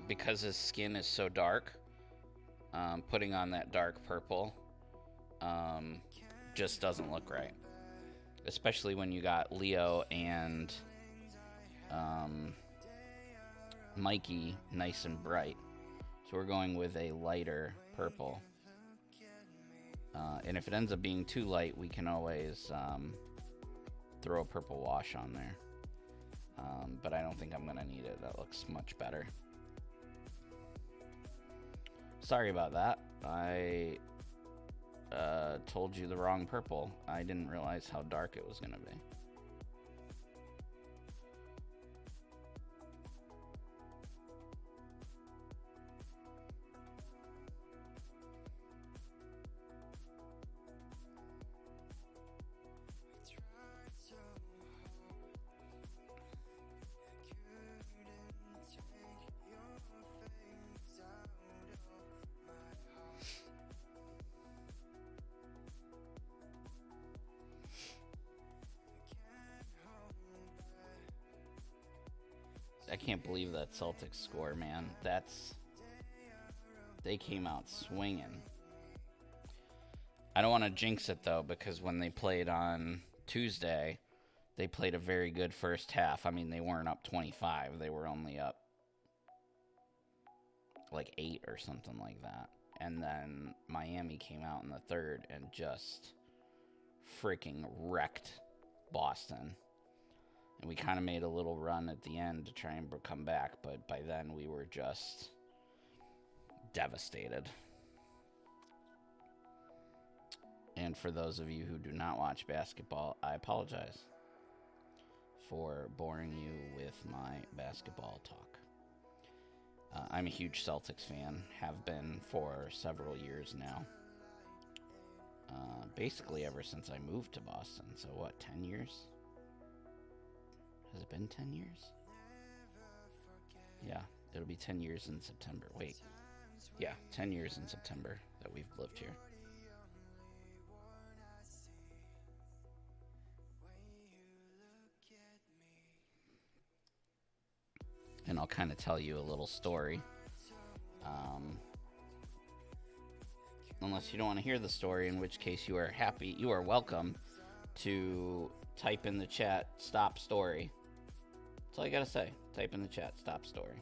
Because his skin is so dark, putting on that dark purple just doesn't look right. Especially when you got Leo and Mikey nice and bright. So we're going with a lighter purple. And if it ends up being too light, we can always throw a purple wash on there. But I don't think I'm going to need it. That looks much better. Sorry about that. I told you the wrong purple. I didn't realize how dark it was going to be. I can't believe that Celtics score, man. They came out swinging. I don't want to jinx it, though, because when they played on Tuesday, they played a very good first half. I mean, they weren't up 25. They were only up like 8 or something like that. And then Miami came out in the third and just freaking wrecked Boston. And we kind of made a little run at the end to try and come back, but by then we were just devastated. And for those of you who do not watch basketball, I apologize for boring you with my basketball talk. I'm a huge Celtics fan, have been for several years now. Basically ever since I moved to Boston. So what, 10 years? Has it been 10 years? Yeah, it'll be 10 years in September. Wait. Yeah, 10 years in September that we've lived here. And I'll kind of tell you a little story. Unless you don't want to hear the story, in which case you are welcome to type in the chat, stop story. That's all you gotta say. Type in the chat, stop story.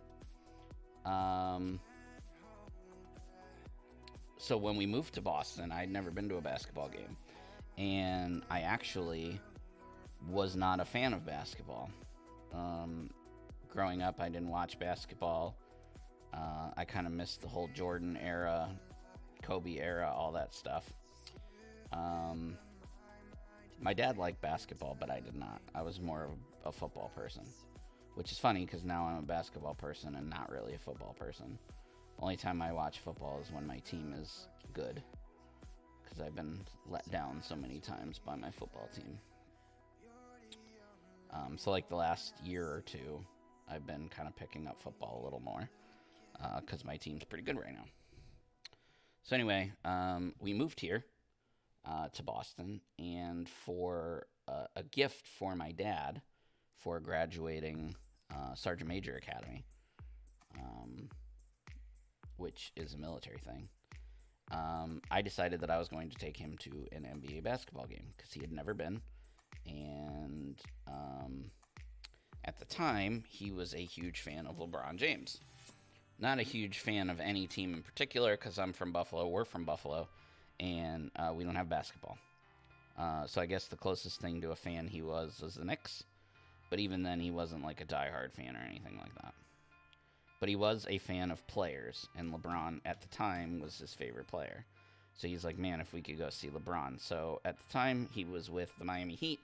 So when we moved to Boston, I'd never been to a basketball game. And I actually was not a fan of basketball. Growing up, I didn't watch basketball. I kind of missed the whole Jordan era, Kobe era, all that stuff. My dad liked basketball, but I did not. I was more of a football person. Which is funny, because now I'm a basketball person and not really a football person. The only time I watch football is when my team is good. Because I've been let down so many times by my football team. So like the last year or two, I've been kind of picking up football a little more. Because my team's pretty good right now. So anyway, we moved here to Boston. And for a gift for my dad for graduating Sergeant Major Academy, which is a military thing, I decided that I was going to take him to an NBA basketball game because he had never been. And at the time, he was a huge fan of LeBron James. Not a huge fan of any team in particular because I'm from Buffalo, we're from Buffalo, and we don't have basketball. So I guess the closest thing to a fan he was the Knicks. But even then, he wasn't like a diehard fan or anything like that. But he was a fan of players, and LeBron at the time was his favorite player. So he's like, man, if we could go see LeBron. So at the time, he was with the Miami Heat,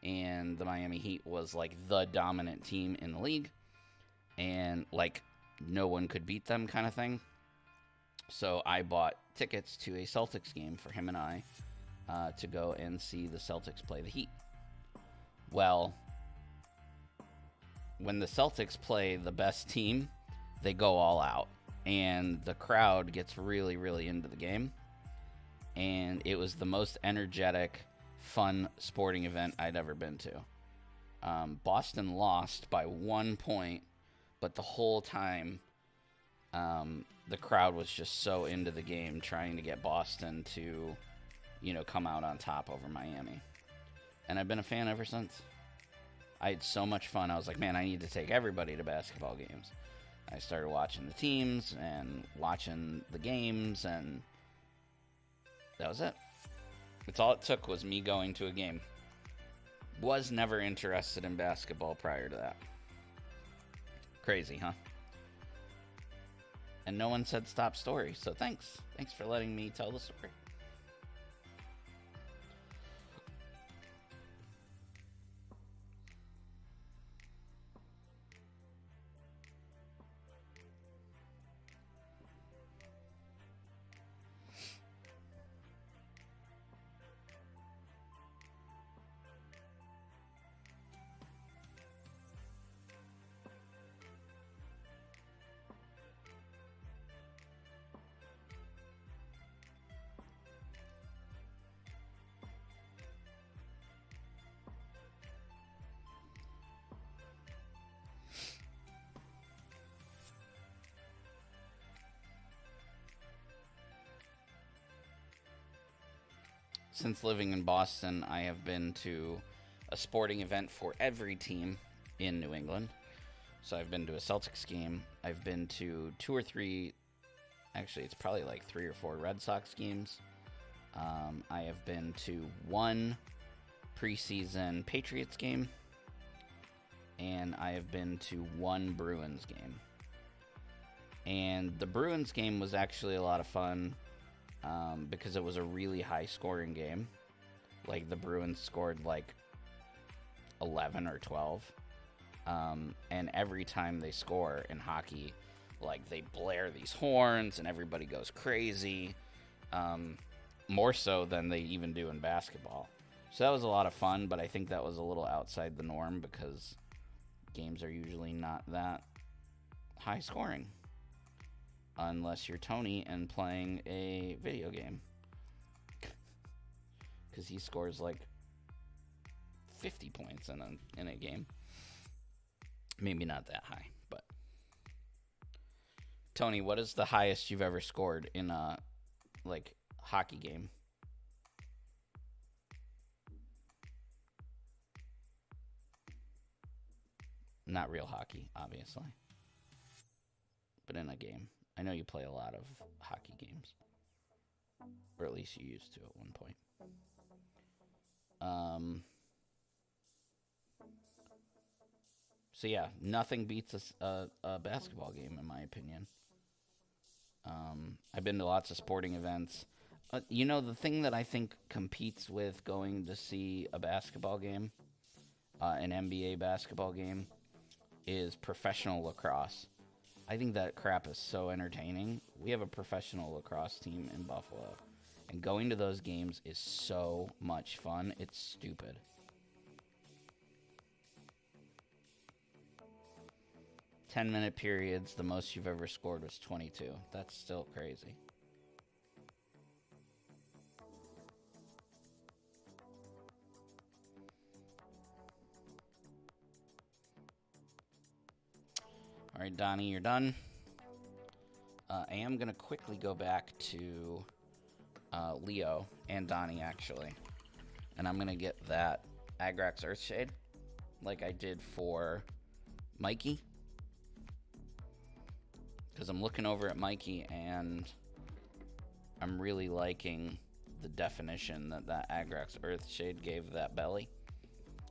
and the Miami Heat was like the dominant team in the league. And like, no one could beat them kind of thing. So I bought tickets to a Celtics game for him and I to go and see the Celtics play the Heat. Well, when the Celtics play the best team, they go all out. And the crowd gets really, really into the game. And it was the most energetic, fun sporting event I'd ever been to. Boston lost by 1 point, but the whole time, the crowd was just so into the game, trying to get Boston to, come out on top over Miami. And I've been a fan ever since. I had so much fun. I was like, man, I need to take everybody to basketball games. I started watching the teams and watching the games, and that was it. That's all it took, was me going to a game. Was never interested in basketball prior to that. Crazy, huh? And no one said stop story, so thanks. Thanks for letting me tell the story. since living in Boston, I have been to a sporting event for every team in New England. So I've been to a Celtics game. I've been to 2 or 3, actually it's probably like 3 or 4 Red Sox games. I have been to 1 preseason Patriots game. And I have been to 1 Bruins game. And the Bruins game was actually a lot of fun because it was a really high-scoring game. Like, the Bruins scored, like, 11 or 12. And every time they score in hockey, like, they blare these horns and everybody goes crazy. More so than they even do in basketball. So that was a lot of fun, but I think that was a little outside the norm because games are usually not that high scoring. Unless you're Tony and playing a video game. Because he scores like 50 points in a game. Maybe not that high, but. Tony, what is the highest you've ever scored in a, like, hockey game? Not real hockey, obviously. But in a game. I know you play a lot of hockey games. Or at least you used to at one point. So yeah, nothing beats a basketball game in my opinion. I've been to lots of sporting events. You know, the thing that I think competes with going to see a basketball game, an NBA basketball game, is professional lacrosse. I think that crap is so entertaining. We have a professional lacrosse team in Buffalo, and going to those games is so much fun. It's stupid. Ten-minute periods, the most you've ever scored was 22. That's still crazy. All right, Donnie, you're done. I am going to quickly go back to Leo and Donnie, actually. And I'm going to get that Agrax Earthshade like I did for Mikey. Because I'm looking over at Mikey and I'm really liking the definition that Agrax Earthshade gave that belly.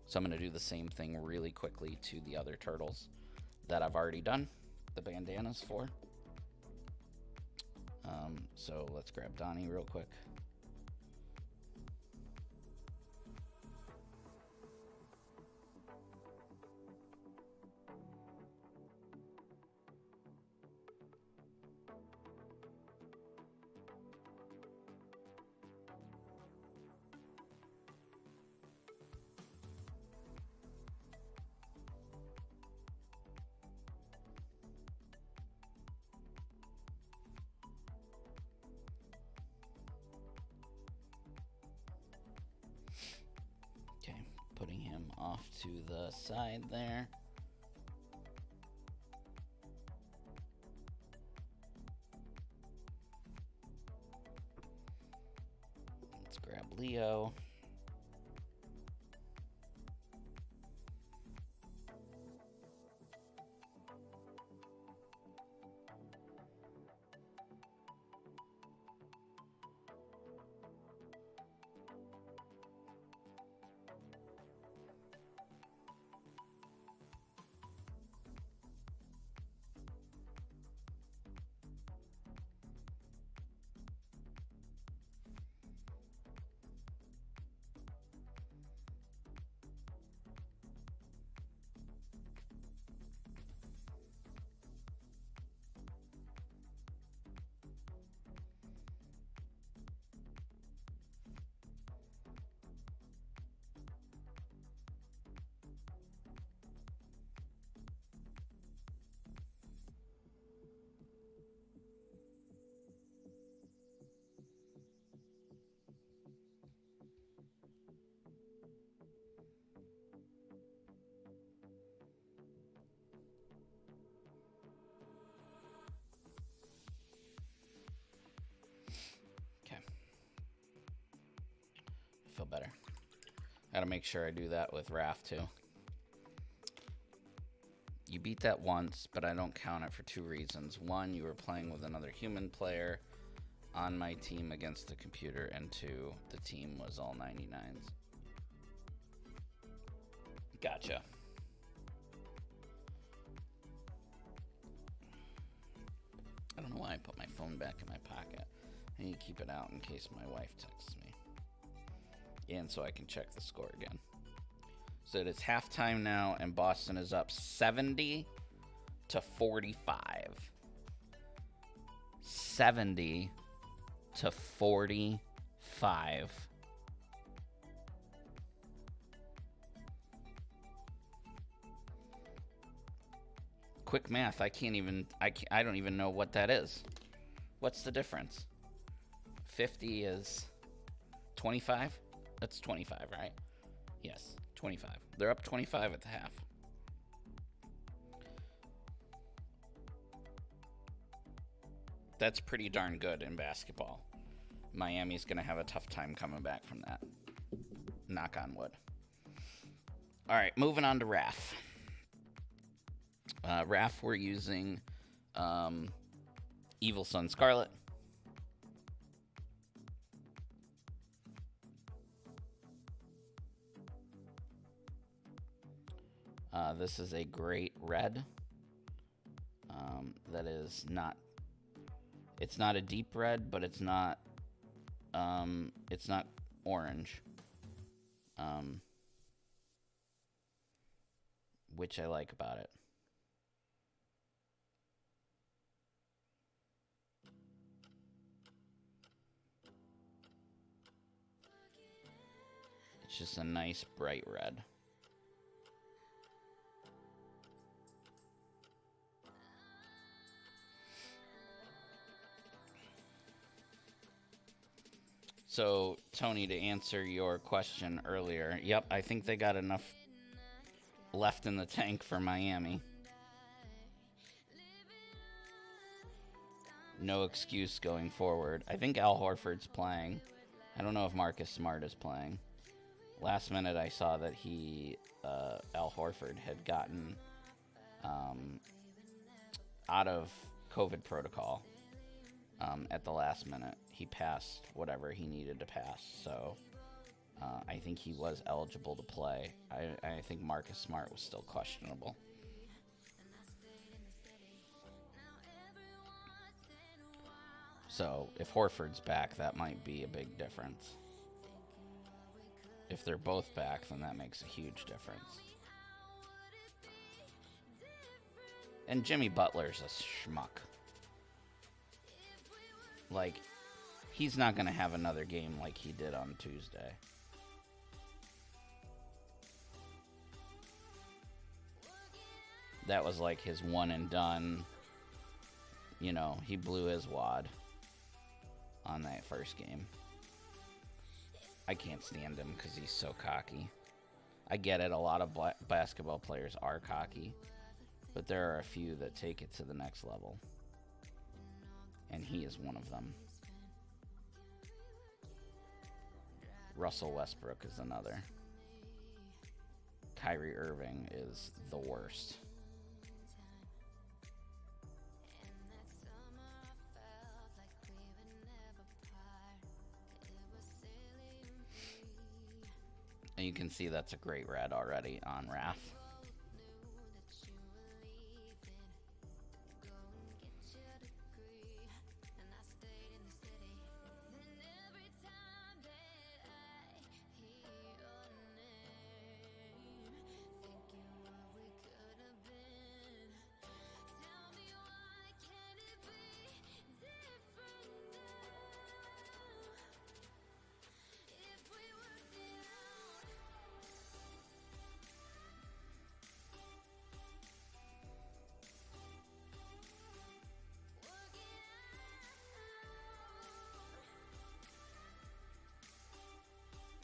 So I'm going to do the same thing really quickly to the other turtles that I've already done the bandanas for. So let's grab Donnie real quick. Okay, putting him off to the side there. Let's grab Leo. feel better. Gotta make sure I do that with Raph, too. You beat that once, but I don't count it for 2 reasons. 1, you were playing with another human player on my team against the computer, and 2, the team was all 99s. Gotcha. I don't know why I put my phone back in my pocket. I need to keep it out in case my wife texts me. And so I can check the score again. So it's halftime now, and Boston is up 70 to 45. 70 to 45. Quick math. I don't even know what that is. What's the difference? 50 is 25? That's 25, right? Yes, 25. They're up 25 at the half. That's pretty darn good in basketball. Miami's going to have a tough time coming back from that. Knock on wood. All right, moving on to Raph. Raph, we're using Evil Sun Scarlet. This is a great red. That is not. It's not a deep red, but it's not. It's not orange. Which I like about it. It's just a nice bright red. So, Tony, to answer your question earlier, yep, I think they got enough left in the tank for Miami. No excuse going forward. I think Al Horford's playing. I don't know if Marcus Smart is playing. Last minute I saw that Al Horford had gotten out of COVID protocol at the last minute. He passed whatever he needed to pass, so I think he was eligible to play. I think Marcus Smart was still questionable. So if Horford's back, that might be a big difference. If they're both back, then that makes a huge difference. And Jimmy Butler's a schmuck. Like, he's not going to have another game like he did on Tuesday. That was like his one and done. You know, he blew his wad on that first game. I can't stand him because he's so cocky. I get it, a lot of basketball players are cocky, but there are a few that take it to the next level. And he is one of them. Russell Westbrook is another. Kyrie Irving is the worst. And you can see that's a great red already on Raph.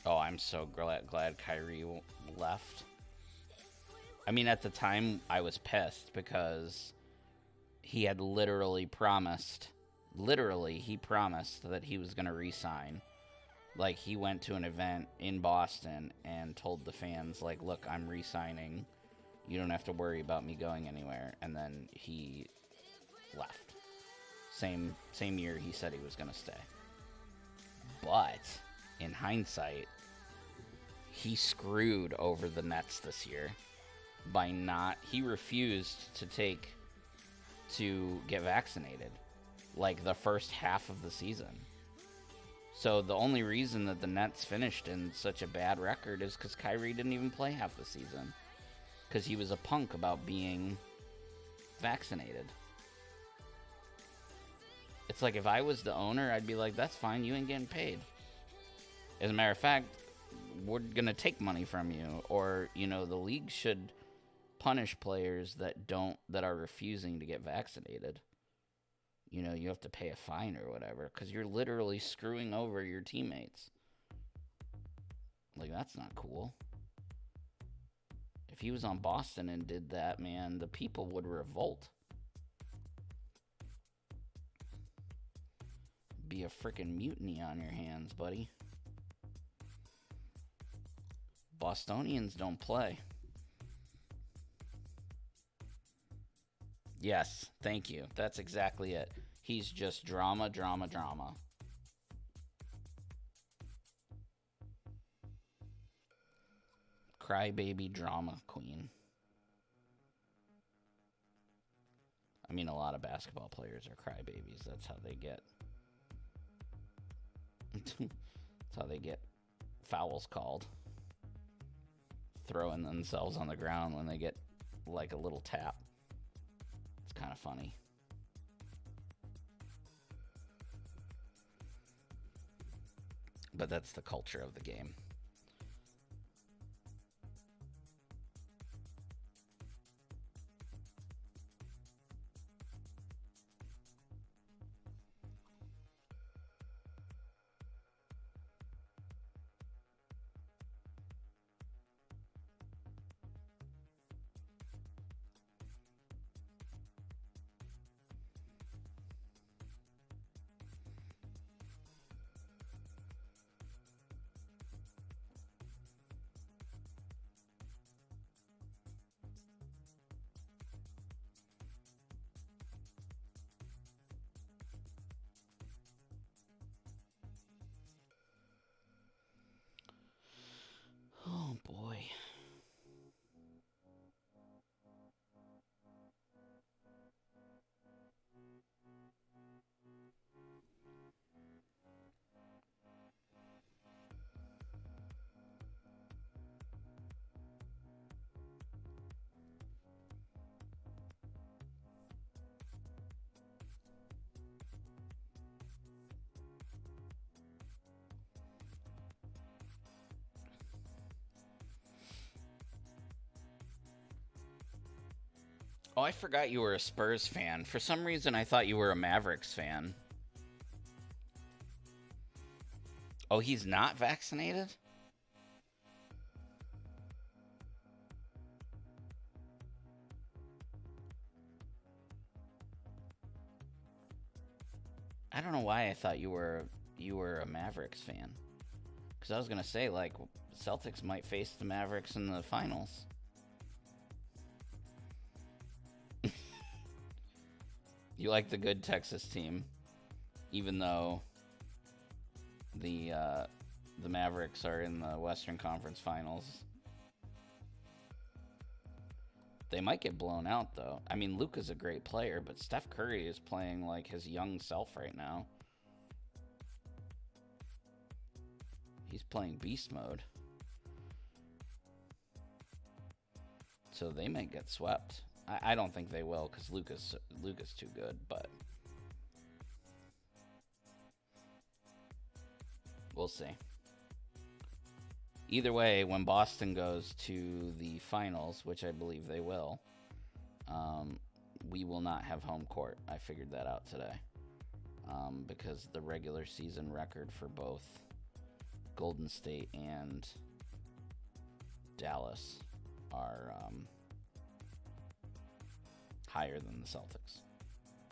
Oh, I'm so glad Kyrie left. I mean, at the time, I was pissed because he had he promised that he was going to re-sign. Like, he went to an event in Boston and told the fans, like, look, I'm re-signing. You don't have to worry about me going anywhere. And then he left. Same year he said he was going to stay. But in hindsight, he screwed over the Nets this year by he refused to get vaccinated, like, the first half of the season. So the only reason that the Nets finished in such a bad record is because Kyrie didn't even play half the season, because he was a punk about being vaccinated. It's like, if I was the owner, I'd be like, that's fine, you ain't getting paid. As a matter of fact, we're going to take money from you. Or, you know, the league should punish players that are refusing to get vaccinated. You know, you have to pay a fine or whatever, because you're literally screwing over your teammates. Like, that's not cool. If he was on Boston and did that, man, the people would revolt. Be a freaking mutiny on your hands, buddy. Bostonians don't play. Yes, thank you. That's exactly it. He's just drama, drama, drama. Crybaby drama queen. I mean, a lot of basketball players are crybabies. That's how they get. That's how they get fouls called. Throwing themselves on the ground when they get, like, a little tap. It's kind of funny. But that's the culture of the game. Oh boy. Oh, I forgot you were a Spurs fan. For some reason, I thought you were a Mavericks fan. Oh, he's not vaccinated? I don't know why I thought you were a Mavericks fan. Because I was going to say, like, Celtics might face the Mavericks in the finals. You like the good Texas team, even though the Mavericks are in the Western Conference Finals. They might get blown out, though. I mean, Luka's a great player, but Steph Curry is playing like his young self right now. He's playing beast mode. So they may get swept. I don't think they will, because Luka's too good, but we'll see. Either way, when Boston goes to the finals, which I believe they will, we will not have home court. I figured that out today. Because the regular season record for both Golden State and Dallas are higher than the Celtics.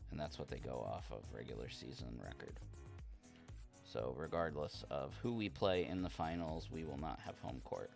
And that's what they go off of, regular season record. So regardless of who we play in the finals, we will not have home court.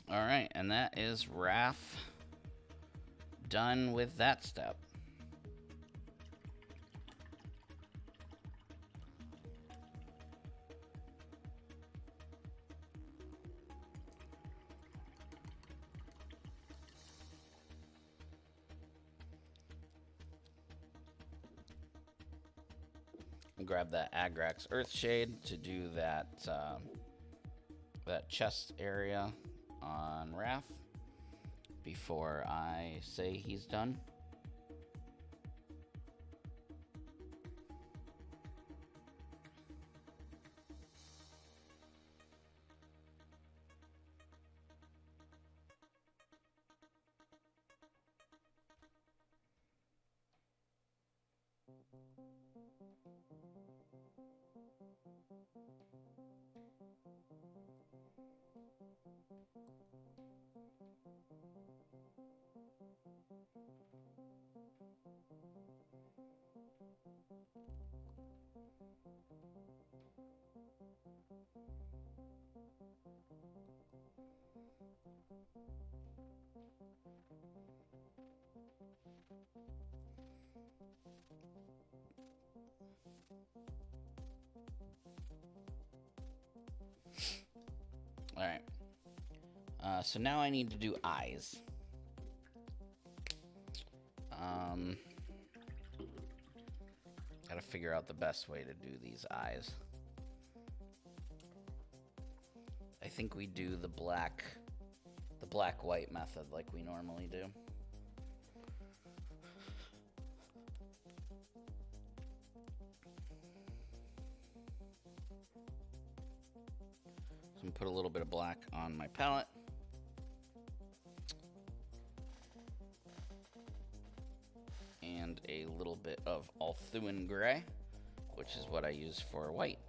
All right, and that is Raph done with that step. Grab that Agrax Earthshade to do that that chest area on Raph before I say he's done. All right. So now I need to do eyes. Gotta figure out the best way to do these eyes. I think we do the black-white method like we normally do. So I'm gonna put a little bit of black on my palette. And a little bit of Althuan Gray, which is what I use for white.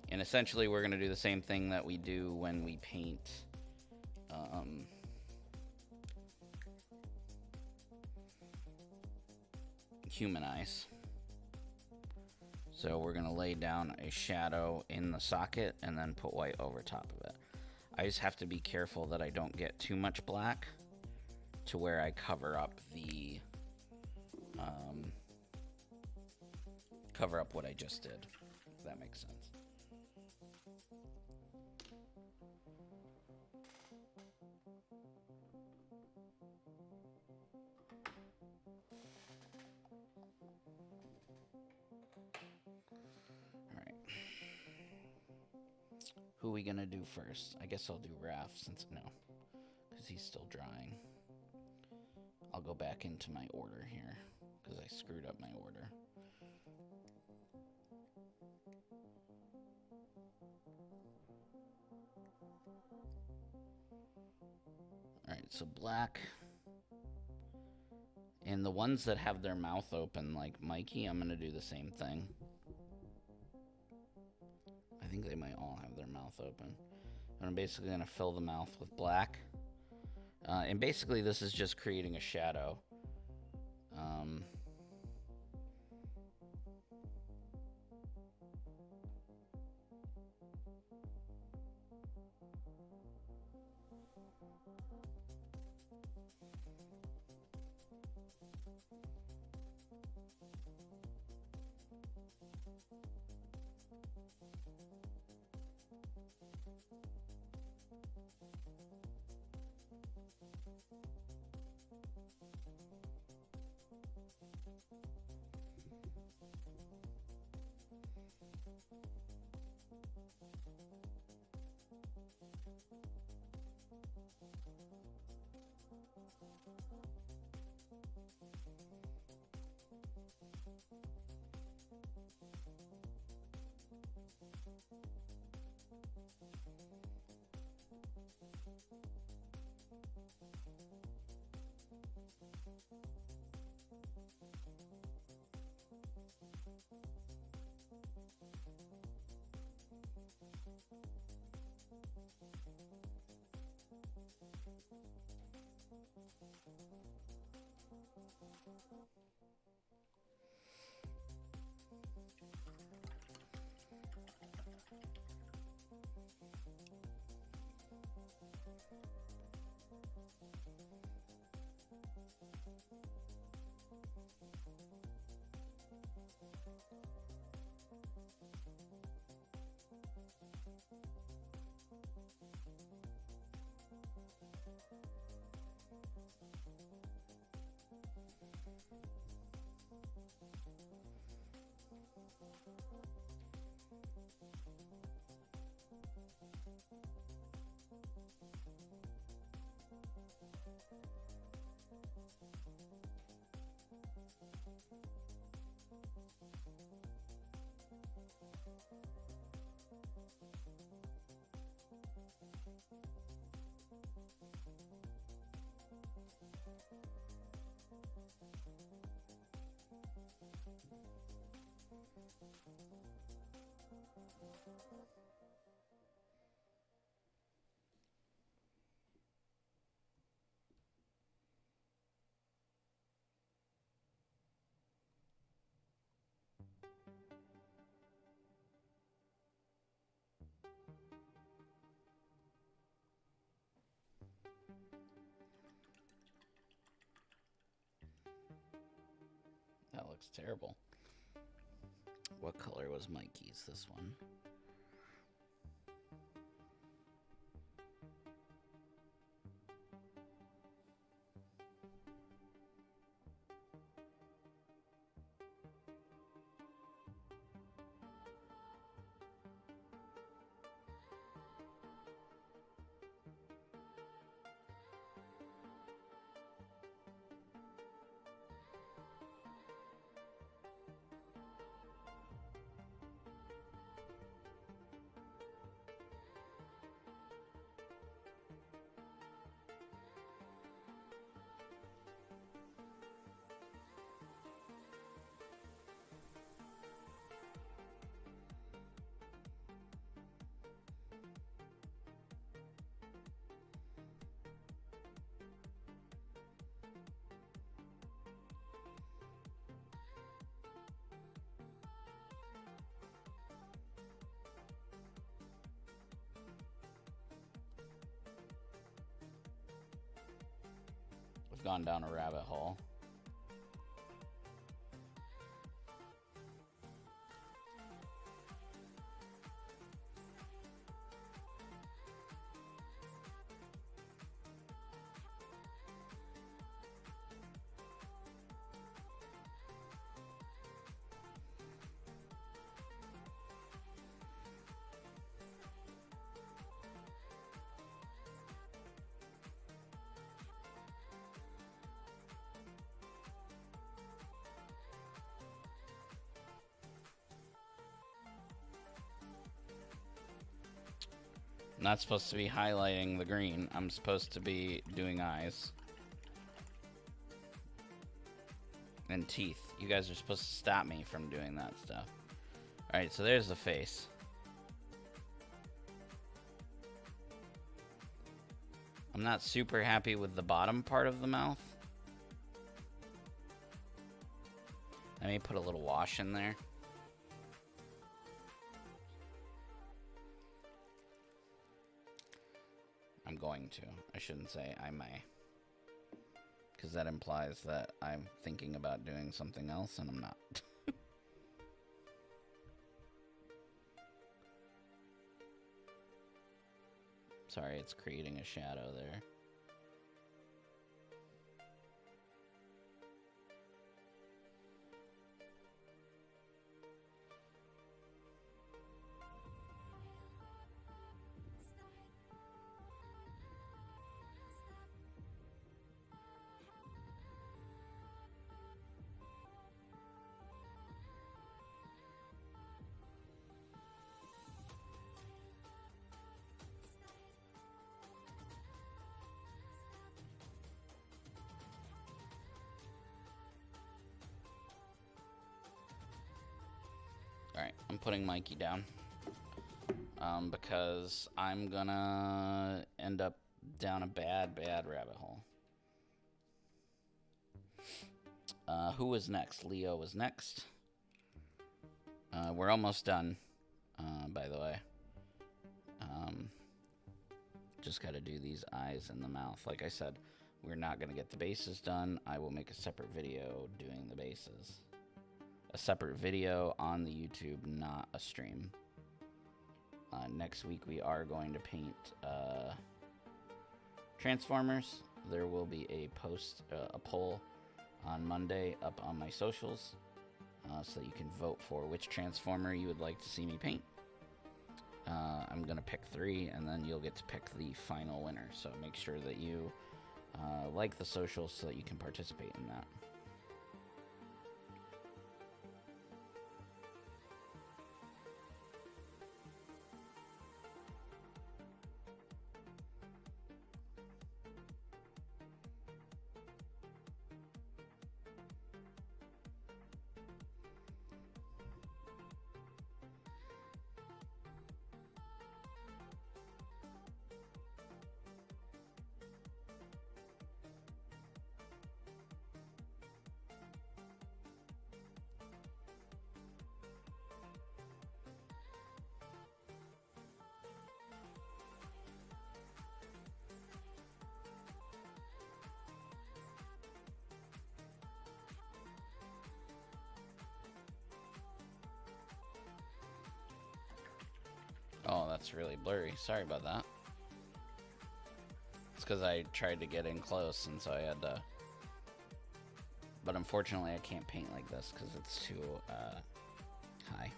And essentially we're gonna do the same thing that we do when we paint human eyes. So we're gonna lay down a shadow in the socket and then put white over top of it. I just have to be careful that I don't get too much black to where I cover up the cover up what I just did, if that makes sense. Who are we gonna do first? I guess I'll do Raph since because he's still drying. I'll go back into my order here because I screwed up my order. All right, so black And the ones that have their mouth open, like Mikey, I'm going to do the same thing. I think they might all have their mouth open. I'm basically going to fill the mouth with black. And basically this is just creating a shadow. That looks terrible. What color was Mikey's? This one. We've gone down a rabbit hole. I'm not supposed to be highlighting the green. I'm supposed to be doing eyes. And teeth. You guys are supposed to stop me from doing that stuff. Alright, so there's the face. I'm not super happy with the bottom part of the mouth. I may put a little wash in there. I'm going to. I shouldn't say I may. Because that implies that I'm thinking about doing something else, and I'm not. Sorry, it's creating a shadow there. Alright, I'm putting Mikey down. Because I'm gonna end up down a bad rabbit hole. Who was next? Leo was next. We're almost done, by the way. Just gotta do these eyes and the mouth. Like I said, we're not gonna get the bases done. I will make a separate video doing the bases. A separate video on the YouTube, not a stream. Next week we are going to paint Transformers. There will be a poll on Monday up on my socials, so that you can vote for which Transformer you would like to see me paint. I'm gonna pick 3, and then you'll get to pick the final winner. So make sure that you like the socials so that you can participate in that. Oh, that's really blurry. Sorry about that. It's because I tried to get in close, and so I had to... But unfortunately, I can't paint like this because it's too high.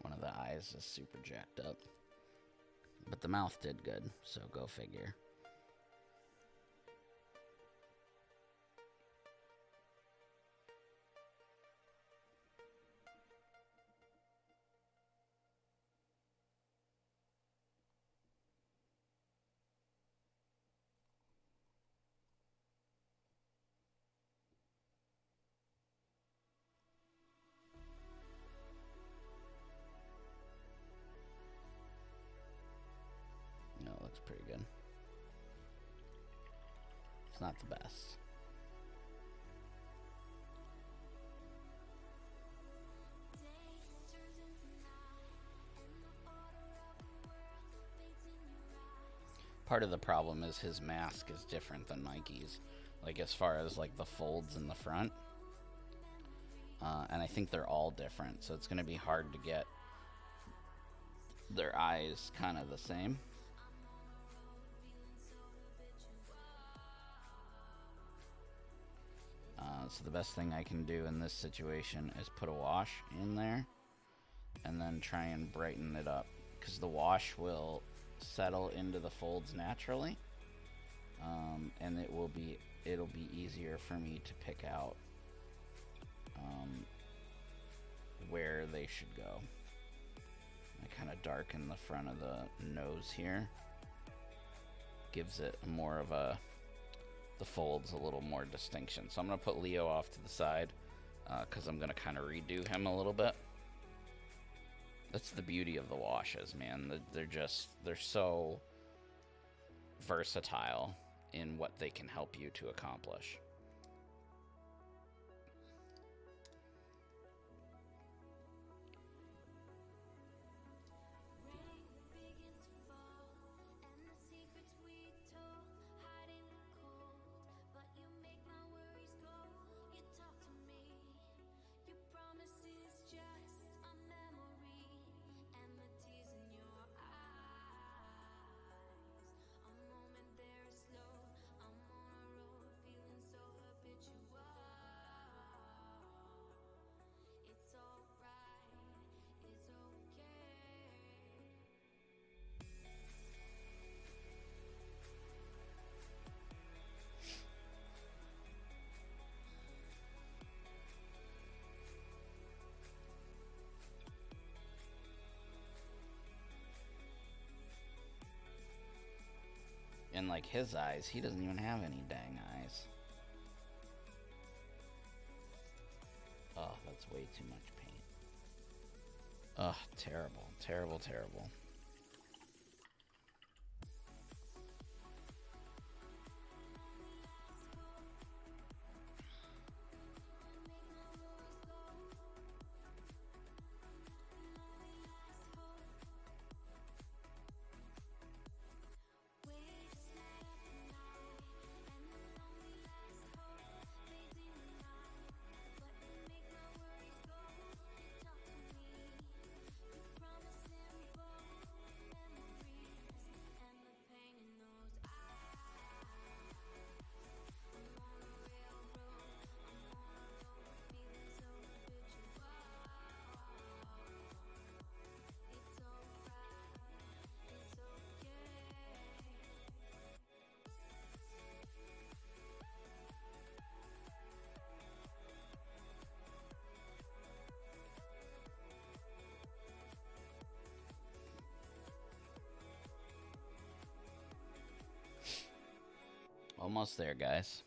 One of the eyes is super jacked up. But the mouth did good, so go figure. No, it looks pretty good. It's not the best. part of the problem is his mask is different than Mikey's, like as far as like the folds in the front. And I think they're all different, so it's going to be hard to get their eyes kind of the same. So the best thing I can do in this situation is put a wash in there and then try and brighten it up, because the wash will settle into the folds naturally, and it'll be easier for me to pick out where they should go. I kind of darken the front of the nose here, gives it more of the folds a little more distinction. So I'm going to put Leo off to the side because I'm going to kind of redo him a little bit. That's the beauty of the washes, man. They're so versatile in what they can help you to accomplish. And like his eyes, he doesn't even have any dang eyes. Oh, that's way too much paint. Ugh, terrible, terrible, terrible. Almost there, guys.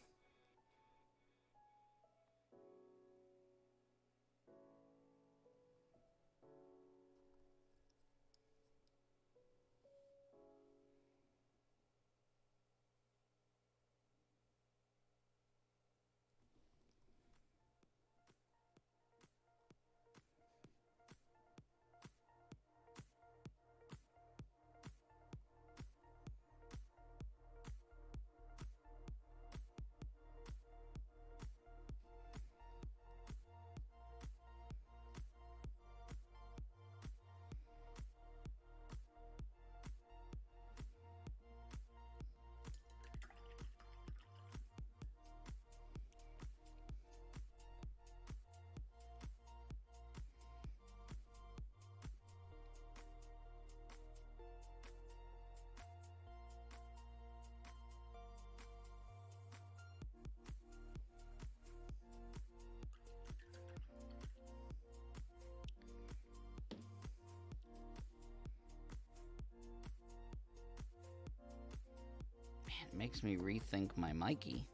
It makes me rethink my Mikey.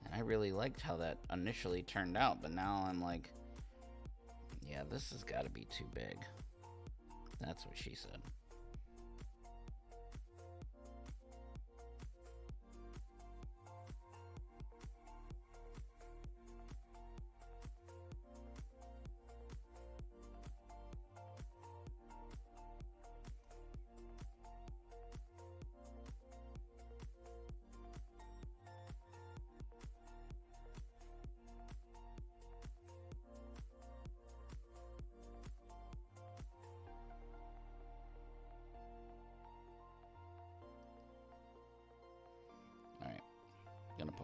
And I really liked how that initially turned out, but now I'm like, yeah, this has got to be too big. That's what she said.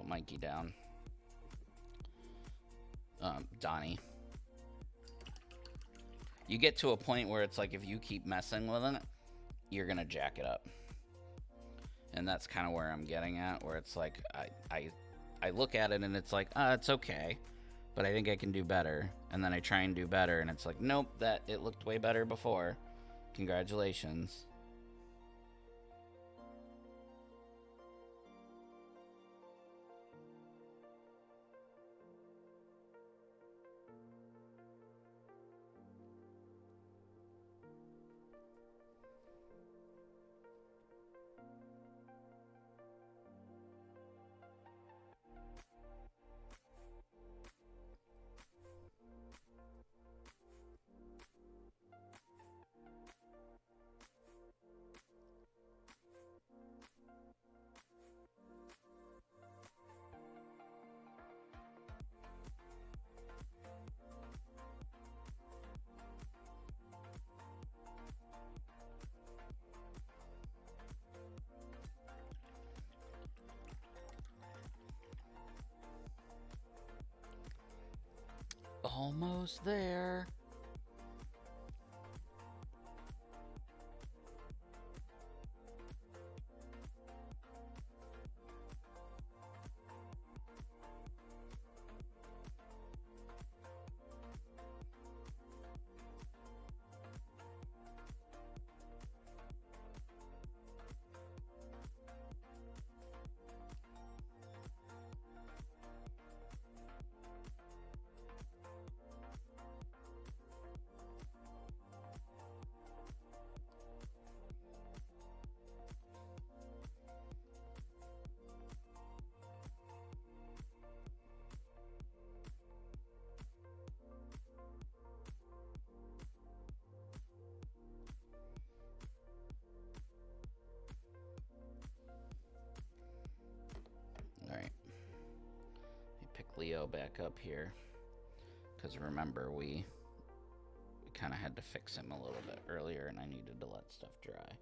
Mikey down. Donnie. You get to a point where it's like if you keep messing with it, you're gonna jack it up. And that's kind of where I'm getting at, where it's like I look at it and it's like, it's okay, but I think I can do better. And then I try and do better, and it's like, nope, that it looked way better before. Congratulations. Almost there. Alright. Let me pick Leo back up here. Because remember, we kind of had to fix him a little bit earlier, and I needed to let stuff dry.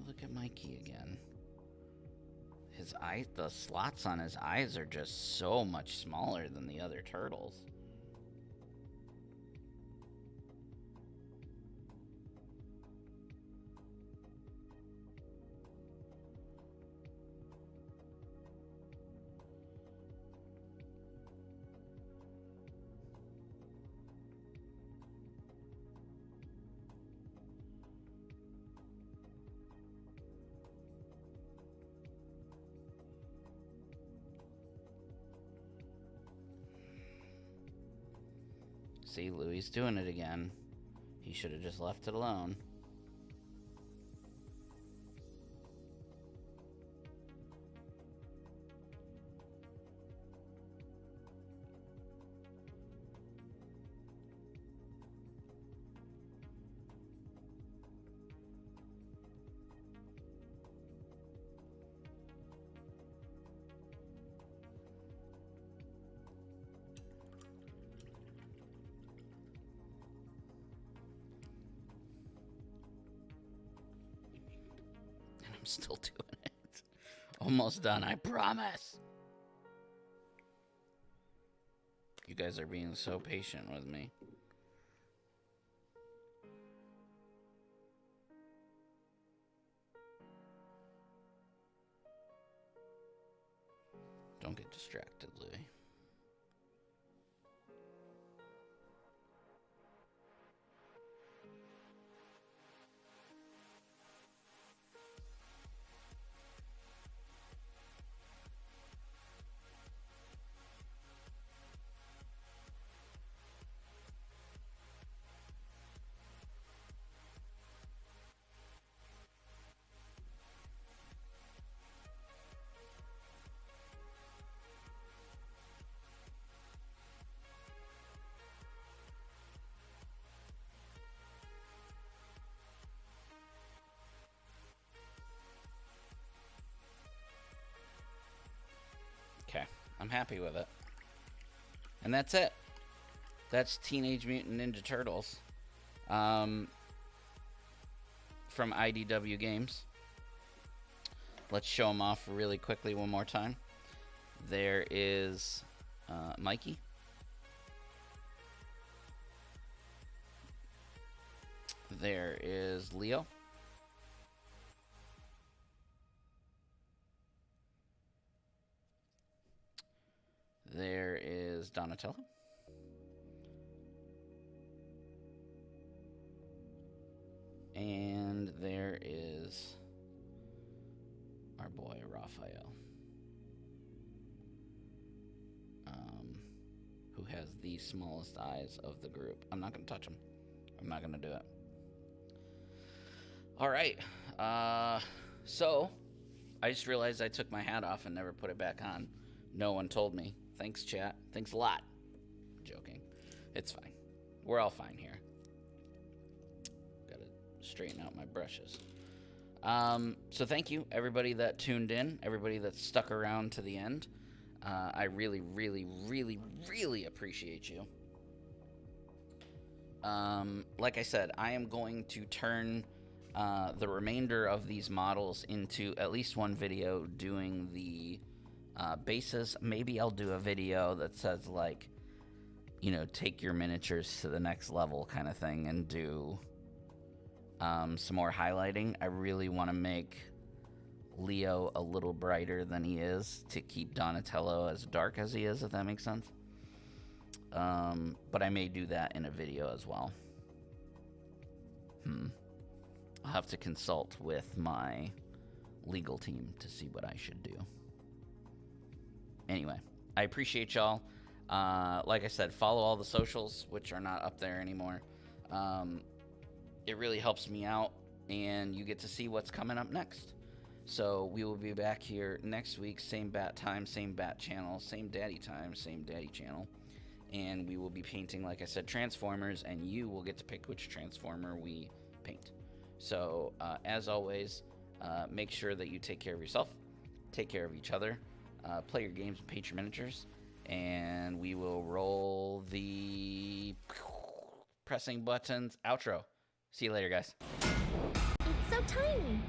Look at Mikey again. His eye, the slots on his eyes are just so much smaller than the other turtles. See, Louie's doing it again. He should have just left it alone. I'm still doing it. Almost done, I promise. You guys are being so patient with me. Don't get distracted, Louie. Okay, I'm happy with it. And that's it. That's Teenage Mutant Ninja Turtles from IDW Games. Let's show them off really quickly one more time. There is Mikey. There is Leo. There is Donatello. And there is our boy Raphael, who has the smallest eyes of the group. I'm not going to touch him. I'm not going to do it. All right. So I just realized I took my hat off and never put it back on. No one told me. Thanks, chat. Thanks a lot. I'm joking. It's fine. We're all fine here. Gotta straighten out my brushes. So thank you, everybody that tuned in, everybody that stuck around to the end. I really, really, really, really appreciate you. Like I said, I am going to turn the remainder of these models into at least one video doing the bases. Maybe I'll do a video that says, like, you know, take your miniatures to the next level kind of thing, and do some more highlighting. I really want to make Leo a little brighter than he is to keep Donatello as dark as he is, if that makes sense. But I may do that in a video as well. I'll have to consult with my legal team to see what I should do. Anyway, I appreciate y'all. Like I said, follow all the socials, which are not up there anymore. It really helps me out, and you get to see what's coming up next. So we will be back here next week, same bat time, same bat channel, same daddy time, same daddy channel. And we will be painting, like I said, Transformers, and you will get to pick which Transformer we paint. So, as always, make sure that you take care of yourself, take care of each other, play your games and paint your miniatures, and we will roll the pressing buttons outro. See you later, guys. It's so tiny.